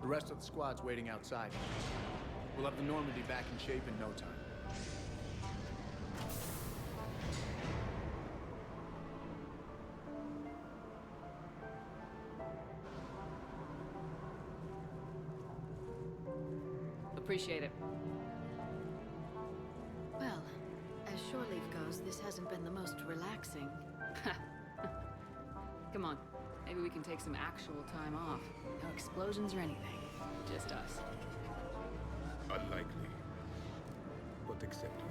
The rest of the squad's waiting outside. We'll have the Normandy back in shape in no time. Appreciate it. Well, as shore leave goes, this hasn't been the most relaxing. Come on. Maybe we can take some actual time off. No explosions or anything. Just us. Unlikely, but acceptable.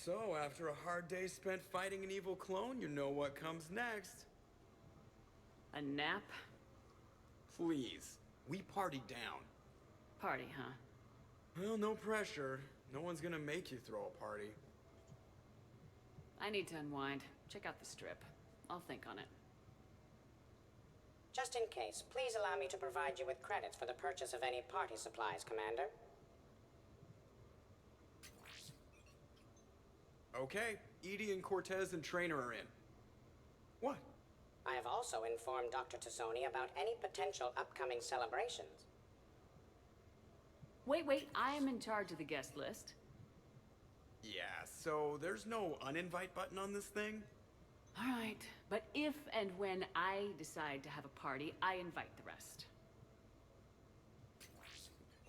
So, after a hard day spent fighting an evil clone, you know what comes next. A nap? Please. We party down. Party, huh? Well, no pressure. No one's gonna make you throw a party. I need to unwind. Check out the strip. I'll think on it. Just in case, please allow me to provide you with credits for the purchase of any party supplies, Commander. Okay, Edie and Cortez and Trainer are in. What? I have also informed Dr. Tazzoni about any potential upcoming celebrations. Wait, I am in charge of the guest list. Yeah, so there's no uninvite button on this thing? Alright, but if and when I decide to have a party, I invite the rest.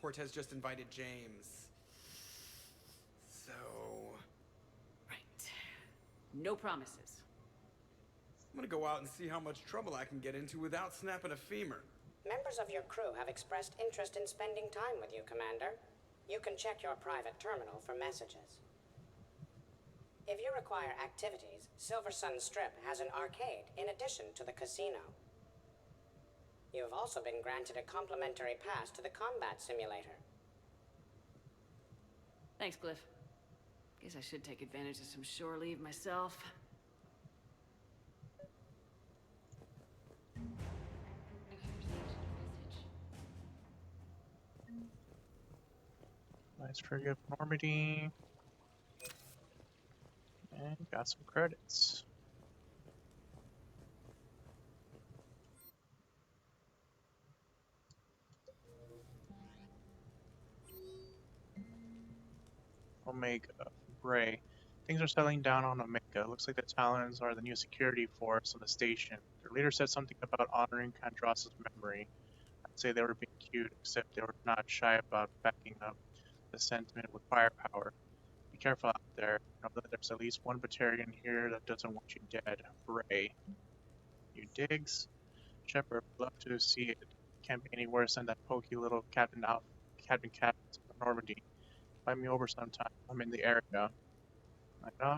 Cortez just invited James. So... No promises. I'm gonna go out and see how much trouble I can get into without snapping a femur. Members of your crew have expressed interest in spending time with you, Commander. You can check your private terminal for messages. If you require activities, Silver Sun Strip has an arcade in addition to the casino. You have also been granted a complimentary pass to the combat simulator. Thanks, Cliff. Guess I should take advantage of some shore leave myself. Nice trivia of Normandy. And got some credits. Omega, Bray. Things are settling down on Omega. Looks like the Talons are the new security force on the station. Their leader said something about honoring Kandros' memory. I'd say they were being cute, except they were not shy about backing up the sentiment with firepower. Be careful out there. Know that there's at least one battalion here that doesn't want you dead. Bray. You digs? Shepard, would love to see it. Can't be any worse than that pokey little Captain Normandy. Invite me over sometime. I'm in the area.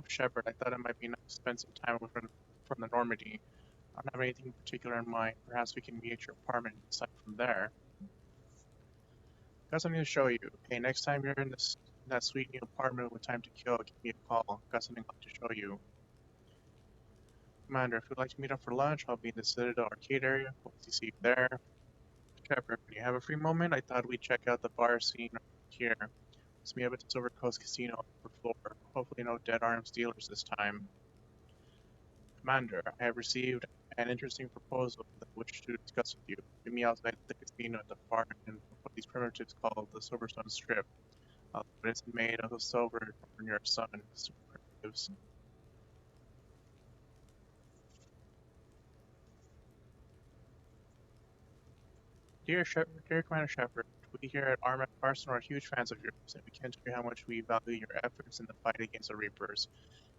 Shepard, I thought it might be nice to spend some time with from the Normandy. I don't have anything particular in mind. Perhaps we can meet at your apartment and decide from there. Got something to show you. Hey, next time you're in that sweet new apartment with time to kill, give me a call. Got something to show you. Commander, if you'd like to meet up for lunch, I'll be in the Citadel arcade area. Hope to see you there. Shepard, when you have a free moment, I thought we'd check out the bar scene here. Let's meet up at the Silver Coast Casino on the floor. Hopefully no dead arms dealers this time. Commander, I have received an interesting proposal that I wish to discuss with you. Meet me outside the casino at the far end of what these primitives call the Silverstone Strip. But it's made of silver near a sun. Super primitives. Dear Commander Shepard, we here at Armat Carson are huge fans of yours, and we can't tell you how much we value your efforts in the fight against the Reapers.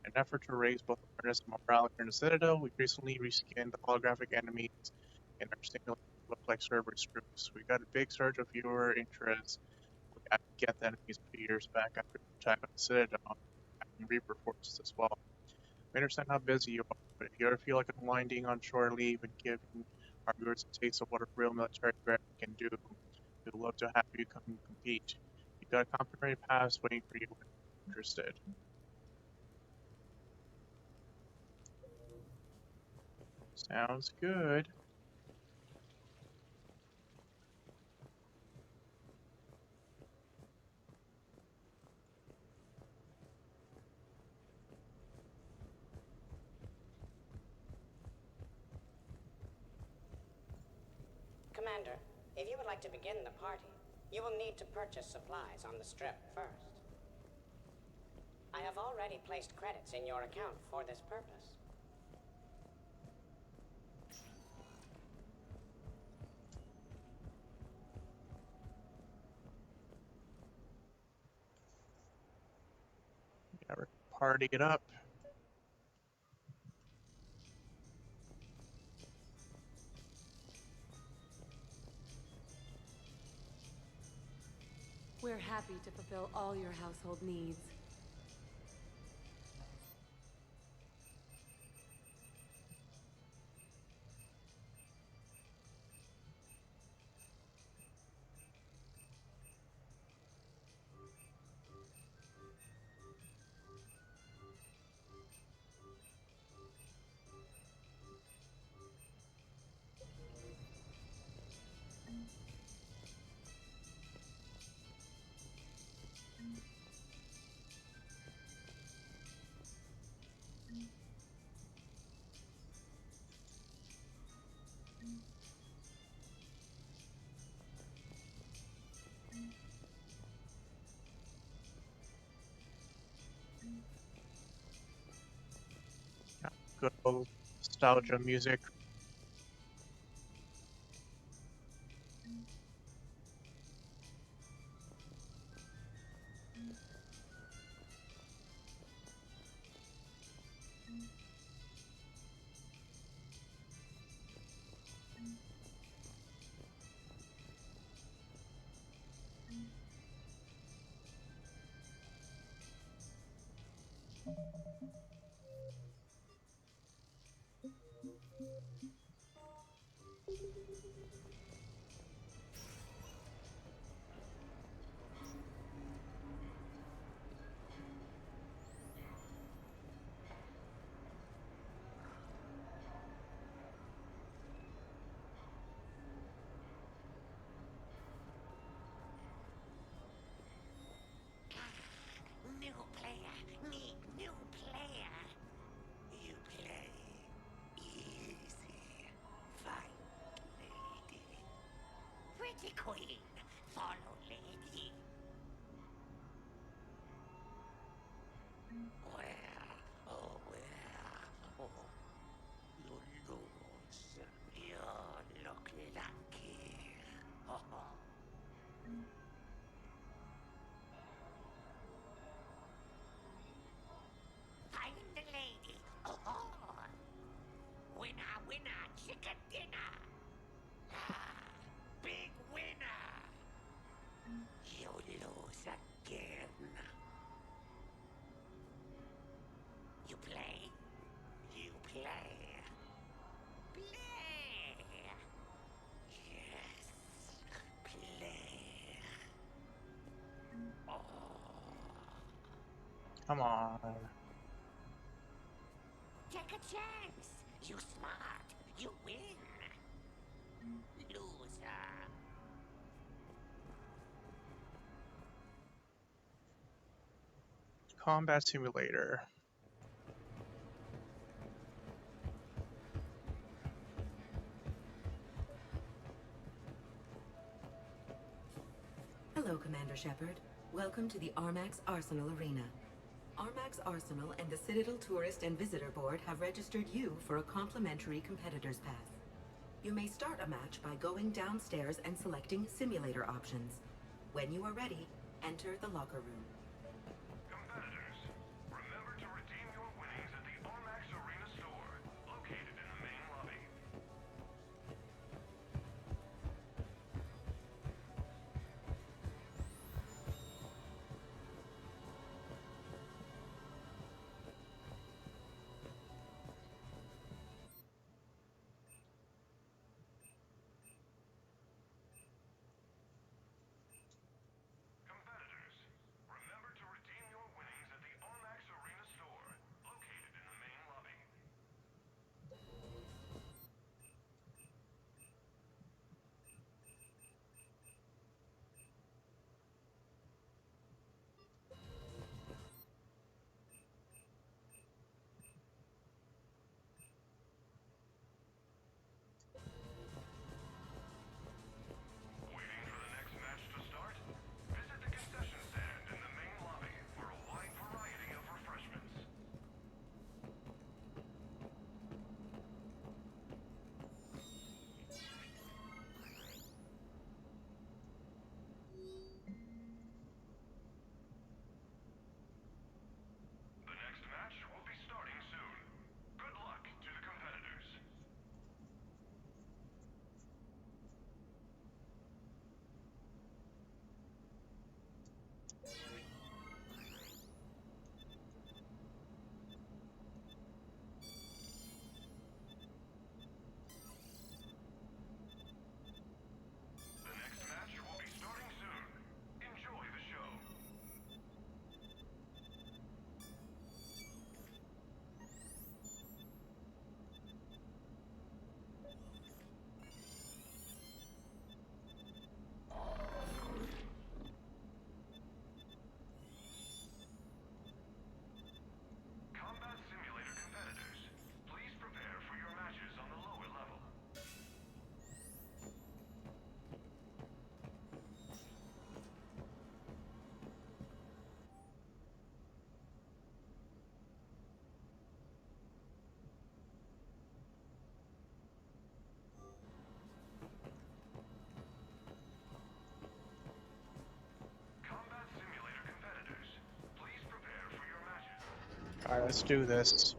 In an effort to raise both awareness and morale here in the Citadel, we recently reskinned the holographic enemies in our single look like Cerberus groups. We got a big surge of viewer interest. We got to get the enemies a few years back after the attack on the Citadel, and Reaper forces as well. We understand how busy you are, but if you ever feel like unwinding on shore leave and giving our viewers a taste of what a real military grad can do, we'd love to have you come and compete. You've got a complimentary pass waiting for you if you're interested. Sounds good. Commander, if you would like to begin the party, you will need to purchase supplies on the strip first. I have already placed credits in your account for this purpose. Gotta party it up. We're happy to fulfill all your household needs. Good old nostalgia music. Mighty Queen, follow lady. Where, oh where, oh, you lose. You look lucky. Oh, find the lady. Oh, winner, winner, chicken dinner. Ah, big winner. You lose again. You play? You play. Play. Yes. Play. Oh. Come on. Take a chance. You smart. You win. Loser. Combat simulator. Hello, Commander Shepard. Welcome to the Armax Arsenal Arena. Armax Arsenal and the Citadel Tourist and Visitor Board have registered you for a complimentary competitor's pass. You may start a match by going downstairs and selecting simulator options. When you are ready, enter the locker room. Competitors, remember to redeem your winnings at the Armax Arena store, located in the main lobby. Competitors, remember to redeem your winnings at the Armax Arena store, located in the main lobby. Waiting for the next match to start? Visit the concession stand in the main lobby for a wide variety of refreshments. The next match will be starting soon. Good luck to the competitors. The next match will be starting soon. Enjoy the show. Combat Simulator competitors, please prepare for your matches on the lower level. Combat Simulator competitors, please prepare for your matches. Alright, let's do this.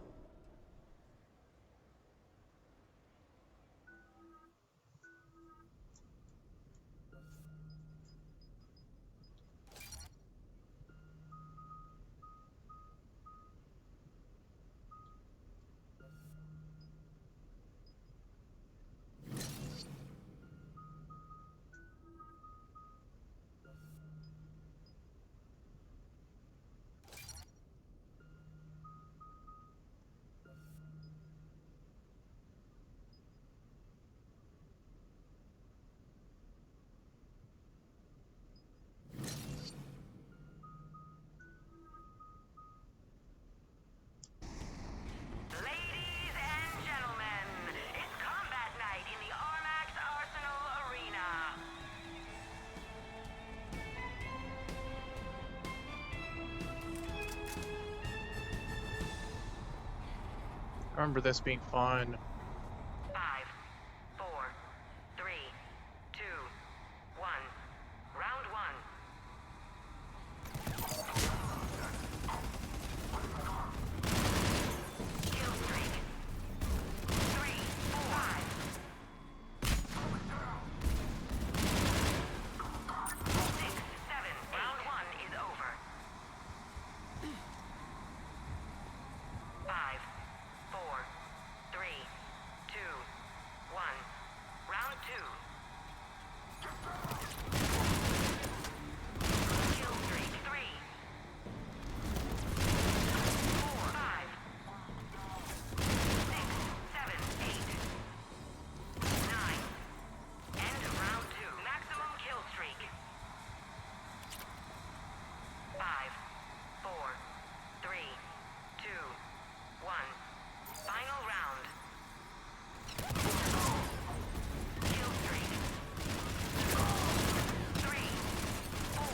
I remember this being fun. 5, 4, 3, 2, 1. Round 1. Kill streak. 3, 4, 5. 6, 7. Round 1 is over. 5, 4, 3, 2, 1. Round 2. Kill streak. 3, 4, 5, 6, 7, 8, 9. End of round 2. Maximum kill streak. 5, 4, 3, 2, 1. Final round. Kill streak. 3, 4,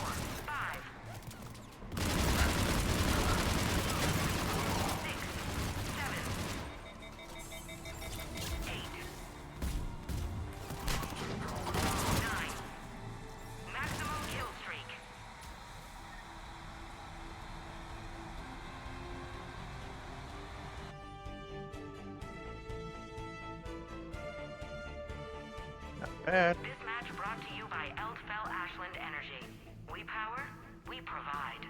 5, 6, 7, 8, 9. Maximum kill streak. Not bad. This match brought to you by Eldfell Ashland Energy. We power, we provide.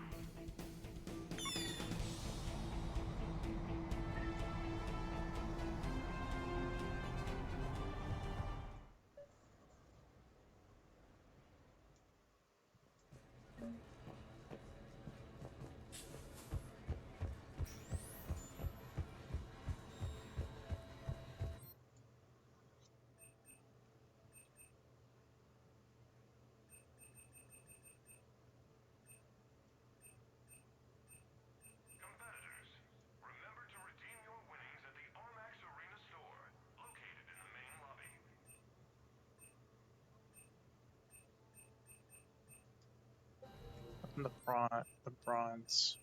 Competitors, remember to redeem your winnings at the Armax Arena store, located in the main lobby. The bronze.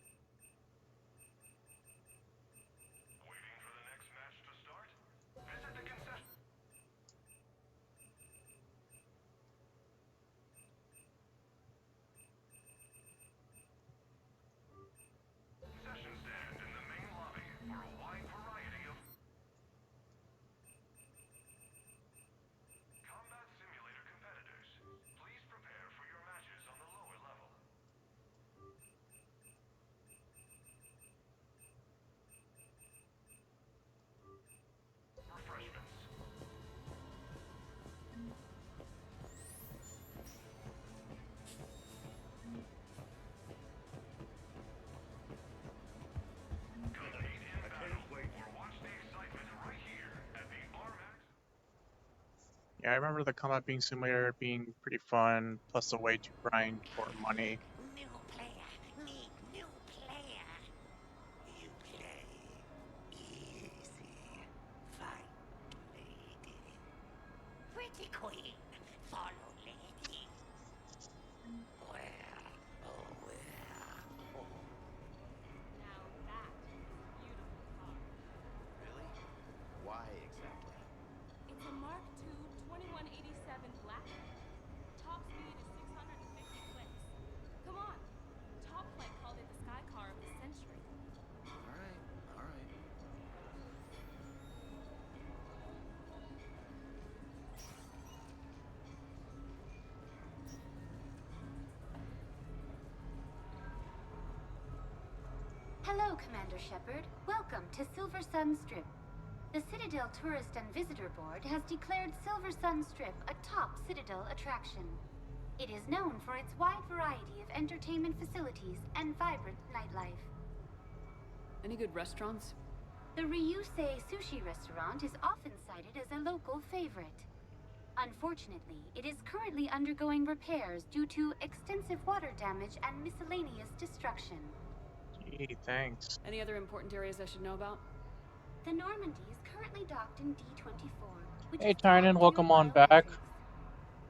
Waiting for the next match to start? Visit the concession. Concession stand in the main lobby for a wide variety of combat simulator competitors. Please prepare for your matches on the lower level. Refreshments. Compete in battle or watch the excitement right here at the Armax. Yeah, I remember the combat being simulator being pretty fun, plus a way to grind for money. New player. Meet new player. You play easy. Fight lady. Pretty queen. Follow lady. Where? Oh, where? Now that is a beautiful car. Really? Why exactly? It's a Mark II 2187 Black. Top speed is 650 clicks. Come on. Top Flight called it the sky car of the century. Alright, alright. Hello, Commander Shepard. Welcome to Silver Sun Strip. The Citadel Tourist and Visitor Board has declared Silver Sun Strip a top Citadel attraction. It is known for its wide variety of entertainment facilities and vibrant nightlife. Any good restaurants? The Ryusei Sushi Restaurant is often cited as a local favorite. Unfortunately, it is currently undergoing repairs due to extensive water damage and miscellaneous destruction. Gee, thanks. Any other important areas I should know about? The Normandy is currently docked in D-24, which Hey is Tynan, tagged to welcome your on royal back. entrance.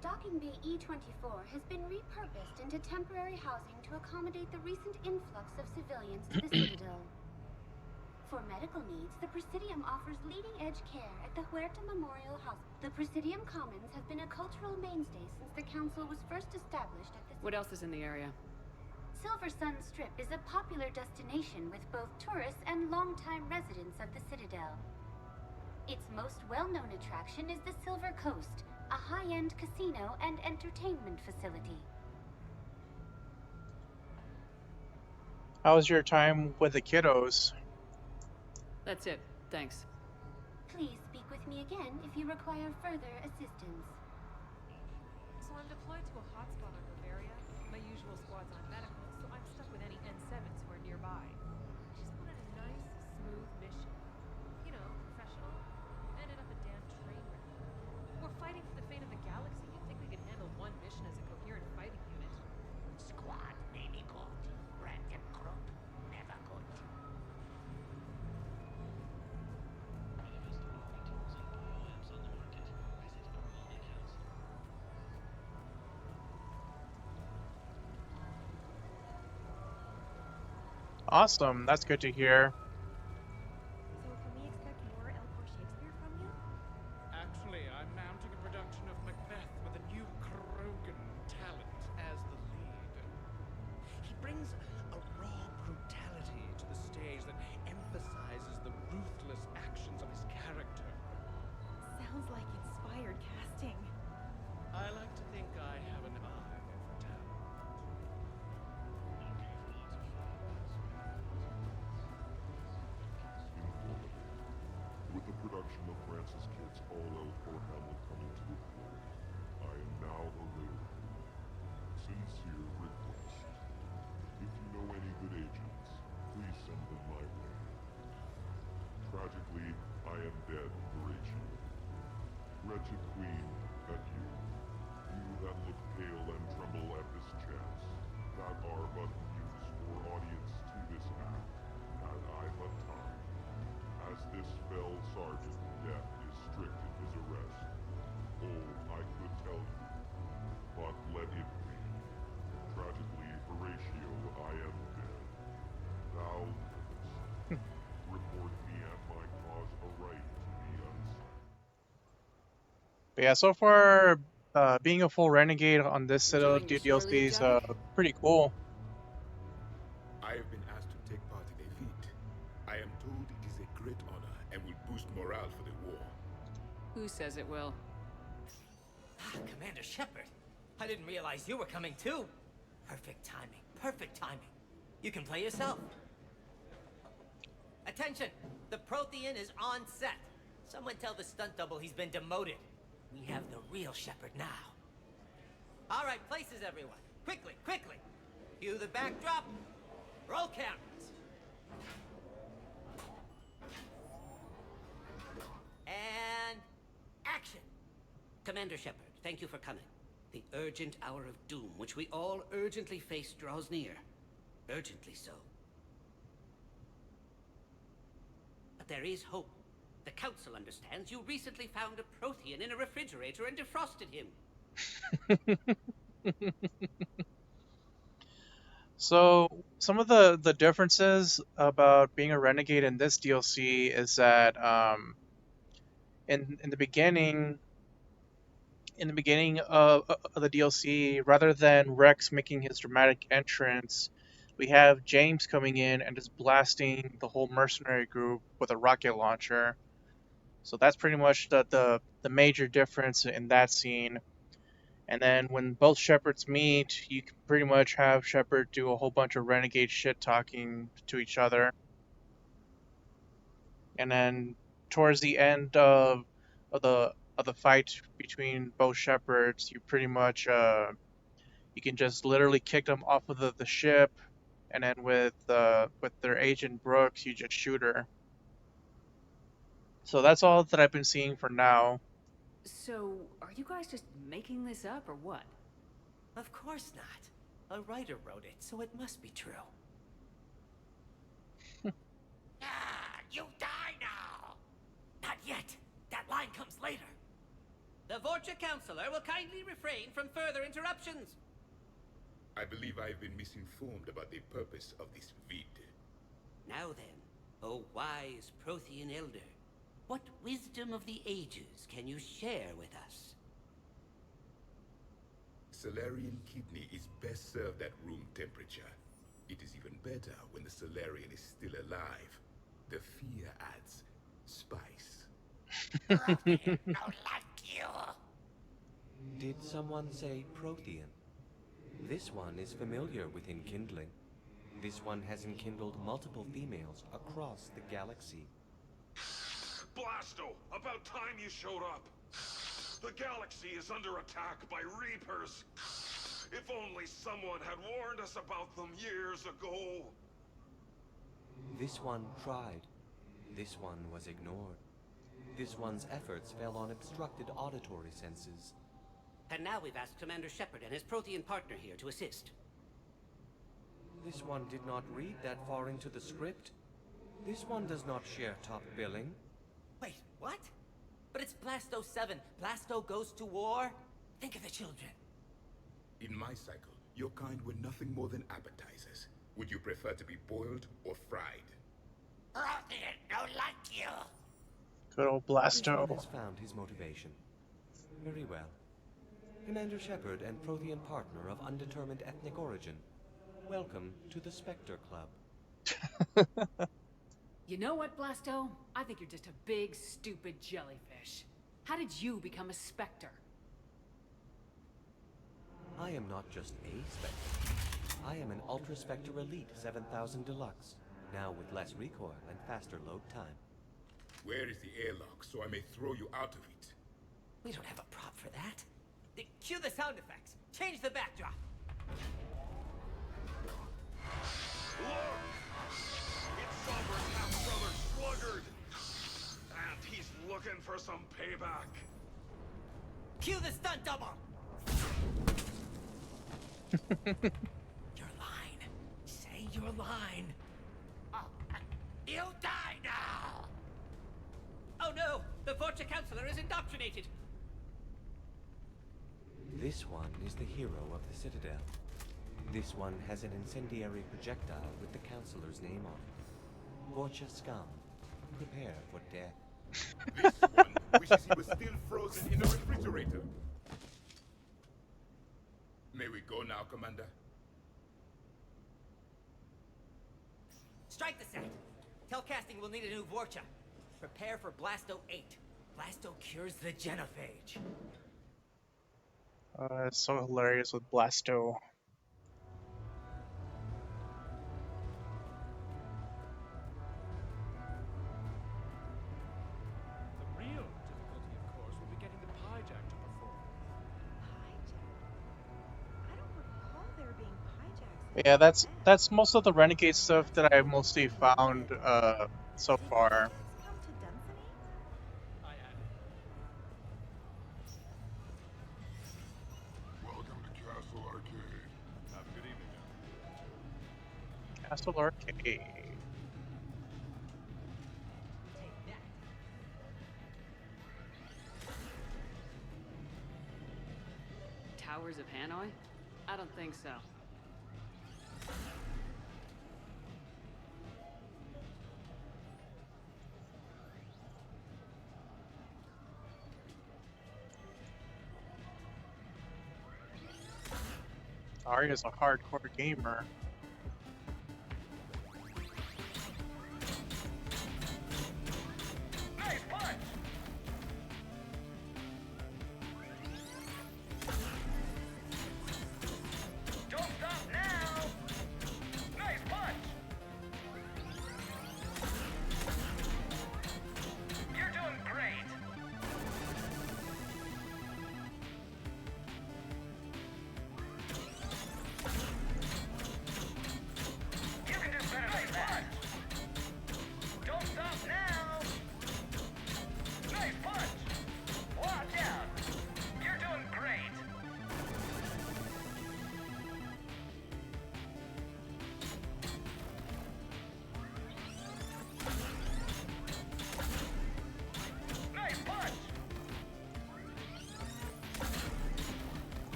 Docking Bay E-24 has been repurposed into temporary housing to accommodate the recent influx of civilians to the Citadel. For medical needs, the Presidium offers leading-edge care at the Huerta Memorial Hospital. The Presidium Commons have been a cultural mainstay since the council was first established at the... What else is in the area? Silver Sun Strip is a popular destination with both tourists and longtime residents of the Citadel. Its most well-known attraction is the Silver Coast, a high-end casino and entertainment facility. How was your time with the kiddos? That's it. Thanks. Please speak with me again if you require further assistance. So I'm deployed to a hotspot on Bavaria. My usual squad's on medical, so I'm stuck with any N7s who are nearby. Just wanted a nice, smooth mission. You know, professional. Ended up a damn train wreck. We're fighting for the fate of the galaxy. You'd think we could handle one mission as a coherent fighting unit. Squad maybe good. Random group never good. Awesome, that's good to hear. So can we expect more Elcor Shakespeare from you? Actually, I'm mounting a production of Macbeth with a new Krogan talent as the lead. He brings a raw brutality to the stage that emphasizes the ruthless actions of his character. Sounds like inspired casting. I like to think I have an eye for talent. With the production of Francis Kidd's All Elcor Hamlet coming to a close, I am now available. Sincere request. If you know any good agents, please send them my way. Tragically, I am dead, Horatio. Wretched Queen, that you that look pale and tremble at this chance, that are but mutes for audience to this act, had I but time. As this fell sergeant, death is strict in his arrest. Oh, I could tell you, but let it be. Tragically, Horatio, I am dead. Thou livest. Report me and my cause aright to be unseen. But yeah, so far, being a full renegade on this Citadel Enjoying the shore DLC leave, is Jack? pretty cool. I have been asked to take part in a feat. I am told it is a great honor and will boost morale for the war. Who says it will? Commander Shepard, I didn't realize you were coming too. Perfect timing, perfect timing. You can play yourself. Attention! The Prothean is on set. Someone tell the stunt double he's been demoted. We have the real Shepard now. All right, places everyone. Quickly, quickly. Cue the backdrop. Roll cameras. And action. Commander Shepard, thank you for coming. The urgent hour of doom, which we all urgently face, draws near. Urgently so. But there is hope. The Council understands you recently found a Prothean in a refrigerator and defrosted him. So some of the differences about being a renegade in this DLC is that in the beginning of the DLC, rather than Rex making his dramatic entrance, we have James coming in and just blasting the whole mercenary group with a rocket launcher. So that's pretty much the major difference in that scene. And then when both Shepards meet, you can pretty much have Shepard do a whole bunch of renegade shit talking to each other. And then towards the end of the fight between both Shepards, you pretty much you can just literally kick them off of the ship, and then with their agent Brooks, you just shoot her. So that's all that I've been seeing for now. So, are you guys just making this up, or what? Of course not. A writer wrote it, so it must be true. You die now! Not yet. That line comes later. The Vorcha Counselor will kindly refrain from further interruptions. I believe I've been misinformed about the purpose of this vid. Now then, O wise Prothean elder, what wisdom of the ages can you share with us? Solarian kidney is best served at room temperature. It is even better when the Solarian is still alive. The fear adds spice. Prothean, no like you. Did someone say Prothean? This one is familiar with enkindling. This one has enkindled multiple females across the galaxy. Blasto, about time you showed up. The galaxy is under attack by Reapers. If only someone had warned us about them years ago. This one tried. This one was ignored. This one's efforts fell on obstructed auditory senses. And now we've asked Commander Shepard and his Prothean partner here to assist. This one did not read that far into the script. This one does not share top billing. Wait, what? But it's Blasto 7. Blasto goes to war? Think of the children. In my cycle, your kind were nothing more than appetizers. Would you prefer to be boiled or fried? Prothean, no like you. Good old This one Blasto. has found his motivation. Very well. Commander Shepard and Prothean partner of undetermined ethnic origin. Welcome to the Spectre Club. You know what, Blasto? I think you're just a big, stupid jellyfish. How did you become a Spectre? I am not just a Spectre. I am an Ultra Spectre Elite 7000 Deluxe, now with less recoil and faster load time. Where is the airlock so I may throw you out of it? We don't have a prop for that. Cue the sound effects. Change the backdrop. Look! It's Sovereign half-brother Sluggard! And he's looking for some payback. Cue the stunt double! Your line. Say your line. You die now! Oh no! The Vorcha Counselor is indoctrinated! This one is the hero of the Citadel. This one has an incendiary projectile with the Counselor's name on it. Vorcha scum. Prepare for death. This one wishes he was still frozen in the refrigerator. May we go now, Commander? Strike the set! Telcasting will need a new Vorcha. Prepare for Blasto 8. Blasto cures the genophage. It's so hilarious with Blasto. The real difficulty, of course, will be getting the Pyjack to perform. I don't recall there being hijacks. Yeah, that's most of the Renegade stuff that I mostly found so far. Come to Dunsany? Welcome to Castle Arcade. Have a good evening, Castle Arcade. Towers of Hanoi? I don't think so. Arya's a hardcore gamer. Nice punch! Don't stop now! Nice punch! You're doing great!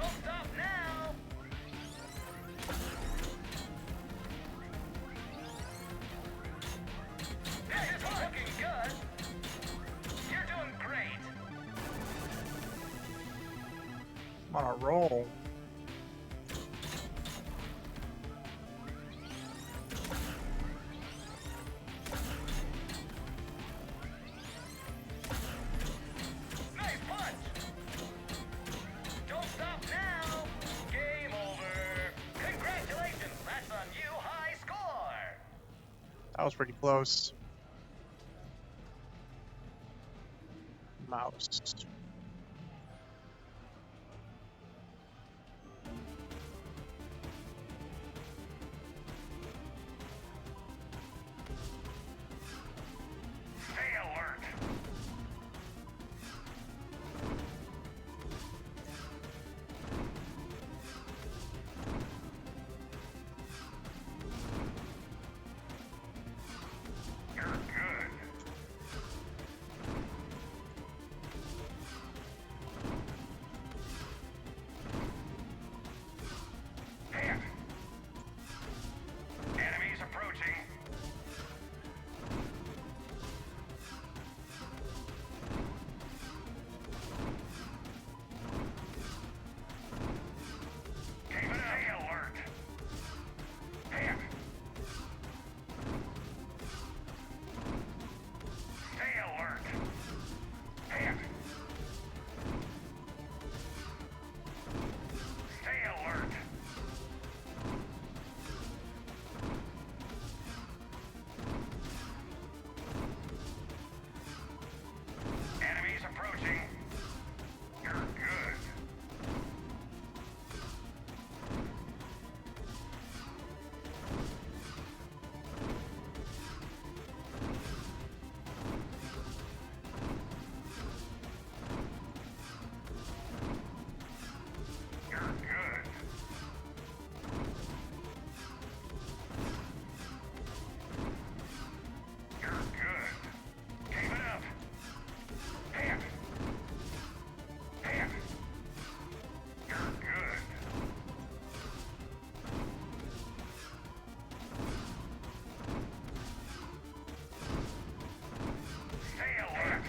Don't stop now! This is looking good! You're doing great! I'm on a roll. Nice punch! Don't stop now! Game over! Congratulations! That's a new high score! That was pretty close. Mouse. Stay alert! You're good. Hit! Enemies approaching. Keep it up. Stay alert. Hit! Stay alert. Hit! Stay alert. Enemies approaching. You're good. You're good. You're good. Keep it up. Hit. Hit. You're good. Stay alert.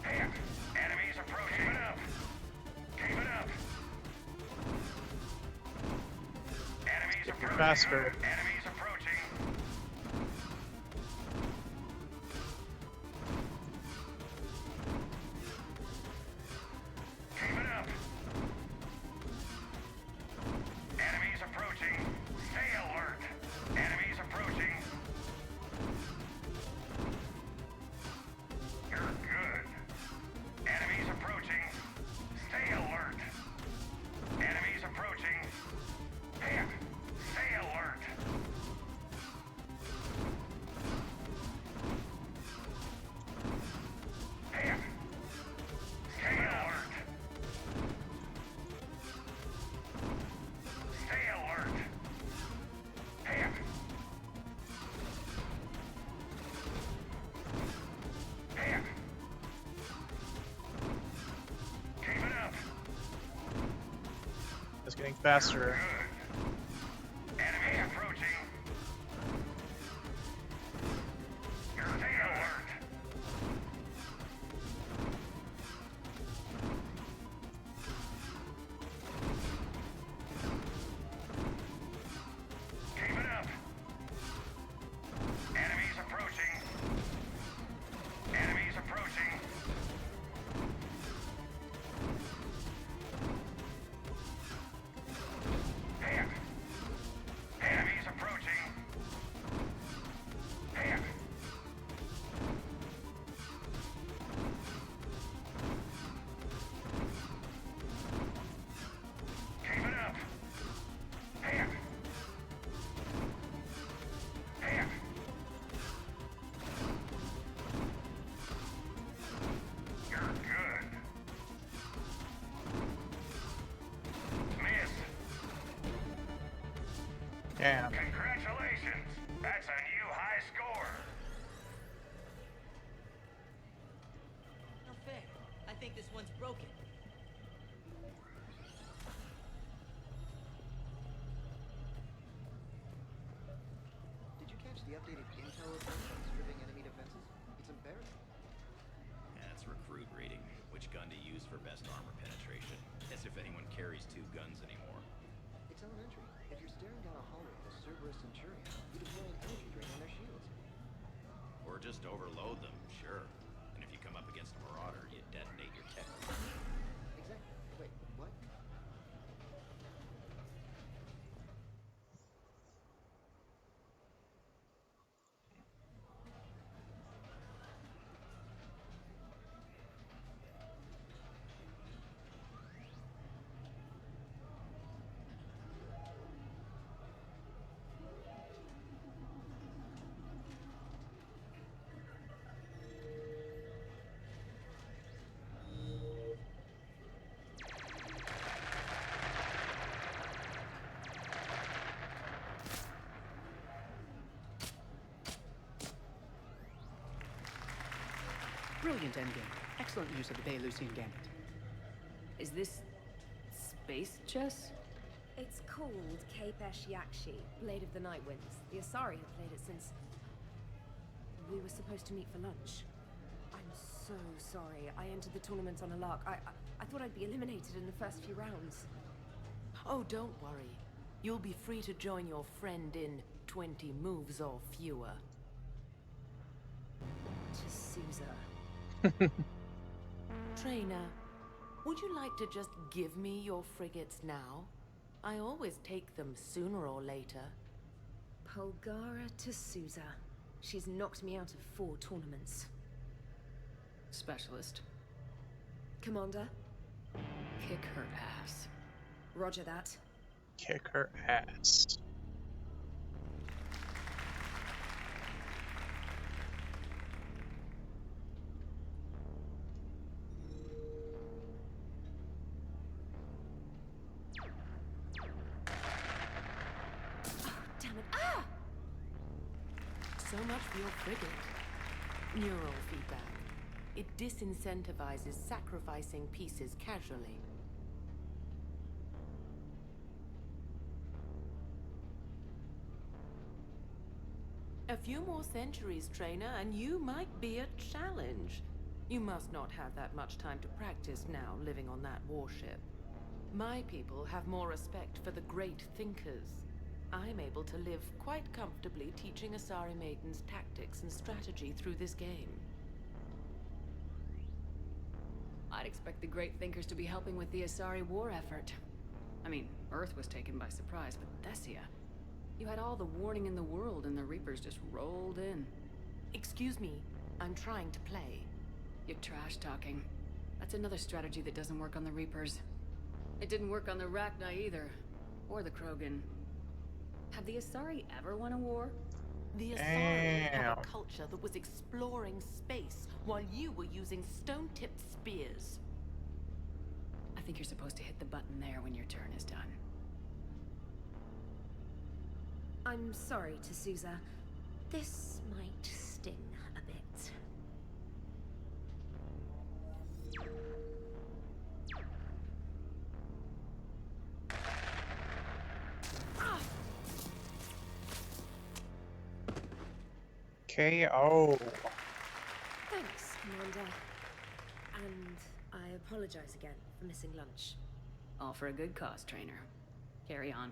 Hit. Enemies approaching. Keep it up. Keep it up. Enemies Get approaching. faster. Enemies approaching. Keep it up. Enemies approaching. Stay alert. Enemies approaching. You're good. Enemies approaching. Stay alert. Enemies approaching. Hit. Stay alert. Hit. Stay alert. Stay alert. Hit. Hit. Keep it up. It's getting faster. Enemy approaching. Stay alert. Keep it up. Enemies approaching. Enemies approaching. Hit. Enemies approaching. Hit. Keep it up. Hit. Hit. You're good. Miss. Damn. Congratulations. That's a new high score. think this one's broken. Did you catch the updated intel report on stripping enemy defenses? It's embarrassing. Yeah, it's recruit rating. Which gun to use for best armor penetration. As if anyone carries 2 guns anymore. It's elementary. If you're staring down a hallway with a Cerberus Centurion, you deploy an energy drain on their shields. Or just overload them, sure. And if you come up against a marauder, you detonate your tech. Exactly. Wait, what? Brilliant endgame. Excellent use of the Belarusian gambit. Is this space chess? It's called Kapesh Yakshi, Blade of the Night Winds. The Asari have played it since... we were supposed to meet for lunch. I'm so sorry. I entered the tournament on a lark. I thought I'd be eliminated in the first few rounds. Oh, don't worry. You'll be free to join your friend in 20 moves or fewer. To Sousa. Trainer, would you like to just give me your frigates now? I always take them sooner or later. Polgara to Sousa. She's knocked me out of 4 tournaments. Specialist. Commander? Kick her ass. Roger that. Kick her ass. So much for your frigate. Neural feedback. It disincentivizes sacrificing pieces casually. A few more centuries, trainer, and you might be a challenge. You must not have that much time to practice now, living on that warship. My people have more respect for the great thinkers. I'm able to live quite comfortably teaching Asari maidens tactics and strategy through this game. I'd expect the great thinkers to be helping with the Asari war effort. I mean, Earth was taken by surprise, but Thessia... you had all the warning in the world and the Reapers just rolled in. Excuse me, I'm trying to play. You're trash-talking. That's another strategy that doesn't work on the Reapers. It didn't work on the Rachna either. Or the Krogan. Have the Asari ever won a war? The Asari have a culture that was exploring space while you were using stone-tipped spears. I think you're supposed to hit the button there when your turn is done. I'm sorry, to Sousa. This might sting a bit. KO. Thanks, Commander. And I apologize again for missing lunch. All for a good cause, trainer. Carry on.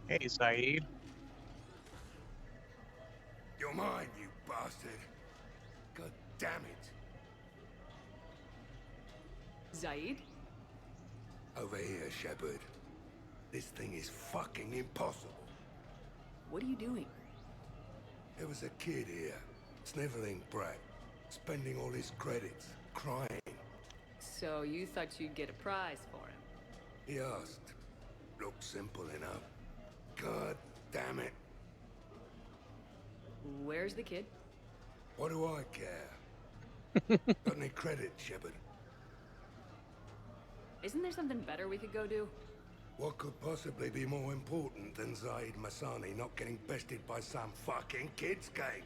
Hey, Saeed. You're mine, you bastard. God damn it. Zaid? Over here, Shepard. This thing is fucking impossible. What are you doing? There was a kid here, sniveling brat, spending all his credits, crying. So you thought you'd get a prize for him? He asked. Looked simple enough. God damn it. Where's the kid? What do I care? Got any credit, Shepard? Isn't there something better we could go do? What could possibly be more important than Zaid Masani not getting bested by some fucking kids game?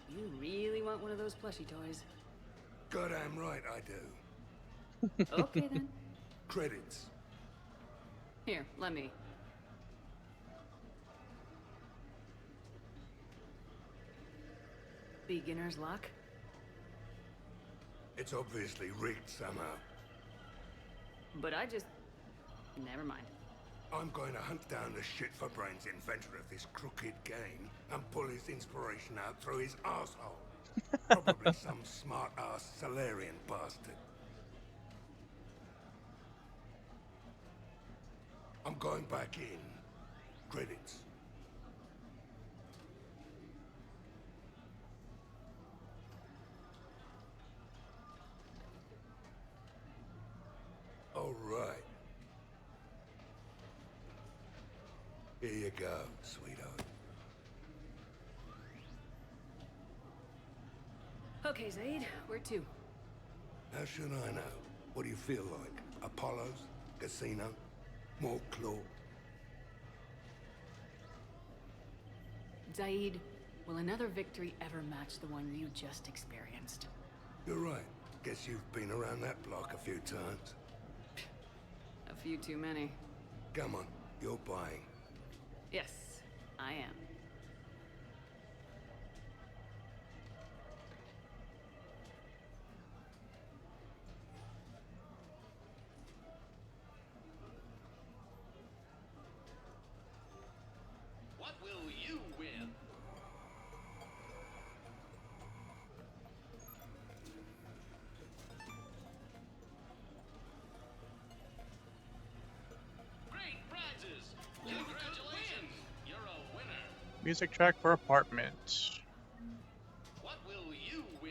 You really want one of those plushy toys? Goddamn right I do. Okay then. Credits. Here, let me. Beginner's luck? It's obviously rigged somehow. But I just... Never mind. I'm going to hunt down the shit-for-brains inventor of this crooked game and pull his inspiration out through his asshole. Probably some smart-ass Salarian bastard. I'm going back in. Credits. All right. Here you go, sweetheart. Okay, Zaid, where to? How should I know? What do you feel like? Apollo's? Casino? More claw? Zaid, will another victory ever match the one you just experienced? You're right. Guess you've been around that block a few times. A few too many. Come on, you're buying. Yes, I am. What will you win? Great prizes! Congratulations! You're a winner. Music track for apartment. What will you win?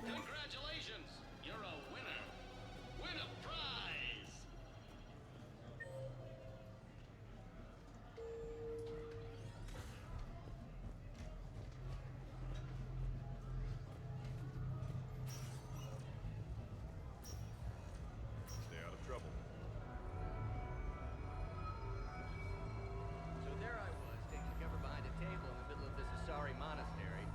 Congratulations! You're a winner. Win a prize! Stay out of trouble. So there I was, taking cover behind a table in the middle of this Asari monastery.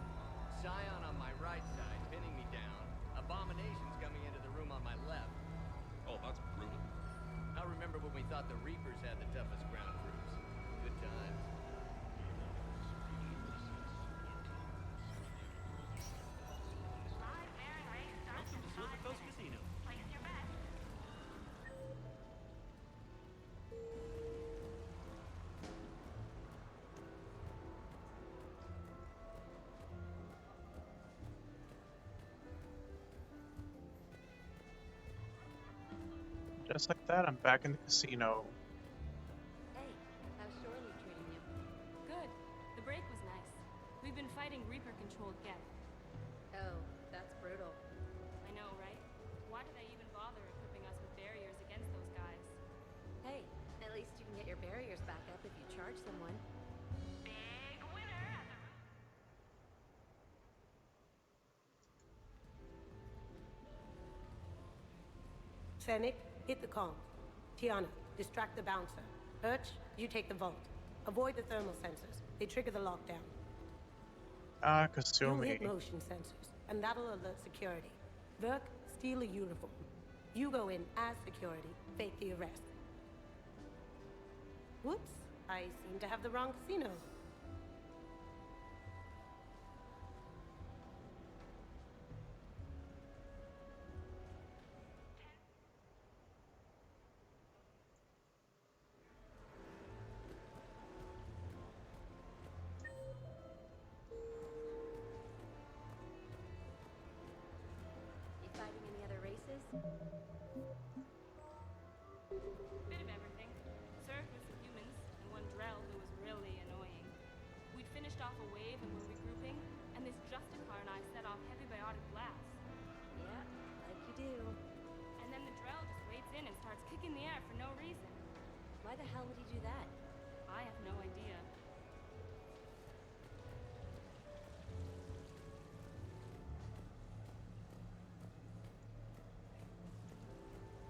Scion on my right side, pinning me down. Abominations coming into the room on my left. Oh, that's brutal. I remember when we thought the Reapers had the toughest ground troops. Good times. Welcome to Silver Coast Casino. Place your bet. Just like that, I'm back in the casino. Hey, how's Shorley treating you? Good. The break was nice. We've been fighting Reaper-controlled Geth. Oh, that's brutal. I know, right? Why did I even bother equipping us with barriers against those guys? Hey, at least you can get your barriers back up if you charge someone. Big winner at the Fennec, hit the comms. Tiana, distract the bouncer. Urch, you take the vault. Avoid the thermal sensors. They trigger the lockdown. Ah, You'll hit Kasumi. motion sensors, and that'll alert security. Verk, steal a uniform. You go in as security, fake the arrest. Whoops, I seem to have the wrong casino. You fighting any other races? Bit of everything. Served with some humans, and one Drell who was really annoying. We'd finished off a wave and were regrouping, and this Justicar and I set dick in the air for no reason. Why the hell would he do that? I have no idea.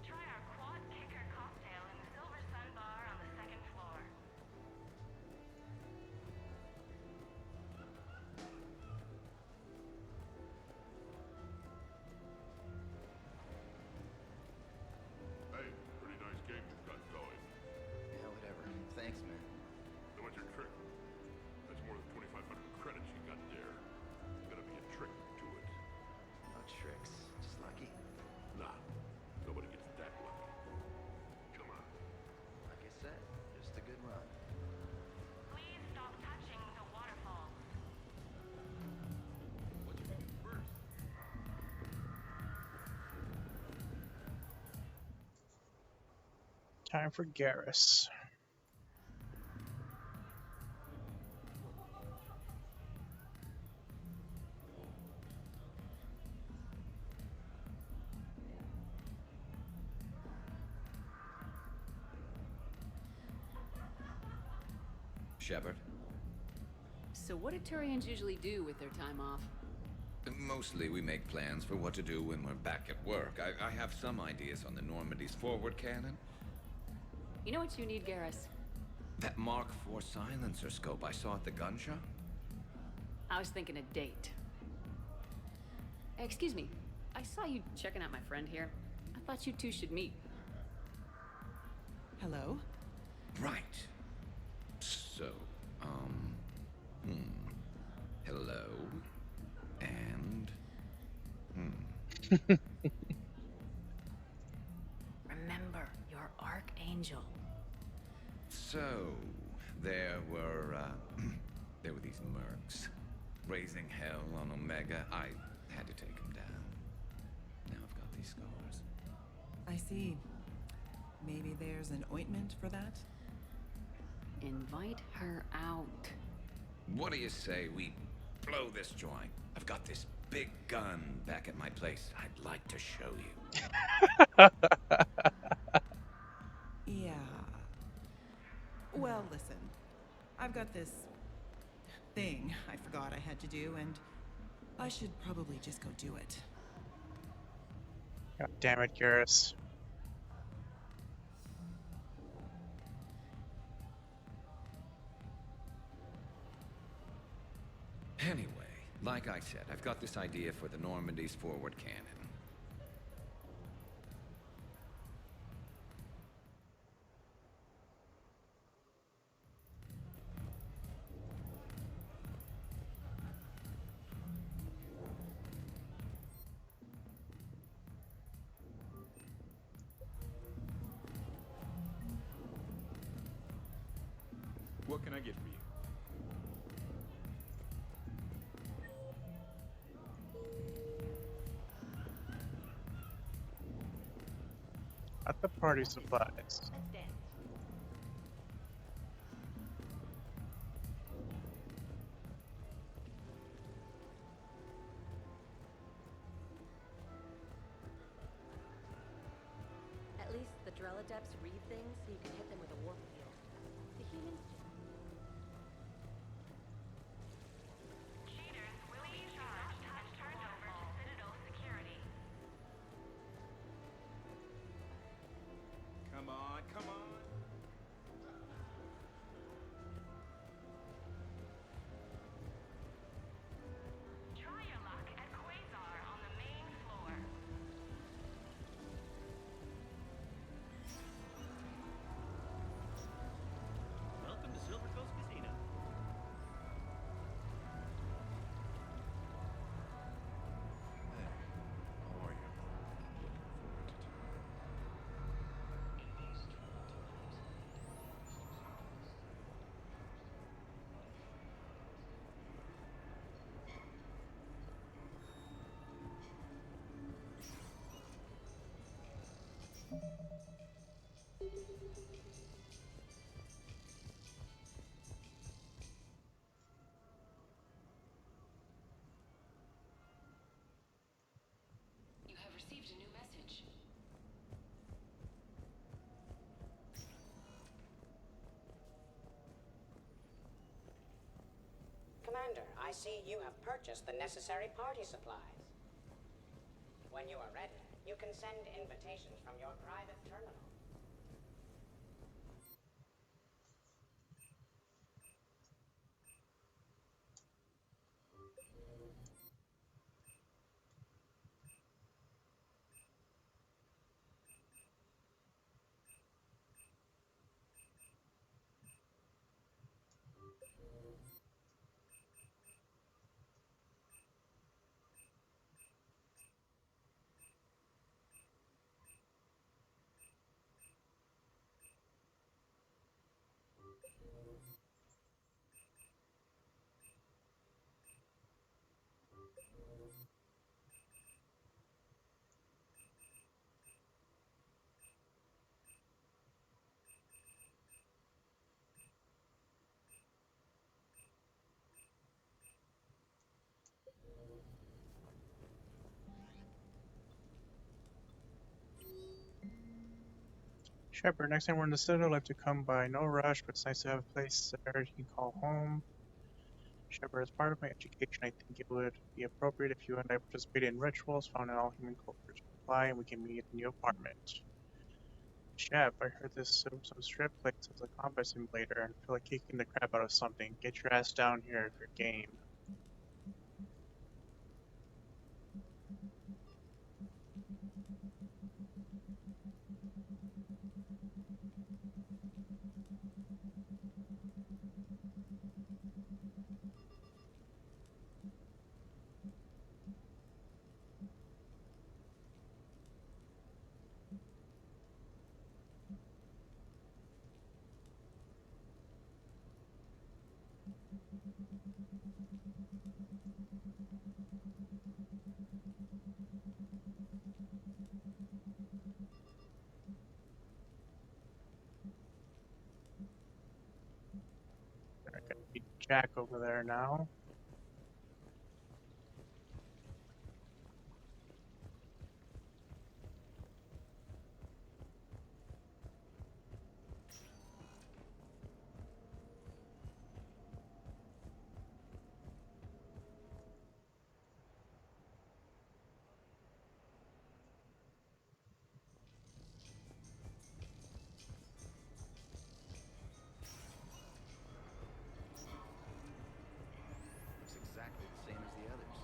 Try our quad kicker cocktail in the Silver Sun Bar on the second floor. Hey, pretty nice game you've got going. Yeah, whatever. Thanks, man. So what's your trick? That's more than 2,500 credits you got there. There's gotta be a trick to it. No tricks. Just lucky. Nah, nobody gets that lucky. Come on. Like I said, just a good run. Please stop touching the waterfall. What you do first? Time for Garrus. Shepard? So what do Turians usually do with their time off? Mostly we make plans for what to do when we're back at work. I have some ideas on the Normandy's forward cannon. You know what you need, Garrus? That Mark IV silencer scope I saw at the gun shop? I was thinking a date. Excuse me, I saw you checking out my friend here. I thought you two should meet. Hello? Right. So, hello. And, Remember, your Archangel. So, there were these mercs. Raising hell on Omega. I had to take them down. Now I've got these scars. I see. Maybe there's an ointment for that? Invite her out. What do you say we blow this joint? I've got this big gun back at my place. I'd like to show you. Yeah. Well, listen. I've got this thing I forgot I had to do, and I should probably just go do it. God damn it, Garrus. Anyway, like I said, I've got this idea for the Normandy's forward cannon. What can I get for you? At the party supplies. Let's dance. At least the Drell Adepts read things so you can hit them with a warp field. The humans do. Cheaters will be charged and turned over to Citadel security. Come on, come on. Try your luck at Quasar on the main floor. Commander, I see you have purchased the necessary party supplies. When you are ready, you can send invitations from your private terminal. Shepard, next time we're in the Citadel, I'd like to come by. No rush, but it's nice to have a place there you can call home. Shepard, as part of my education, I think it would be appropriate if you and I participated in rituals, found out all human cultures apply, and we can meet in the new apartment. Shep, I heard this some strip plates as a combat simulator and feel like kicking the crap out of something. Get your ass down here if you're game. I gotta beat Jack over there now. Looks exactly the same as the others.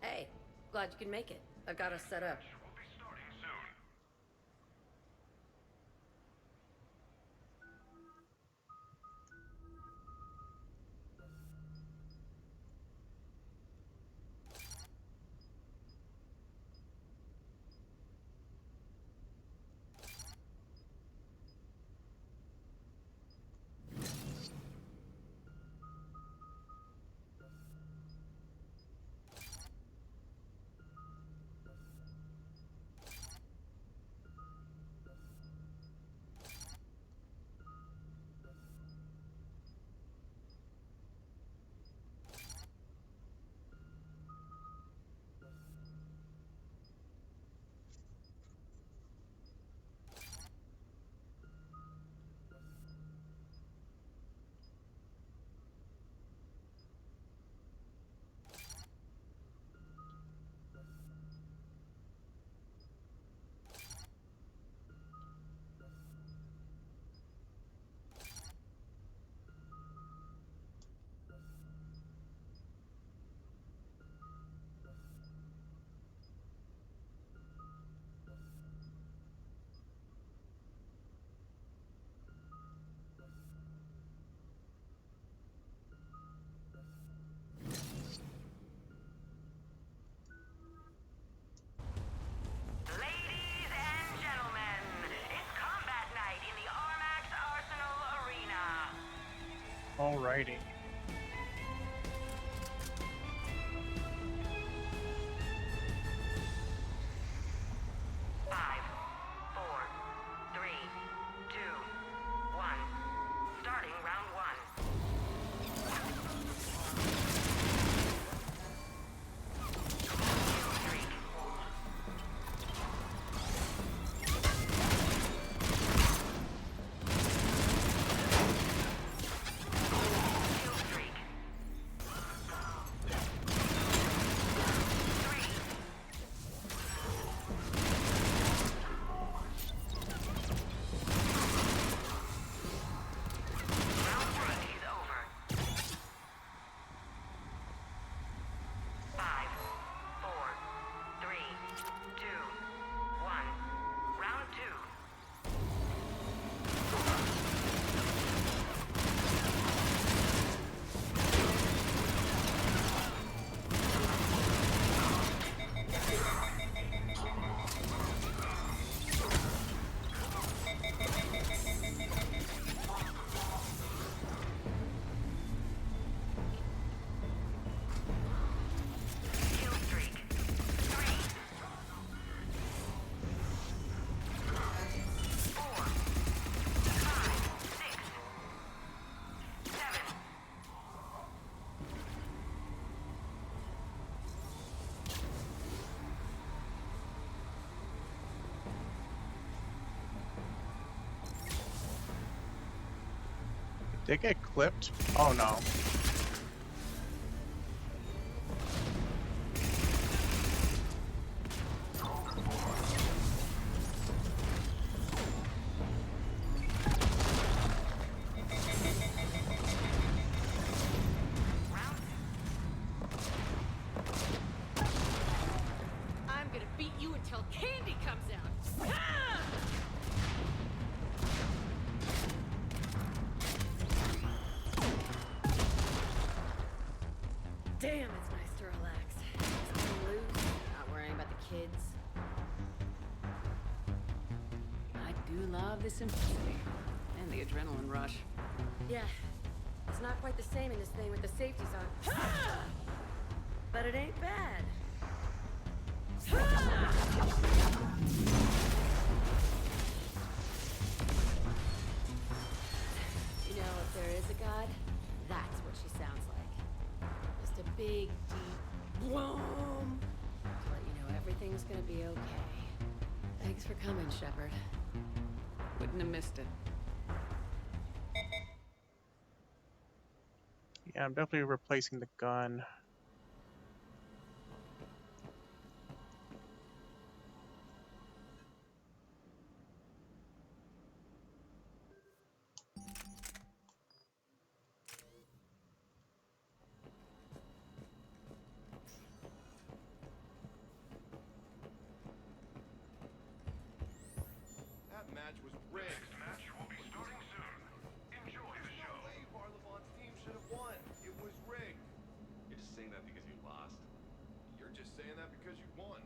Hey, glad you can make it. I've got us set up. Ladies and gentlemen, it's combat night in the Armax Arsenal Arena. Alrighty. Did it get clipped? Oh no. I'm gonna beat you until candy comes out. Ah! Damn, it's nice to relax. Something loose, not worrying about the kids. I do love the simplicity and the adrenaline rush. Yeah, it's not quite the same in this thing with the safeties on. Ah! But it ain't bad. You know, if there is a god, that's what she sounds like. Just a big, deep boom to let you know everything's gonna be okay. Thanks for coming, Shepard. Wouldn't have missed it. Yeah, I'm definitely replacing the gun. That match was rigged. Next match will be starting soon. Enjoy the show. No way Barlevon's team should have won. It was rigged. You're just saying that because you lost? You're just saying that because you won.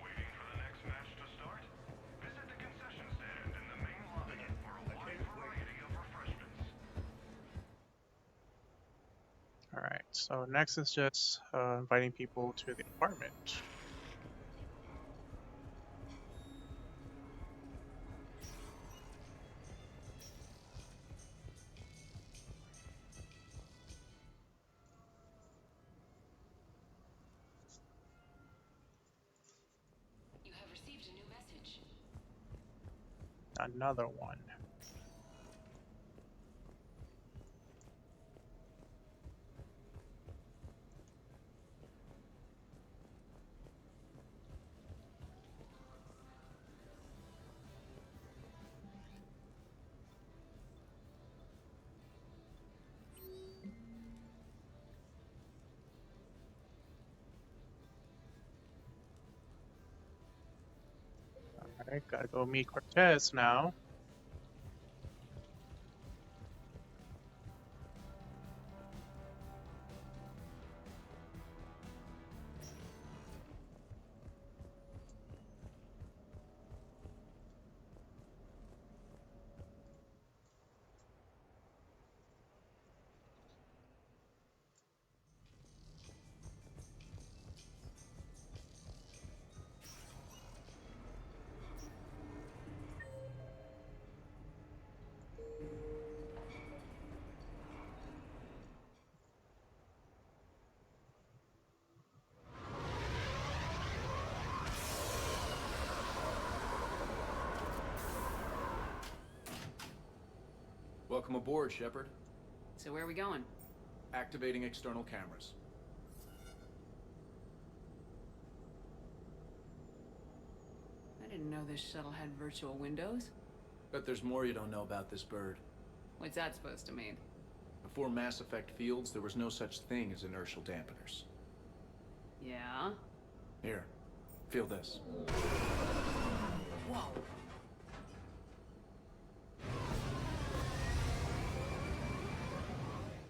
Waiting for the next match to start? Visit the concession stand in the main lobby for a wide variety of refreshments. Alright, so next is just inviting people to the apartment. You have received a new message. Another one. Alright, gotta go meet Cortez now. Welcome aboard, Shepard. So where are we going? Activating external cameras. I didn't know this shuttle had virtual windows. Bet there's more you don't know about this bird. What's that supposed to mean? Before Mass Effect fields, there was no such thing as inertial dampeners. Yeah? Here, feel this. Whoa.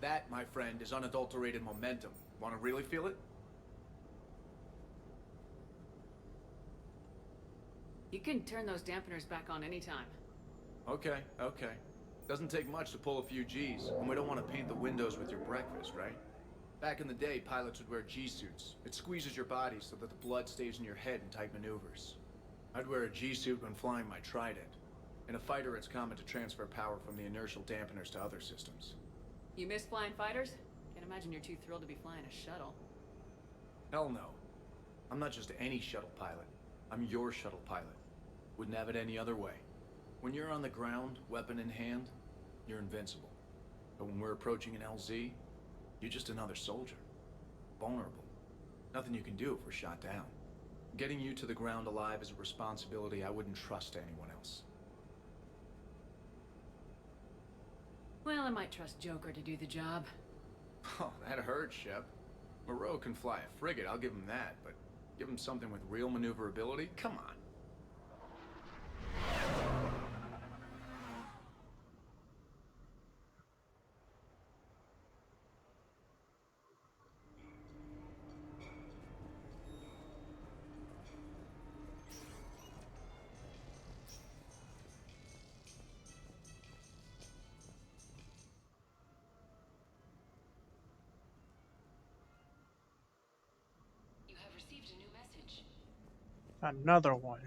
That, my friend, is unadulterated momentum. Want to really feel it? You can turn those dampeners back on anytime. Okay, okay. Doesn't take much to pull a few G's, and we don't want to paint the windows with your breakfast, right? Back in the day, pilots would wear G-suits. It squeezes your body so that the blood stays in your head in tight maneuvers. I'd wear a G-suit when flying my Trident. In a fighter, it's common to transfer power from the inertial dampeners to other systems. You miss flying fighters? Can't imagine you're too thrilled to be flying a shuttle. Hell no. I'm not just any shuttle pilot. I'm your shuttle pilot. Wouldn't have it any other way. When you're on the ground, weapon in hand, you're invincible. But when we're approaching an LZ, you're just another soldier. Vulnerable. Nothing you can do if we're shot down. Getting you to the ground alive is a responsibility I wouldn't trust to anyone else. Well, I might trust Joker to do the job. Oh, that hurts, Shep. Moreau can fly a frigate, I'll give him that, but give him something with real maneuverability? Come on. You have received a new message. Another one.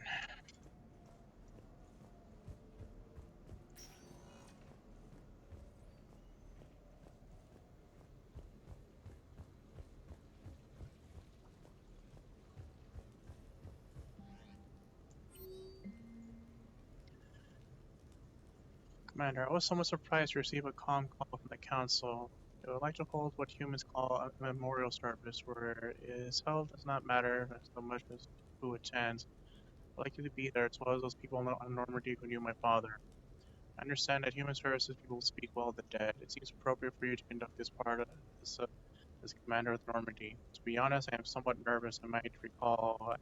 Commander, I was somewhat surprised to receive a comm call from the Council. They would like to hold what humans call a memorial service, where its health does not matter so much as who attends. I'd like you to be there, as well as those people on Normandy who knew my father. I understand that human services people speak well of the dead. It seems appropriate for you to conduct this part of this, as commander of Normandy. To be honest, I am somewhat nervous. I might recall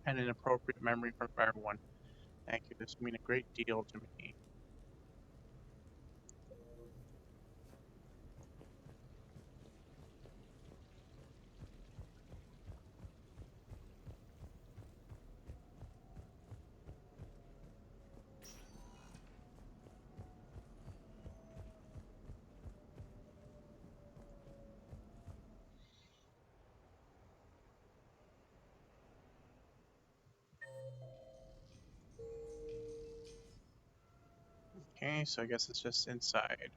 an inappropriate memory from everyone. Thank you. This will mean a great deal to me. Okay, so I guess it's just inside.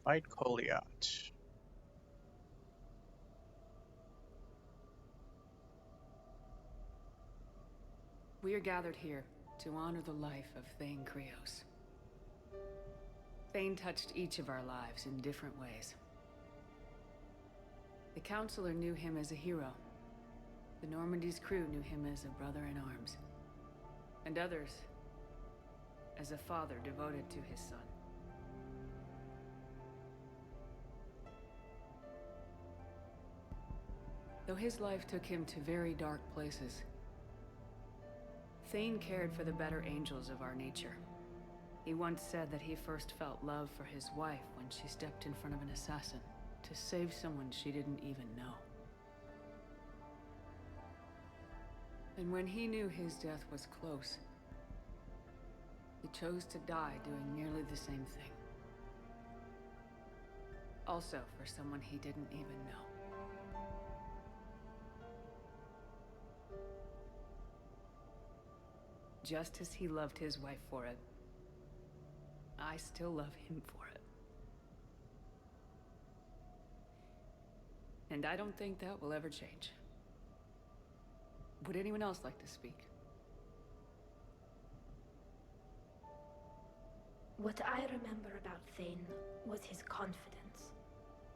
Fight Goliath. We are gathered here to honor the life of Thane Krios. Thane touched each of our lives in different ways. The Counselor knew him as a hero. The Normandy's crew knew him as a brother in arms. And others as a father devoted to his son. Though his life took him to very dark places, Thane cared for the better angels of our nature. He once said that he first felt love for his wife when she stepped in front of an assassin to save someone she didn't even know. And when he knew his death was close, he chose to die doing nearly the same thing. Also for someone he didn't even know. Just as he loved his wife for it, I still love him for it. And I don't think that will ever change. Would anyone else like to speak? What I remember about Thane was his confidence.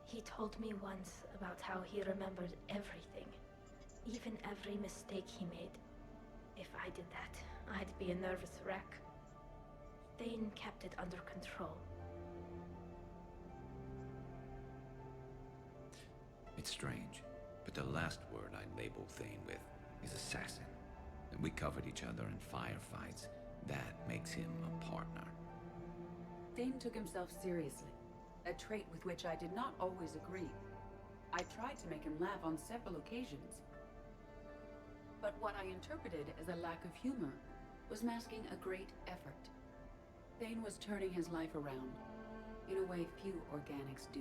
He told me once about how he remembered everything, even every mistake he made. If I did that, I'd be a nervous wreck. Thane kept it under control. It's strange, but the last word I label Thane with is assassin. And we covered each other in firefights. That makes him a partner. Thane took himself seriously, a trait with which I did not always agree. I tried to make him laugh on several occasions. But what I interpreted as a lack of humor was masking a great effort. Thane was turning his life around, in a way few organics do.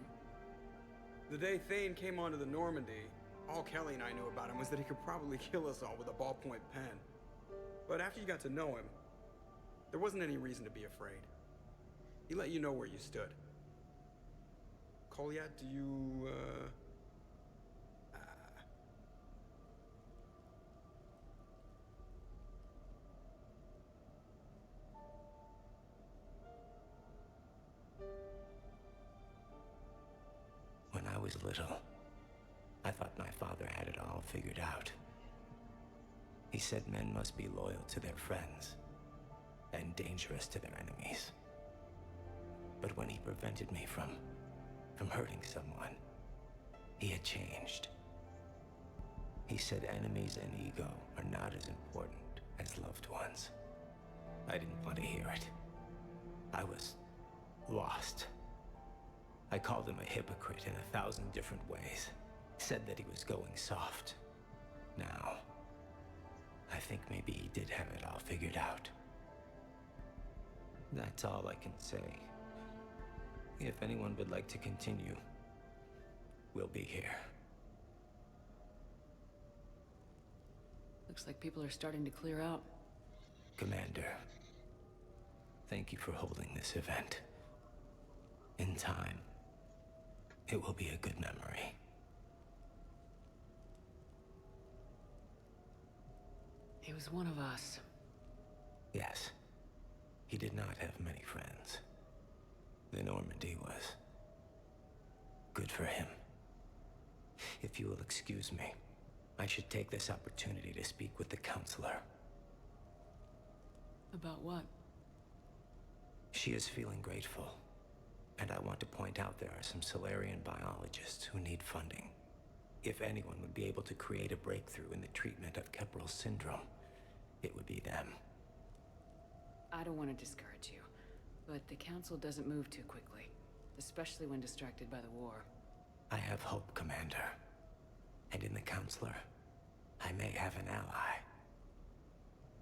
The day Thane came onto the Normandy, all Kelly and I knew about him was that he could probably kill us all with a ballpoint pen. But after you got to know him, there wasn't any reason to be afraid. He let you know where you stood. Kolyat, do you, When I was little, I thought my father had it all figured out. He said men must be loyal to their friends and dangerous to their enemies. But when he prevented me from hurting someone, he had changed. He said enemies and ego are not as important as loved ones. I didn't want to hear it. I was lost. I called him a hypocrite in 1,000 different ways. Said that he was going soft. Now, I think maybe he did have it all figured out. That's all I can say. If anyone would like to continue, we'll be here. Looks like people are starting to clear out. Commander, thank you for holding this event. In time, it will be a good memory. He was one of us. Yes. He did not have many friends. The Normandy was good for him. If you will excuse me, I should take this opportunity to speak with the counselor. About what? She is feeling grateful, and I want to point out there are some Solarian biologists who need funding. If anyone would be able to create a breakthrough in the treatment of Keppel's syndrome, it would be them. I don't want to discourage you, but the Council doesn't move too quickly, especially when distracted by the war. I have hope, Commander. And in the Counselor, I may have an ally.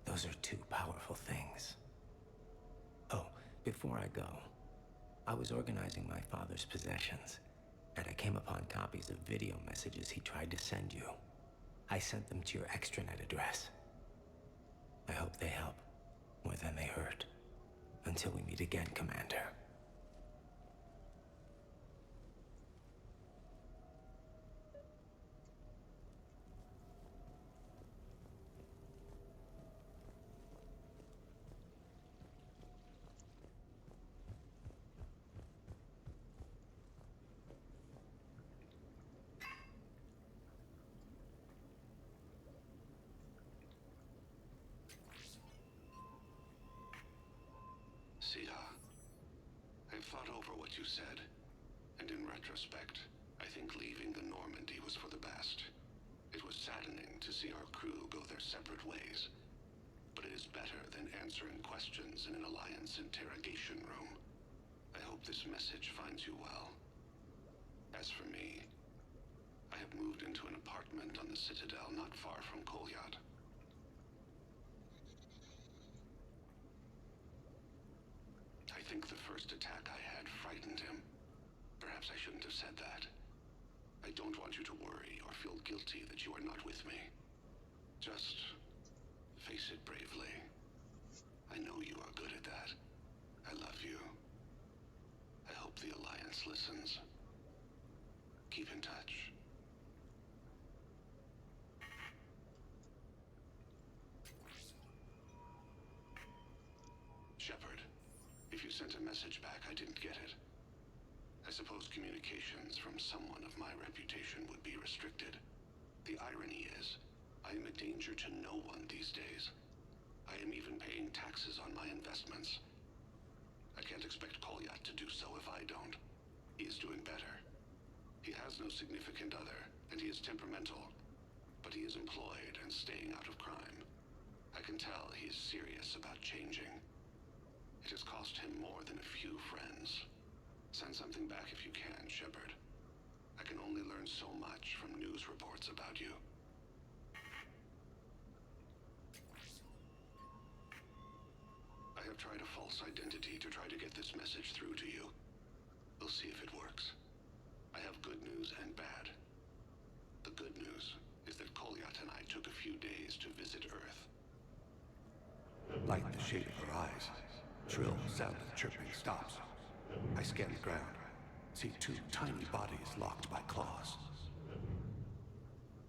Those are two powerful things. Oh, before I go, I was organizing my father's possessions, and I came upon copies of video messages he tried to send you. I sent them to your extranet address. I hope they help more than they hurt. Until we meet again, Commander. I've thought over what you said, and in retrospect, I think leaving the Normandy was for the best. It was saddening to see our crew go their separate ways, but it is better than answering questions in an Alliance interrogation room. I hope this message finds you well. As for me, I have moved into an apartment on the Citadel not far from Kolyat. I think the first attack I had frightened him. Perhaps I shouldn't have said that. I don't want you to worry or feel guilty that you are not with me. Just face it bravely. I know you are good at that. I love you. I hope the Alliance listens. Keep in touch. Shepard. If you sent a message back, I didn't get it. I suppose communications from someone of my reputation would be restricted. The irony is, I am a danger to no one these days. I am even paying taxes on my investments. I can't expect Kolyat to do so if I don't. He is doing better. He has no significant other, and he is temperamental. But he is employed and staying out of crime. I can tell he is serious about changing. It has cost him more than a few friends. Send something back if you can, Shepard. I can only learn so much from news reports about you. I have tried a false identity to try to get this message through to you. We'll see if it works. I have good news and bad. The good news is that Kolyat and I took a few days to visit Earth. Light the shade of her eyes. Shrill sound of chirping stops. I scan the ground. See two tiny bodies locked by claws.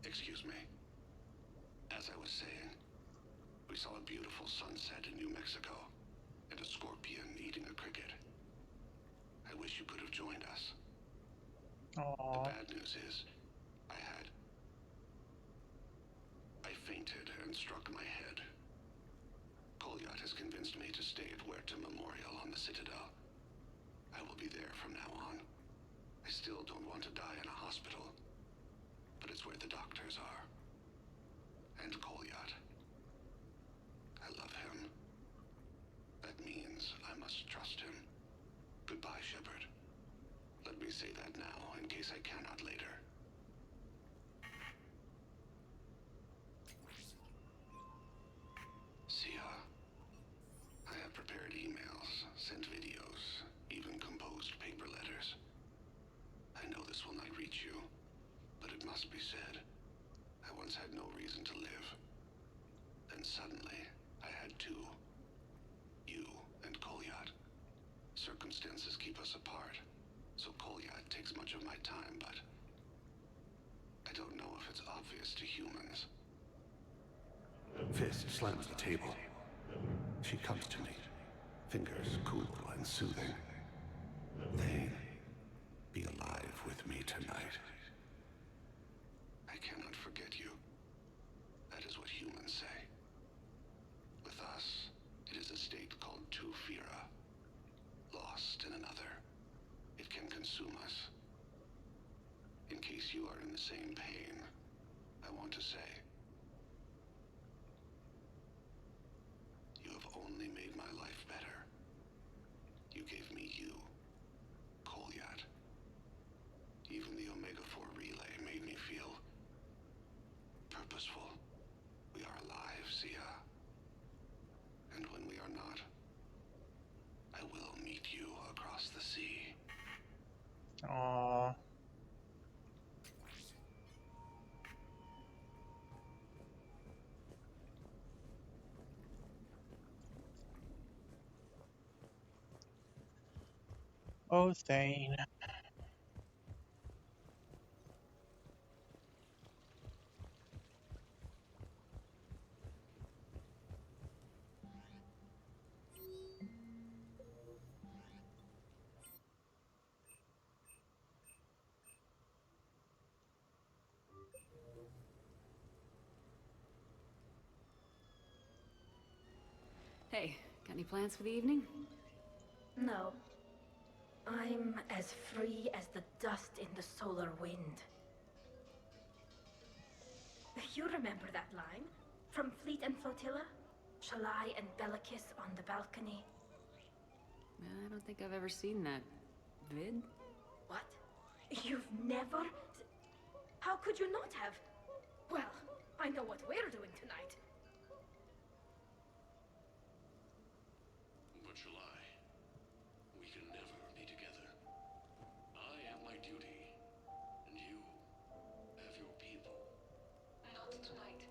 Excuse me. As I was saying, we saw a beautiful sunset in New Mexico, and a scorpion eating a cricket. I wish you could have joined us. Aww. The bad news is, I fainted and struck my head. Kolyat has convinced me to stay at Huerta Memorial on the Citadel. I will be there from now on. I still don't want to die in a hospital, but it's where the doctors are. And Kolyat. I love him. That means I must trust him. Goodbye, Shepard. Let me say that now, in case I cannot later. Sia, I have prepared emails, sent videos, even composed paper letters. I know this will not reach you, but it must be said. I once had no reason to live. Then suddenly, I had two. You and Kolyat. Circumstances keep us apart, so Kolyat takes much of my time, but I don't know if it's obvious to humans. Fist slams the table. She comes to me, fingers cool and soothing. Thane, be alive with me tonight. I cannot forget you. That is what humans say. With us, it is a state called Tufira. Lost in another. It can consume us. In case you are in the same pain, I want to say, you have only made my life better. You gave me you, Kolyat. Even the Omega-4 relay made me feel purposeful. We are alive, Sia. And when we are not, I will meet you across the sea. Aww. Oh, Thane. Hey, got any plans for the evening? No. I'm as free as the dust in the solar wind. You remember that line? From Fleet and Flotilla? Shalai and Bellicus on the balcony? I don't think I've ever seen that vid. What? You've never? How could you not have? Well, I know what we're doing tonight. But Shalai, we can never be together. I have my duty, and you have your people. Not tonight.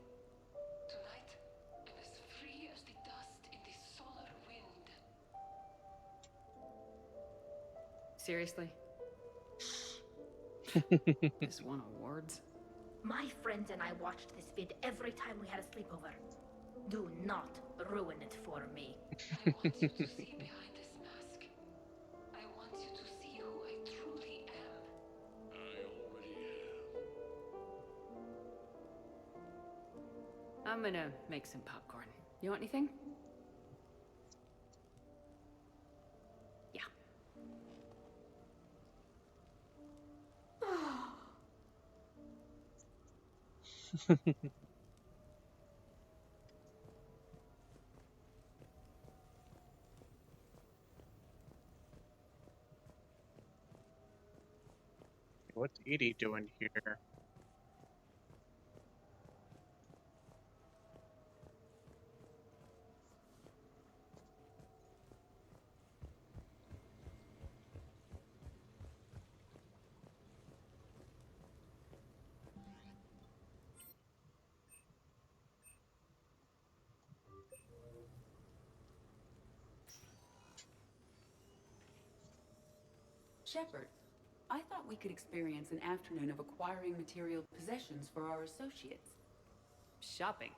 Tonight, I'm as free as the dust in the solar wind. Seriously? Just won awards? My friends and I watched this vid every time we had a sleepover. Do not ruin it for me. I want you to see behind this mask. I want you to see who I truly am. I already have. I'm gonna make some popcorn. You want anything? Yeah. What's Edie doing here? Shepard, I thought we could experience an afternoon of acquiring material possessions for our associates. Shopping?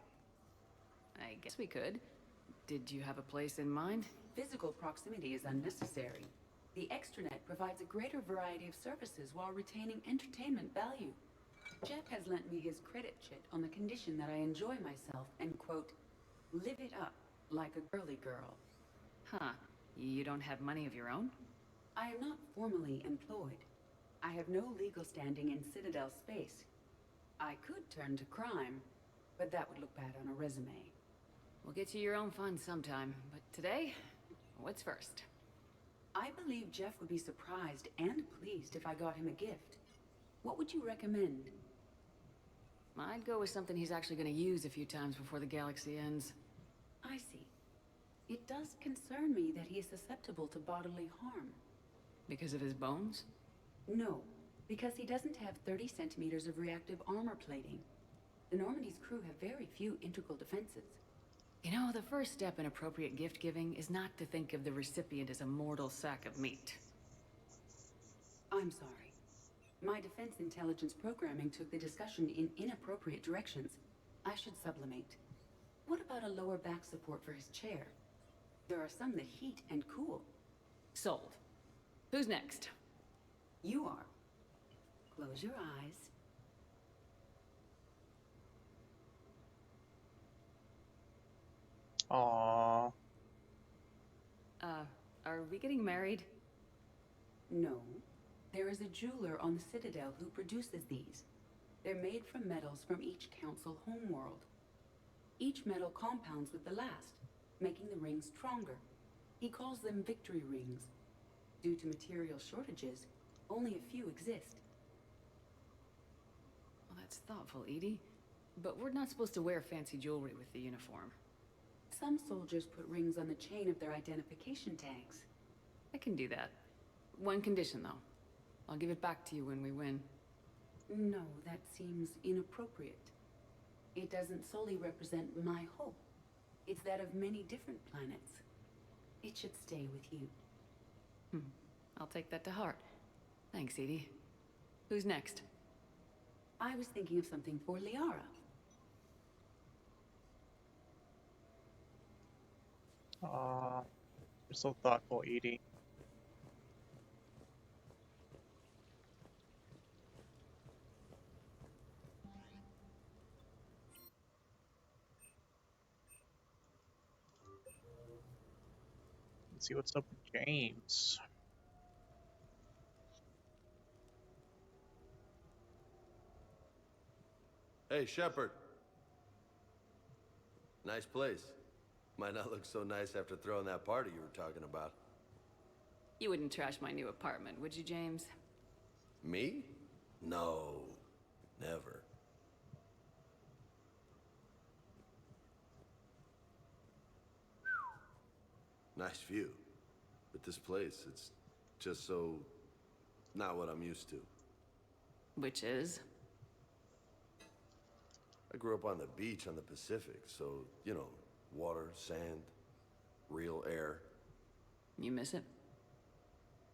I guess we could. Did you have a place in mind? Physical proximity is unnecessary. The extranet provides a greater variety of services while retaining entertainment value. Jeff has lent me his credit chit on the condition that I enjoy myself and, quote, live it up like a girly girl. Huh. You don't have money of your own? I am not formally employed. I have no legal standing in Citadel space. I could turn to crime, but that would look bad on a resume. We'll get you your own fun sometime, but today, what's first? I believe Jeff would be surprised and pleased if I got him a gift. What would you recommend? I'd go with something he's actually going to use a few times before the galaxy ends. I see. It does concern me that he is susceptible to bodily harm. Because of his bones? No, because he doesn't have 30 centimeters of reactive armor plating. The Normandy's crew have very few integral defenses. You know, the first step in appropriate gift giving is not to think of the recipient as a mortal sack of meat. I'm sorry. My defense intelligence programming took the discussion in inappropriate directions. I should sublimate. What about a lower back support for his chair? There are some that heat and cool. Sold. Who's next? You are. Close your eyes. Aww. Are we getting married? No. There is a jeweler on the Citadel who produces these. They're made from metals from each council homeworld. Each metal compounds with the last, making the rings stronger. He calls them victory rings. Due to material shortages, only a few exist. Well, that's thoughtful, Edie. But we're not supposed to wear fancy jewelry with the uniform. Some soldiers put rings on the chain of their identification tags. I can do that. One condition, though. I'll give it back to you when we win. No, that seems inappropriate. It doesn't solely represent my hope. It's that of many different planets. It should stay with you. I'll take that to heart. Thanks, Edie. Who's next? I was thinking of something for Liara. Aw, you're so thoughtful, Edie. Let's see what's up with James. Hey, Shepard. Nice place. Might not look so nice after throwing that party you were talking about. You wouldn't trash my new apartment, would you, James? Me? No. Never. Nice view. But this place, it's just so... not what I'm used to. Which is? I grew up on the beach on the Pacific, so, you know, water, sand, real air. You miss it?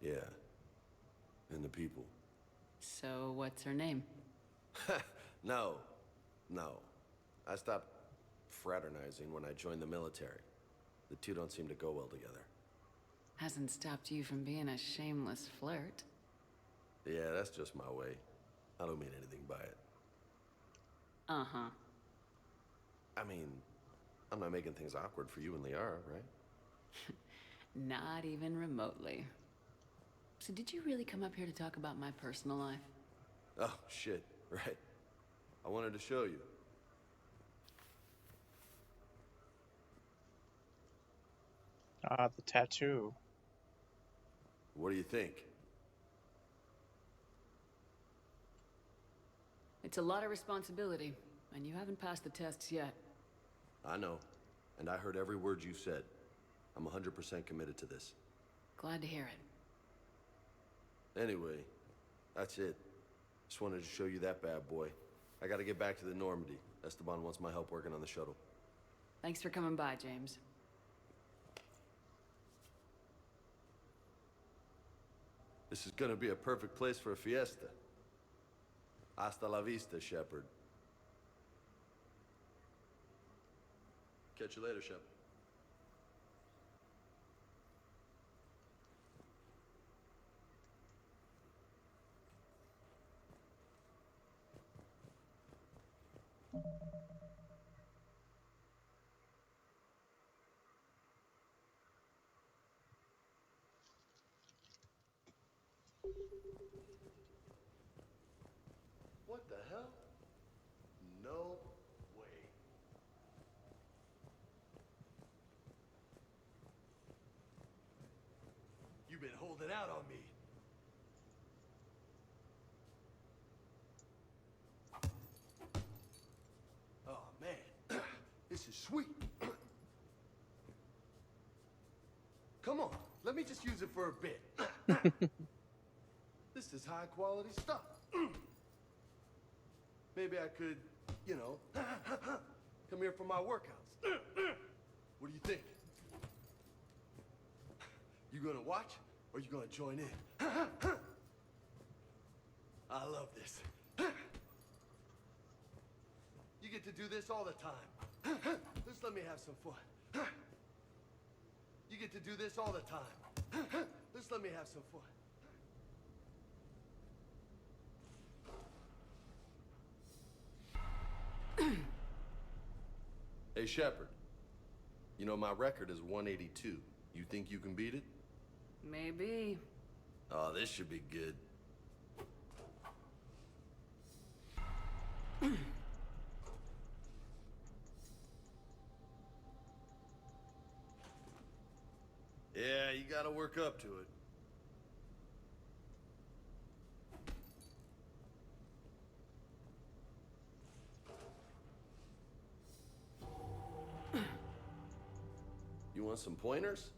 Yeah. And the people. So, what's her name? No. No. I stopped fraternizing when I joined the military. The two don't seem to go well together. Hasn't stopped you from being a shameless flirt. Yeah, that's just my way. I don't mean anything by it. Uh-huh. I mean, I'm not making things awkward for you and Liara, right? Not even remotely. So did you really come up here to talk about my personal life? Oh, shit, right. I wanted to show you. Ah, the tattoo. What do you think? It's a lot of responsibility, and you haven't passed the tests yet. I know, and I heard every word you said. I'm 100% committed to this. Glad to hear it. Anyway, that's it. Just wanted to show you that bad boy. I gotta get back to the Normandy. Esteban wants my help working on the shuttle. Thanks for coming by, James. This is gonna be a perfect place for a fiesta. Hasta la vista, Shepard. Catch you later, Shepard. What the hell? No way. You've been holding out on me. Oh, man. This is sweet. Come on, let me just use it for a bit. This is high quality stuff. Maybe I could, you know, come here for my workouts. What do you think? You gonna watch or you gonna join in? I love this. You get to do this all the time. Just let me have some fun. You get to do this all the time. Just let me have some fun. Hey, Shepard. You know, my record is 182. You think you can beat it? Maybe. Oh, this should be good. Yeah, you gotta work up to it. You want some pointers?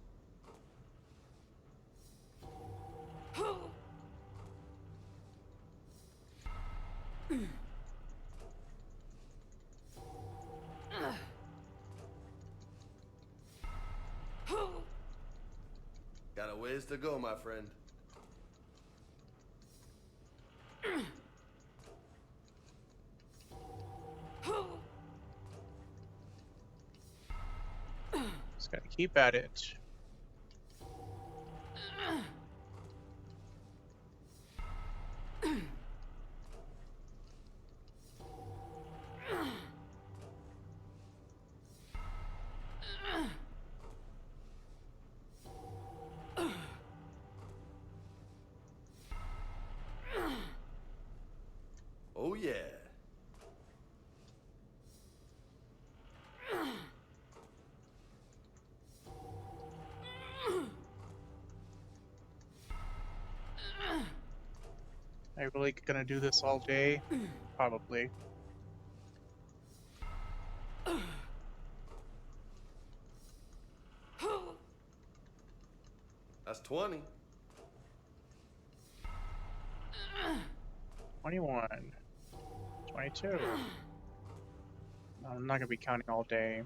Got a ways to go, my friend. Just gotta keep at it. Oh, yeah. Am I really gonna do this all day? Probably. That's 20. 21. 22. I'm not gonna be counting all day.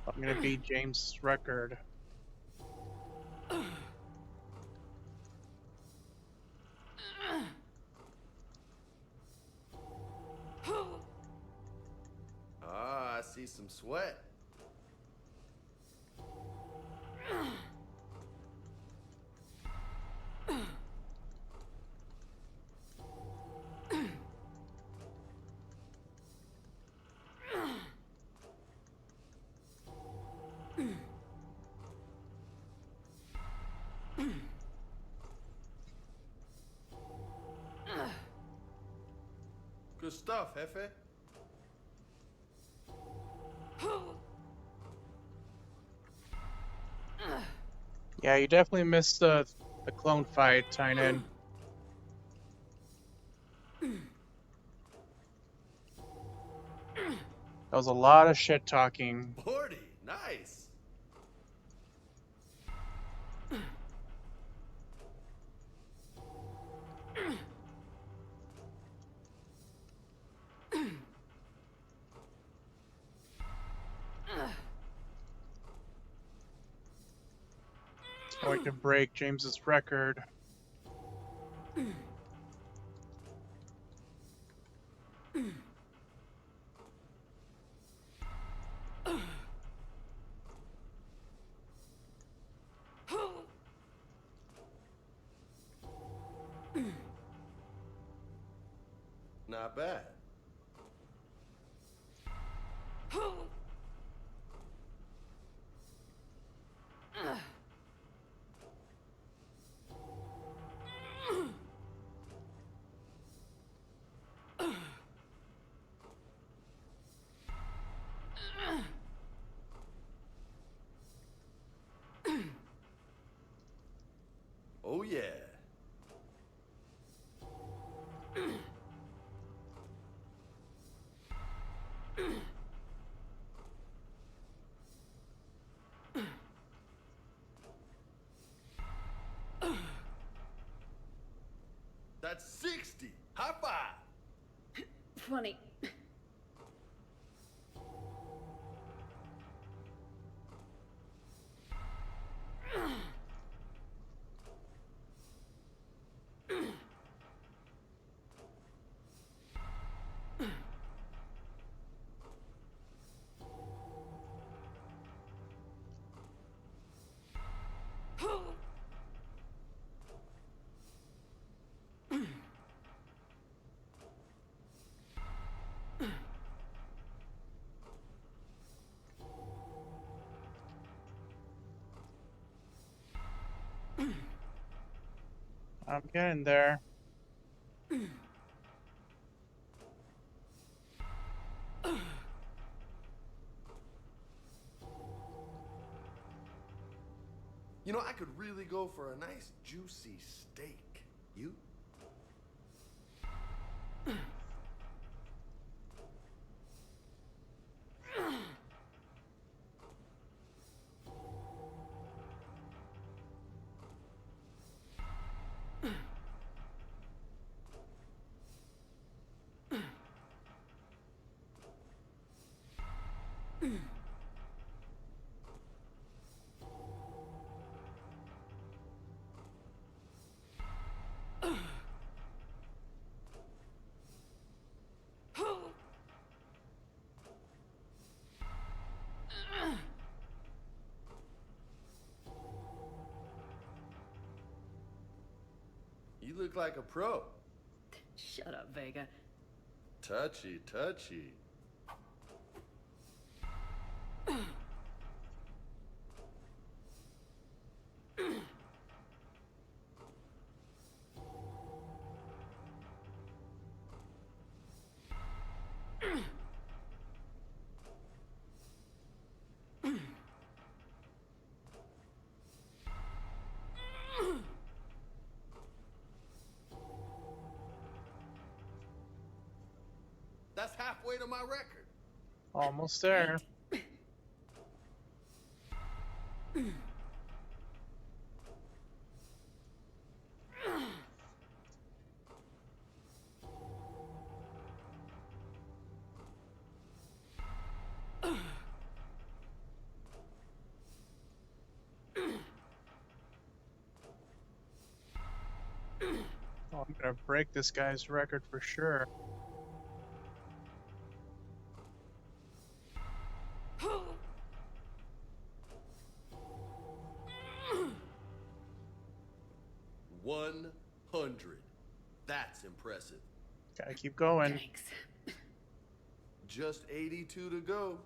I'm gonna beat James' record. Ah, I see some sweat. Good stuff, Jefe. Yeah, you definitely missed the the clone fight, Tynan. That was a lot of shit talking. 40, nice. It's going to break James's record. Not bad. Oh yeah. That's 60. High five. Funny. I'm getting there. You know, I could really go for a nice juicy steak. You? You look like a pro. Shut up, Vega. Touchy, touchy. That's halfway to my record. Almost there. Oh, I'm gonna break this guy's record for sure. $100. That's impressive. Gotta keep going. Thanks. Just 82 to go.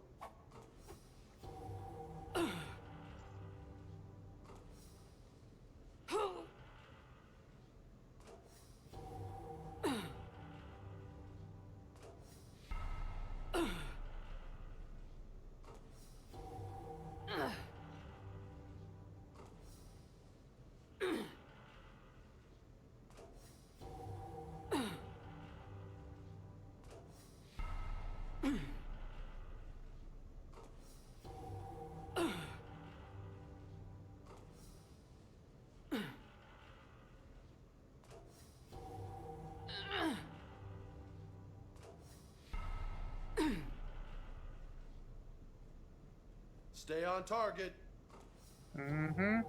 Stay on target. Mm-hmm.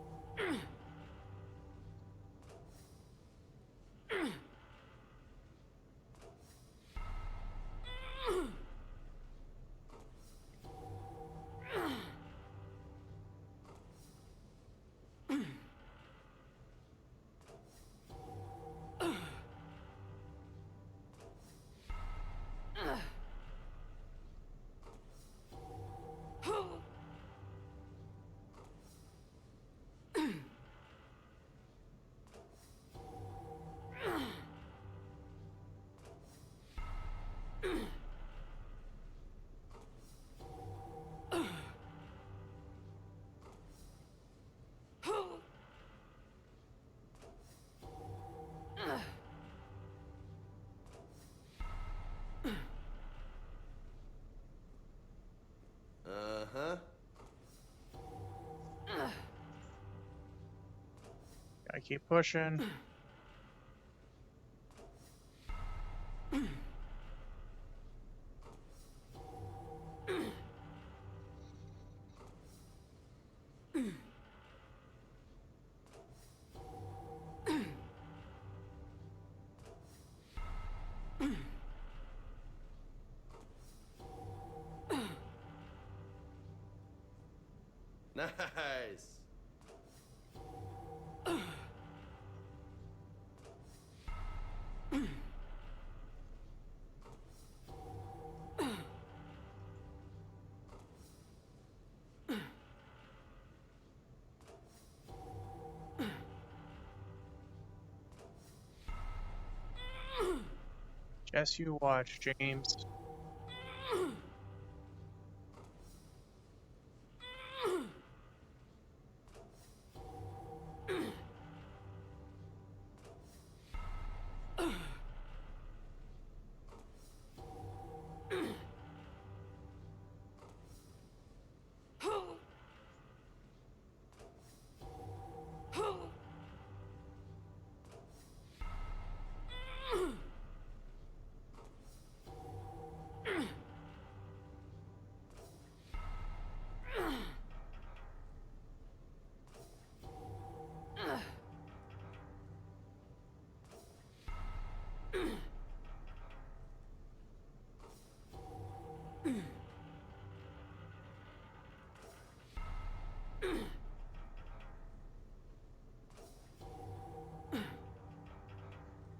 Uh-huh. Gotta keep pushing. Nice. Just you watch, James.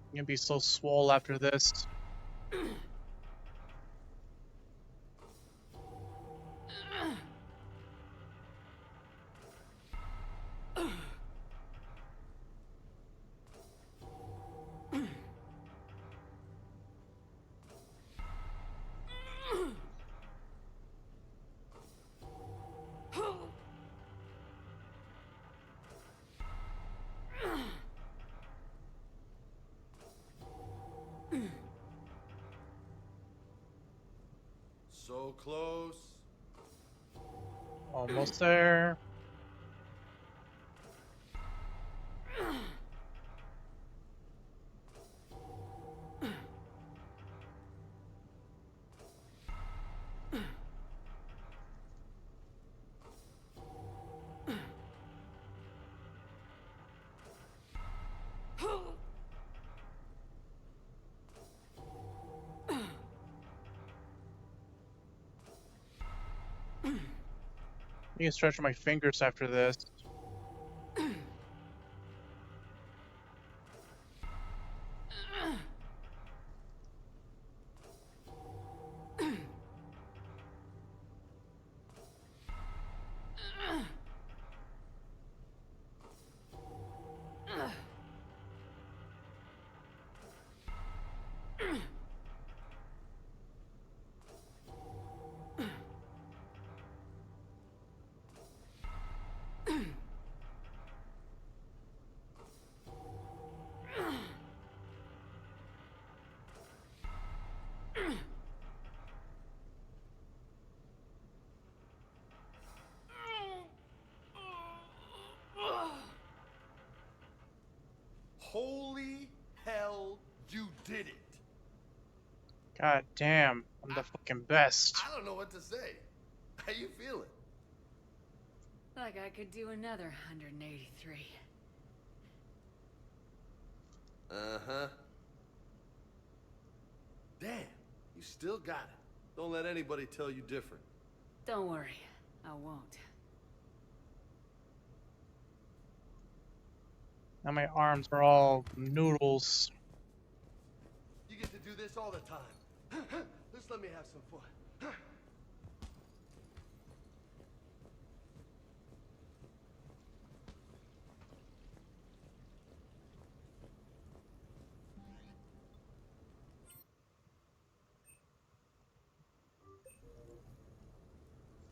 I'm gonna be so swole after this. So close. Almost there. I need to stretch my fingers after this. Holy hell, you did it. God damn, I'm the fucking best. I don't know what to say. How you feeling? Like I could do another 183. Uh-huh. Damn, you still got it. Don't let anybody tell you different. Don't worry, I won't. Now my arms are all noodles. You get to do this all the time. Just let me have some fun.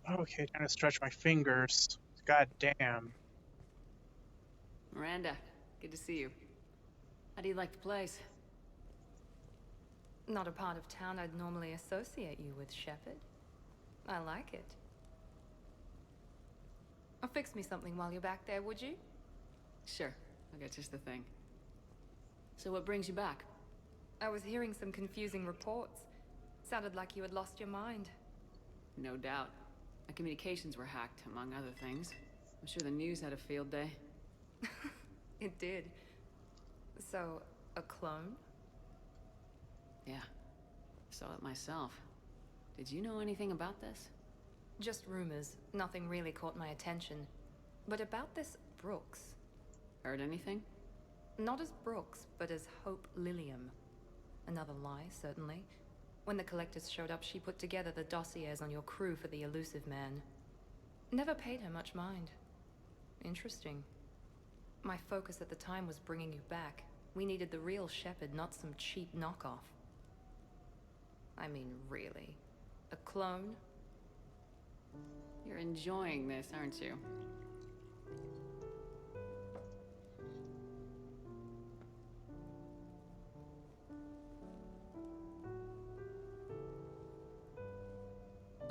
Okay, trying to stretch my fingers. God damn. Miranda, good to see you. How do you like the place? Not a part of town I'd normally associate you with, Shepard. I like it. Fix me something while you're back there, would you? Sure, I'll get just the thing. So what brings you back? I was hearing some confusing reports. Sounded like you had lost your mind. No doubt. My communications were hacked, among other things. I'm sure the news had a field day. It did. So, a clone? Yeah. Saw it myself. Did you know anything about this? Just rumors. Nothing really caught my attention. But about this Brooks. Heard anything? Not as Brooks, but as Hope Lilium. Another lie, certainly. When the collectors showed up, she put together the dossiers on your crew for the elusive man. Never paid her much mind. Interesting. My focus at the time was bringing you back. We needed the real Shepard, not some cheap knockoff. I mean, really. A clone? You're enjoying this, aren't you?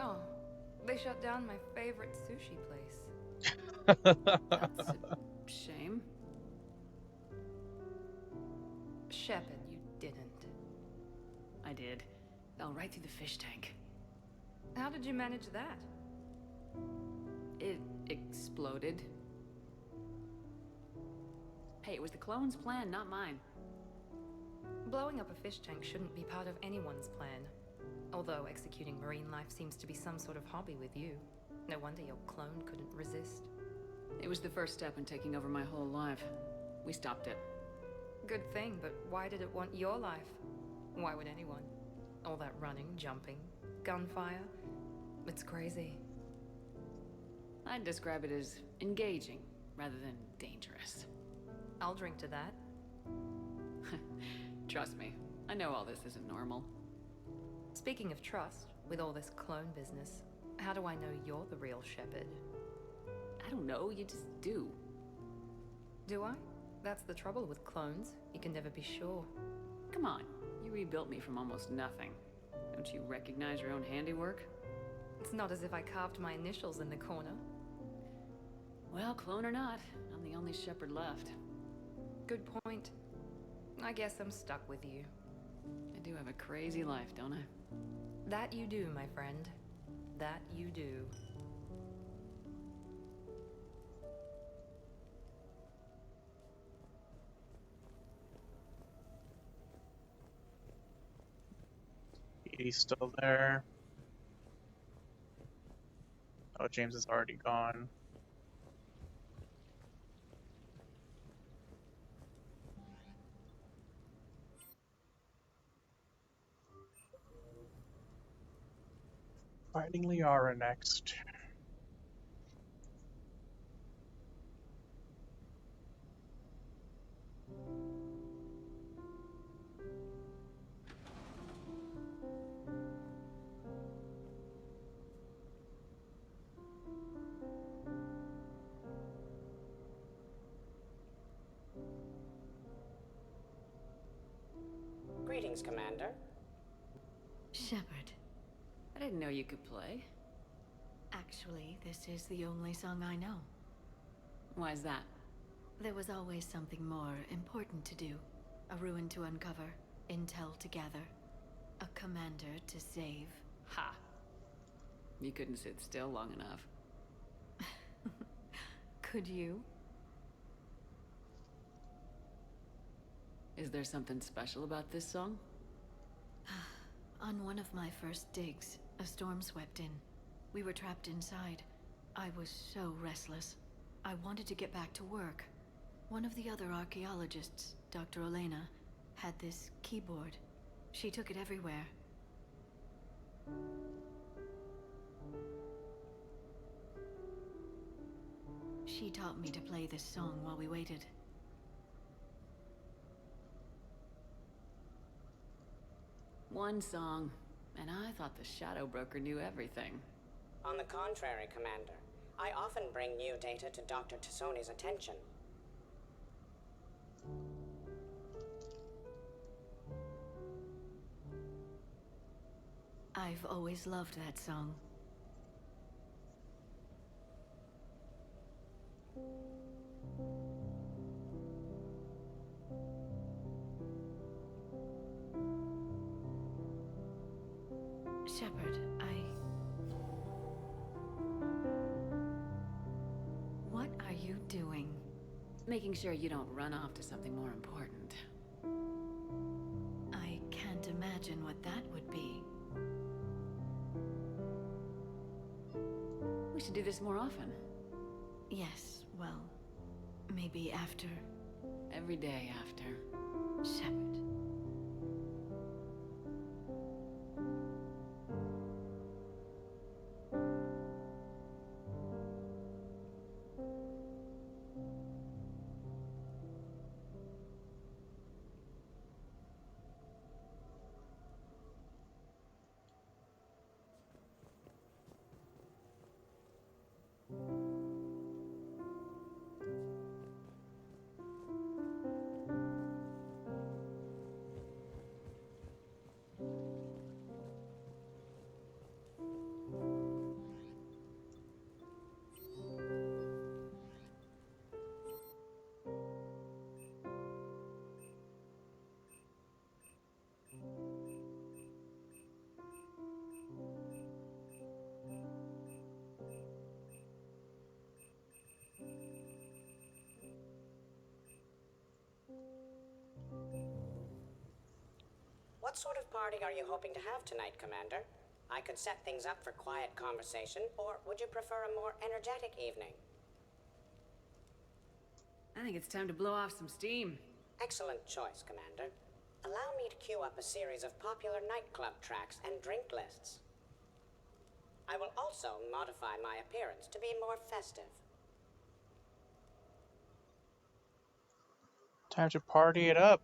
Oh, they shut down my favorite sushi place. That's a shame. Shepard, you didn't. I did. Fell right through the fish tank. How did you manage that? It exploded. Hey, it was the clone's plan, not mine. Blowing up a fish tank shouldn't be part of anyone's plan. Although executing marine life seems to be some sort of hobby with you. No wonder your clone couldn't resist. It was the first step in taking over my whole life. We stopped it. Good thing, but why did it want your life? Why would anyone? All that running, jumping, gunfire. It's crazy. I'd describe it as engaging, rather than dangerous. I'll drink to that. Trust me, I know all this isn't normal. Speaking of trust, with all this clone business, how do I know you're the real Shepard? I don't know, you just do. Do I? That's the trouble with clones. You can never be sure. Come on, you rebuilt me from almost nothing. Don't you recognize your own handiwork? It's not as if I carved my initials in the corner. Well, clone or not, I'm the only Shepard left. Good point. I guess I'm stuck with you. I do have a crazy life, don't I? That you do, my friend. That you do. He's still there. Oh, James is already gone. Fighting Liara next. Greetings, Commander. Shepard, I didn't know you could play. Actually, this is the only song I know. Why's that? There was always something more important to do. A ruin to uncover, intel to gather, a commander to save. Ha! You couldn't sit still long enough. Could you? Is there something special about this song? On one of my first digs, a storm swept in. We were trapped inside. I was so restless. I wanted to get back to work. One of the other archaeologists, Dr. Olena, had this keyboard. She took it everywhere. She taught me to play this song while we waited. One song, and I thought the Shadow Broker knew everything. On the contrary, Commander. I often bring new data to Dr. Tassoni's attention. I've always loved that song. Shepard, What are you doing? Making sure you don't run off to something more important. I can't imagine what that would be. We should do this more often. Yes, well, maybe after. Every day after. Shepard. What sort of party are you hoping to have tonight, Commander? I could set things up for quiet conversation, or would you prefer a more energetic evening? I think it's time to blow off some steam. Excellent choice, Commander. Allow me to queue up a series of popular nightclub tracks and drink lists. I will also modify my appearance to be more festive. Time to party it up.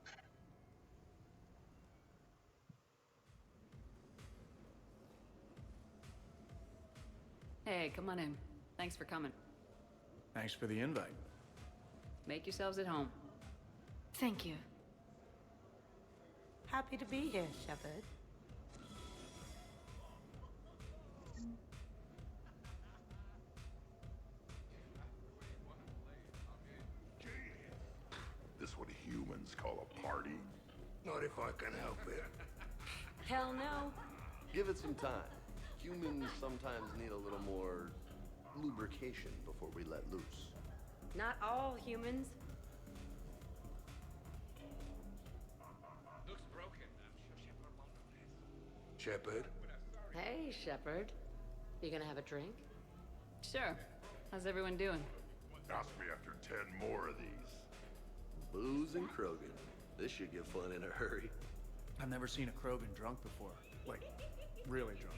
Hey, come on in. Thanks for coming. Thanks for the invite. Make yourselves at home. Thank you. Happy to be here, Shepard. This what humans call a party? Not if I can help it. Hell no. Give it some time. Humans sometimes need a little more lubrication before we let loose. Not all humans. Looks broken. Shepard? Hey, Shepard. You gonna have a drink? Sure. How's everyone doing? Ask me after 10 more of these. Booze and Krogan. This should get fun in a hurry. I've never seen a Krogan drunk before. Like, really drunk.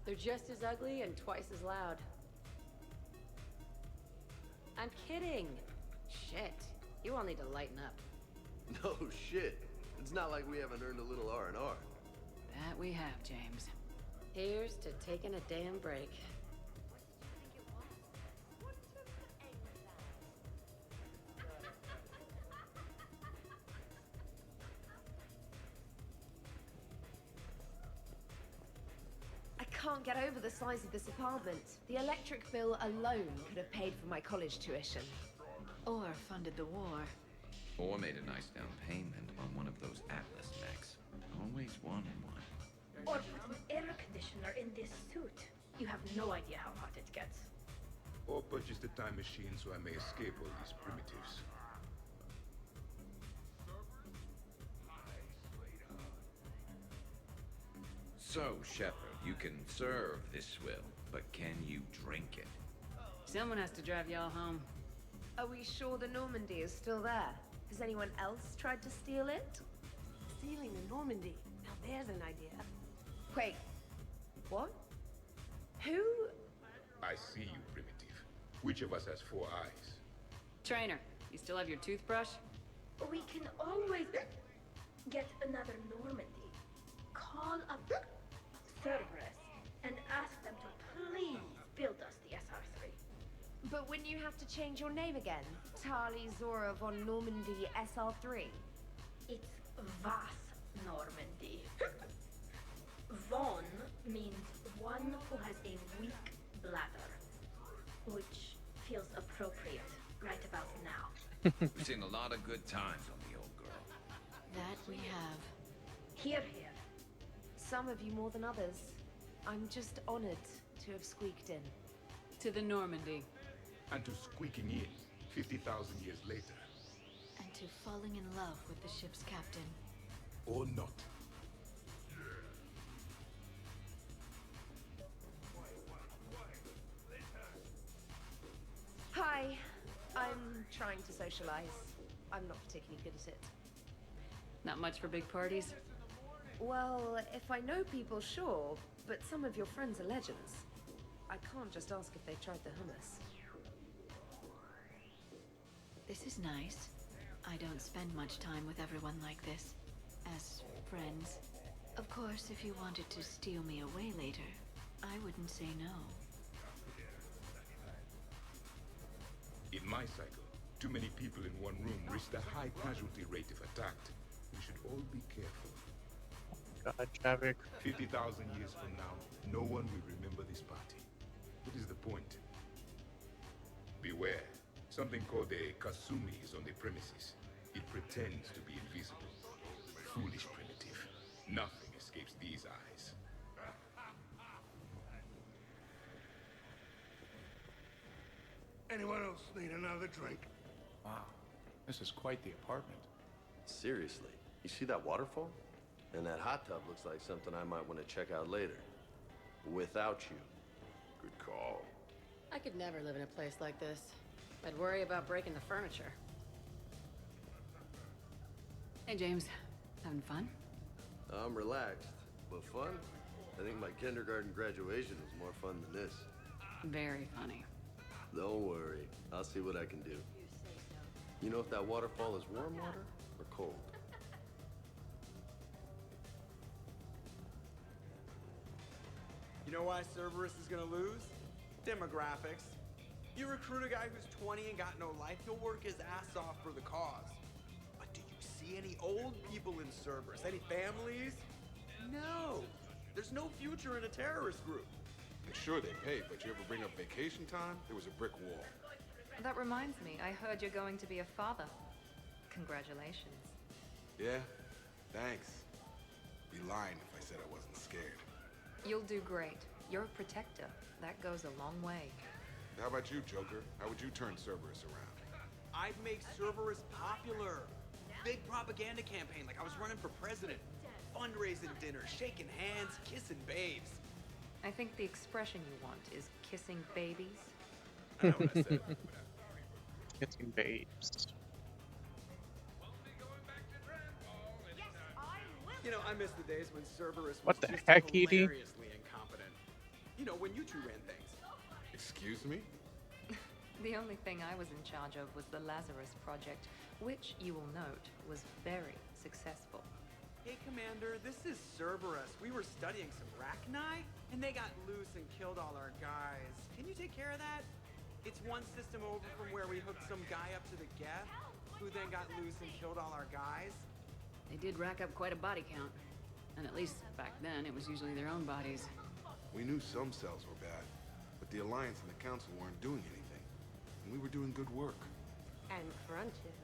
They're just as ugly and twice as loud. I'm kidding. Shit. You all need to lighten up. No shit. It's not like we haven't earned a little R&R. That we have, James. Here's to taking a damn break. I can't get over the size of this apartment. The electric bill alone could have paid for my college tuition. Or funded the war. Or made a nice down payment on one of those Atlas mechs. Always wanted one. Or put an air conditioner in this suit. You have no idea how hot it gets. Or purchased a time machine so I may escape all these primitives. So, Shepard, you can serve this swill, but can you drink it? Someone has to drive y'all home. Are we sure the Normandy is still there? Has anyone else tried to steal it? Stealing the Normandy. Now there's an idea. Wait, what? Who? I see you, primitive. Which of us has 4 eyes? Trainer, you still have your toothbrush? We can always get another Normandy. Call up Cerberus and ask them to please build us the SR3. But wouldn't you have to change your name again? Tali Zora von Normandy SR3? It's Vas Normandy. Von means one who has a weak bladder, which feels appropriate right about now. We've seen a lot of good times on the old girl. That we have. Here, here. Some of you more than others. I'm just honored to have squeaked in. To the Normandy. And to squeaking in 50,000 years later. And to falling in love with the ship's captain. Or not. Hi. I'm trying to socialize. I'm not particularly good at it. Not much for big parties? Well, if I know people, sure. But some of your friends are legends. I can't just ask if they tried the hummus. This is nice. I don't spend much time with everyone like this. As friends. Of course, if you wanted to steal me away later, I wouldn't say no. In my cycle, too many people in one room risk a high casualty rate if attacked. We should all be careful. God, Javik. 50,000 years from now, no one will remember this party. What is the point? Beware. Something called a Kasumi is on the premises. It pretends to be invisible. Foolish primitive. Nothing escapes these eyes. Anyone else need another drink? Wow, this is quite the apartment. Seriously, you see that waterfall? And that hot tub looks like something I might want to check out later. Without you. Good call. I could never live in a place like this. I'd worry about breaking the furniture. Hey, James. Having fun? I'm relaxed, but fun? I think my kindergarten graduation was more fun than this. Very funny. Don't worry. I'll see what I can do. You know if that waterfall is warm water or cold? You know why Cerberus is gonna lose? Demographics. You recruit a guy who's 20 and got no life, he'll work his ass off for the cause. But do you see any old people in Cerberus? Any families? No. There's no future in a terrorist group. Sure they pay, but you ever bring up vacation time? There was a brick wall. That reminds me, I heard you're going to be a father. Congratulations. Yeah? Thanks. Be lying if I said I wasn't scared. You'll do great. You're a protector. That goes a long way. How about you, Joker? How would you turn Cerberus around? I'd make Cerberus popular. Big propaganda campaign like I was running for president. Fundraising dinners, shaking hands, kissing babes. I think the expression you want is kissing babies. I know what I said. Kissing babes. You know, I miss the days when Cerberus was What the just heck, Edie? hilariously incompetent. You know, when you two ran things. Excuse me? The only thing I was in charge of was the Lazarus Project, which, you will note, was very successful. Hey, Commander, this is Cerberus. We were studying some Rachni, and they got loose and killed all our guys. Can you take care of that? It's one system over from where we hooked some guy up to the Geth, who then got loose and killed all our guys. They did rack up quite a body count. And at least back then, it was usually their own bodies. We knew some cells were bad, but the Alliance and the Council weren't doing anything. And we were doing good work. And crunches.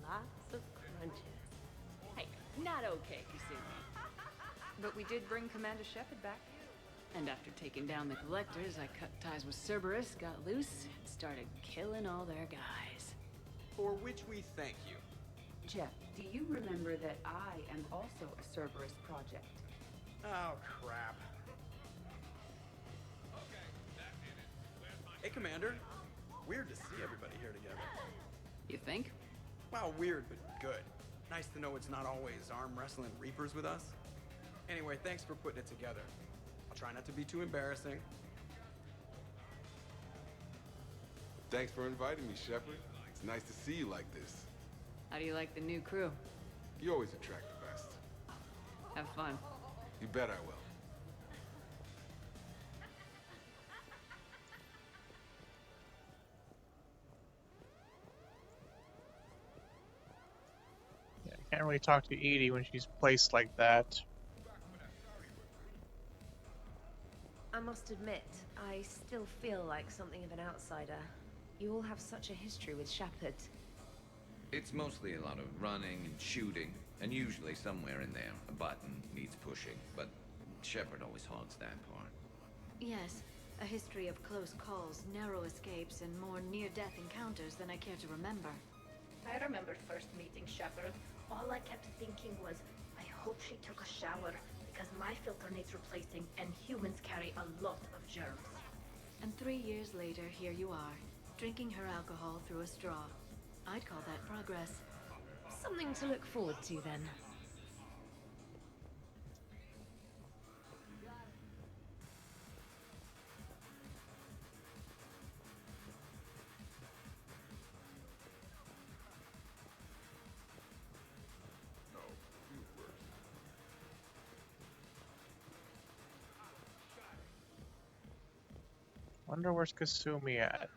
Lots of crunches. Hey, not okay, Kasumi. But we did bring Commander Shepard back. And after taking down the collectors, I cut ties with Cerberus, got loose, and started killing all their guys. For which we thank you. Jeff, do you remember that I am also a Cerberus project? Oh, crap. Hey, Commander. Weird to see everybody here together. You think? Well, weird, but good. Nice to know it's not always arm wrestling Reapers with us. Anyway, thanks for putting it together. I'll try not to be too embarrassing. Thanks for inviting me, Shepard. It's nice to see you like this. How do you like the new crew? You always attract the best. Have fun. You bet I will. Yeah, I can't really talk to Edie when she's placed like that. I must admit, I still feel like something of an outsider. You all have such a history with Shepard. It's mostly a lot of running and shooting, and usually somewhere in there, a button needs pushing, but Shepard always hogs that part. Yes, a history of close calls, narrow escapes, and more near-death encounters than I care to remember. I remember first meeting Shepard. All I kept thinking was, I hope she took a shower, because my filter needs replacing, and humans carry a lot of germs. And 3 years later, here you are, drinking her alcohol through a straw. I'd call that progress. Something to look forward to, then. Wonder where's Kasumi at?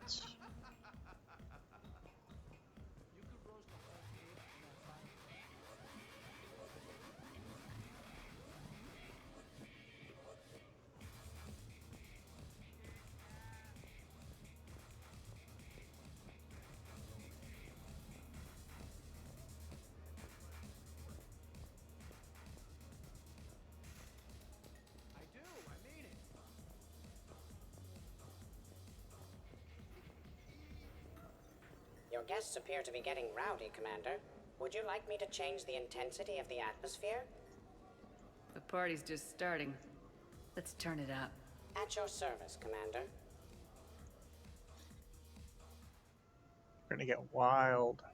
Your guests appear to be getting rowdy, Commander. Would you like me to change the intensity of the atmosphere? The party's just starting. Let's turn it up. At your service, Commander. We're gonna get wild.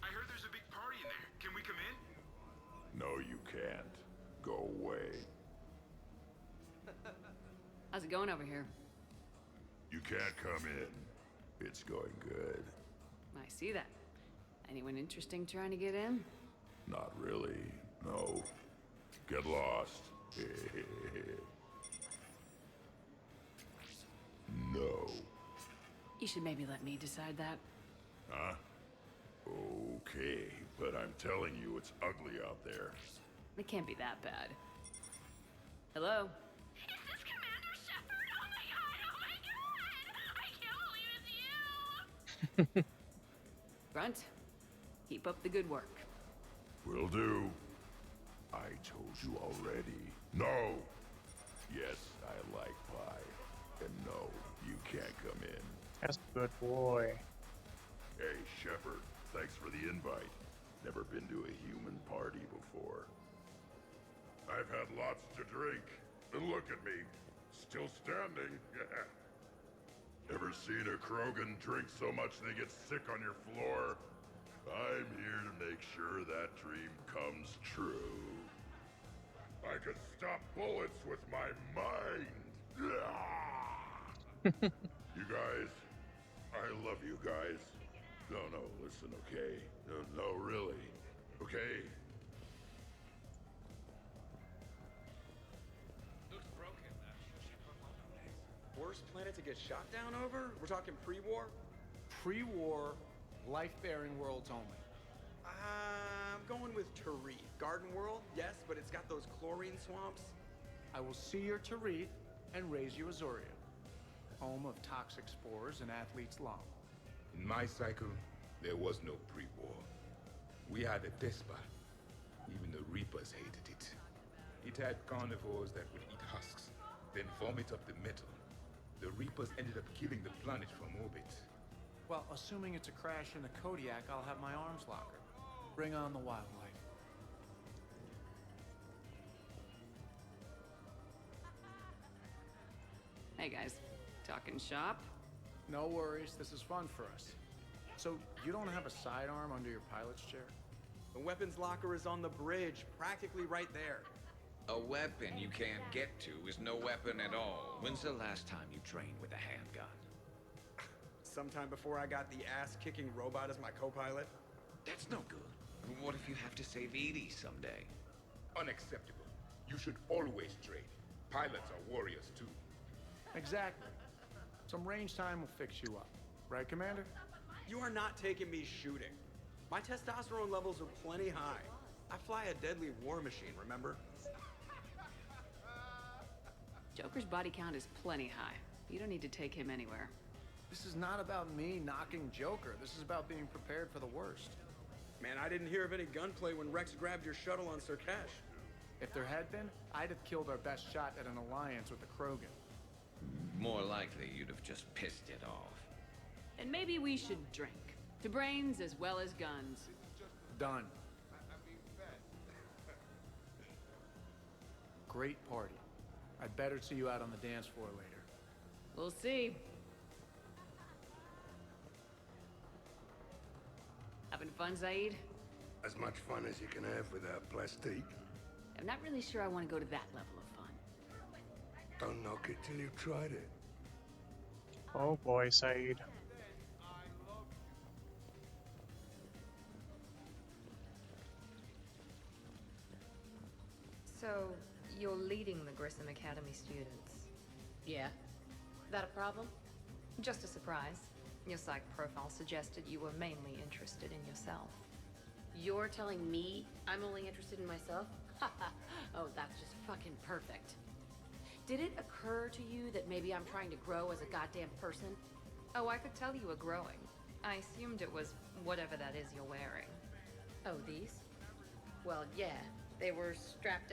I heard there's a big party in there. Can we come in? No, you can't. Go away. How's it going over here? You can't come in. It's going good. I see that. Anyone interesting trying to get in? Not really. No. Get lost. No. You should maybe let me decide that. Huh? Okay, but I'm telling you it's ugly out there. It can't be that bad. Hello? Is this Commander Shepard? Oh my god! I can't believe it's you! Grunt, keep up the good work. Will do. I told you already. No! Yes, I like pie. And no, you can't come in. That's a good boy. Hey, Shepard, thanks for the invite. Never been to a human party before. I've had lots to drink. And look at me, still standing. Ever seen a Krogan drink so much they get sick on your floor? I'm here to make sure that dream comes true. I could stop bullets with my mind. You guys, I love you guys. No, listen, okay? No, really. Okay? Worst planet to get shot down over? We're talking pre-war? Pre-war, life-bearing worlds only. I'm going with Tarith. Garden World, yes, but it's got those chlorine swamps. I will see your Tarith and raise you Azoria, home of toxic spores and athlete's lung. In my cycle, there was no pre-war. We had a despot. Even the Reapers hated it. It had carnivores that would eat husks, then vomit up the metal. The Reapers ended up killing the planet from orbit. Well, assuming it's a crash in a Kodiak, I'll have my arms locker. Bring on the wildlife. Hey guys, talking shop? No worries, this is fun for us. So, you don't have a sidearm under your pilot's chair? The weapons locker is on the bridge, practically right there. A weapon you can't get to is no weapon at all. When's the last time you trained with a handgun? Sometime before I got the ass-kicking robot as my co-pilot. That's no good. What if you have to save Edie someday? Unacceptable. You should always train. Pilots are warriors too. Exactly. Some range time will fix you up. Right, Commander? You are not taking me shooting. My testosterone levels are plenty high. I fly a deadly war machine, remember? Joker's body count is plenty high. You don't need to take him anywhere. This is not about me knocking Joker. This is about being prepared for the worst. Man, I didn't hear of any gunplay when Rex grabbed your shuttle on Sirkesh. If there had been, I'd have killed our best shot at an alliance with the Krogan. More likely, you'd have just pissed it off. And maybe we should drink. To brains as well as guns. Done. Great party. I'd better see you out on the dance floor later. We'll see. Having fun, Zaid? As much fun as you can have without plastique. I'm not really sure I want to go to that level of fun. Don't knock it till you've tried it. Oh boy, Saeed. So, you're leading the Grissom Academy students? Yeah. That a problem? Just a surprise. Your psych profile suggested you were mainly interested in yourself. You're telling me I'm only interested in myself? Oh, that's just fucking perfect. Did it occur to you that maybe I'm trying to grow as a goddamn person? Oh, I could tell you were growing. I assumed it was whatever that is you're wearing. Oh, these? Well, yeah. They were strapped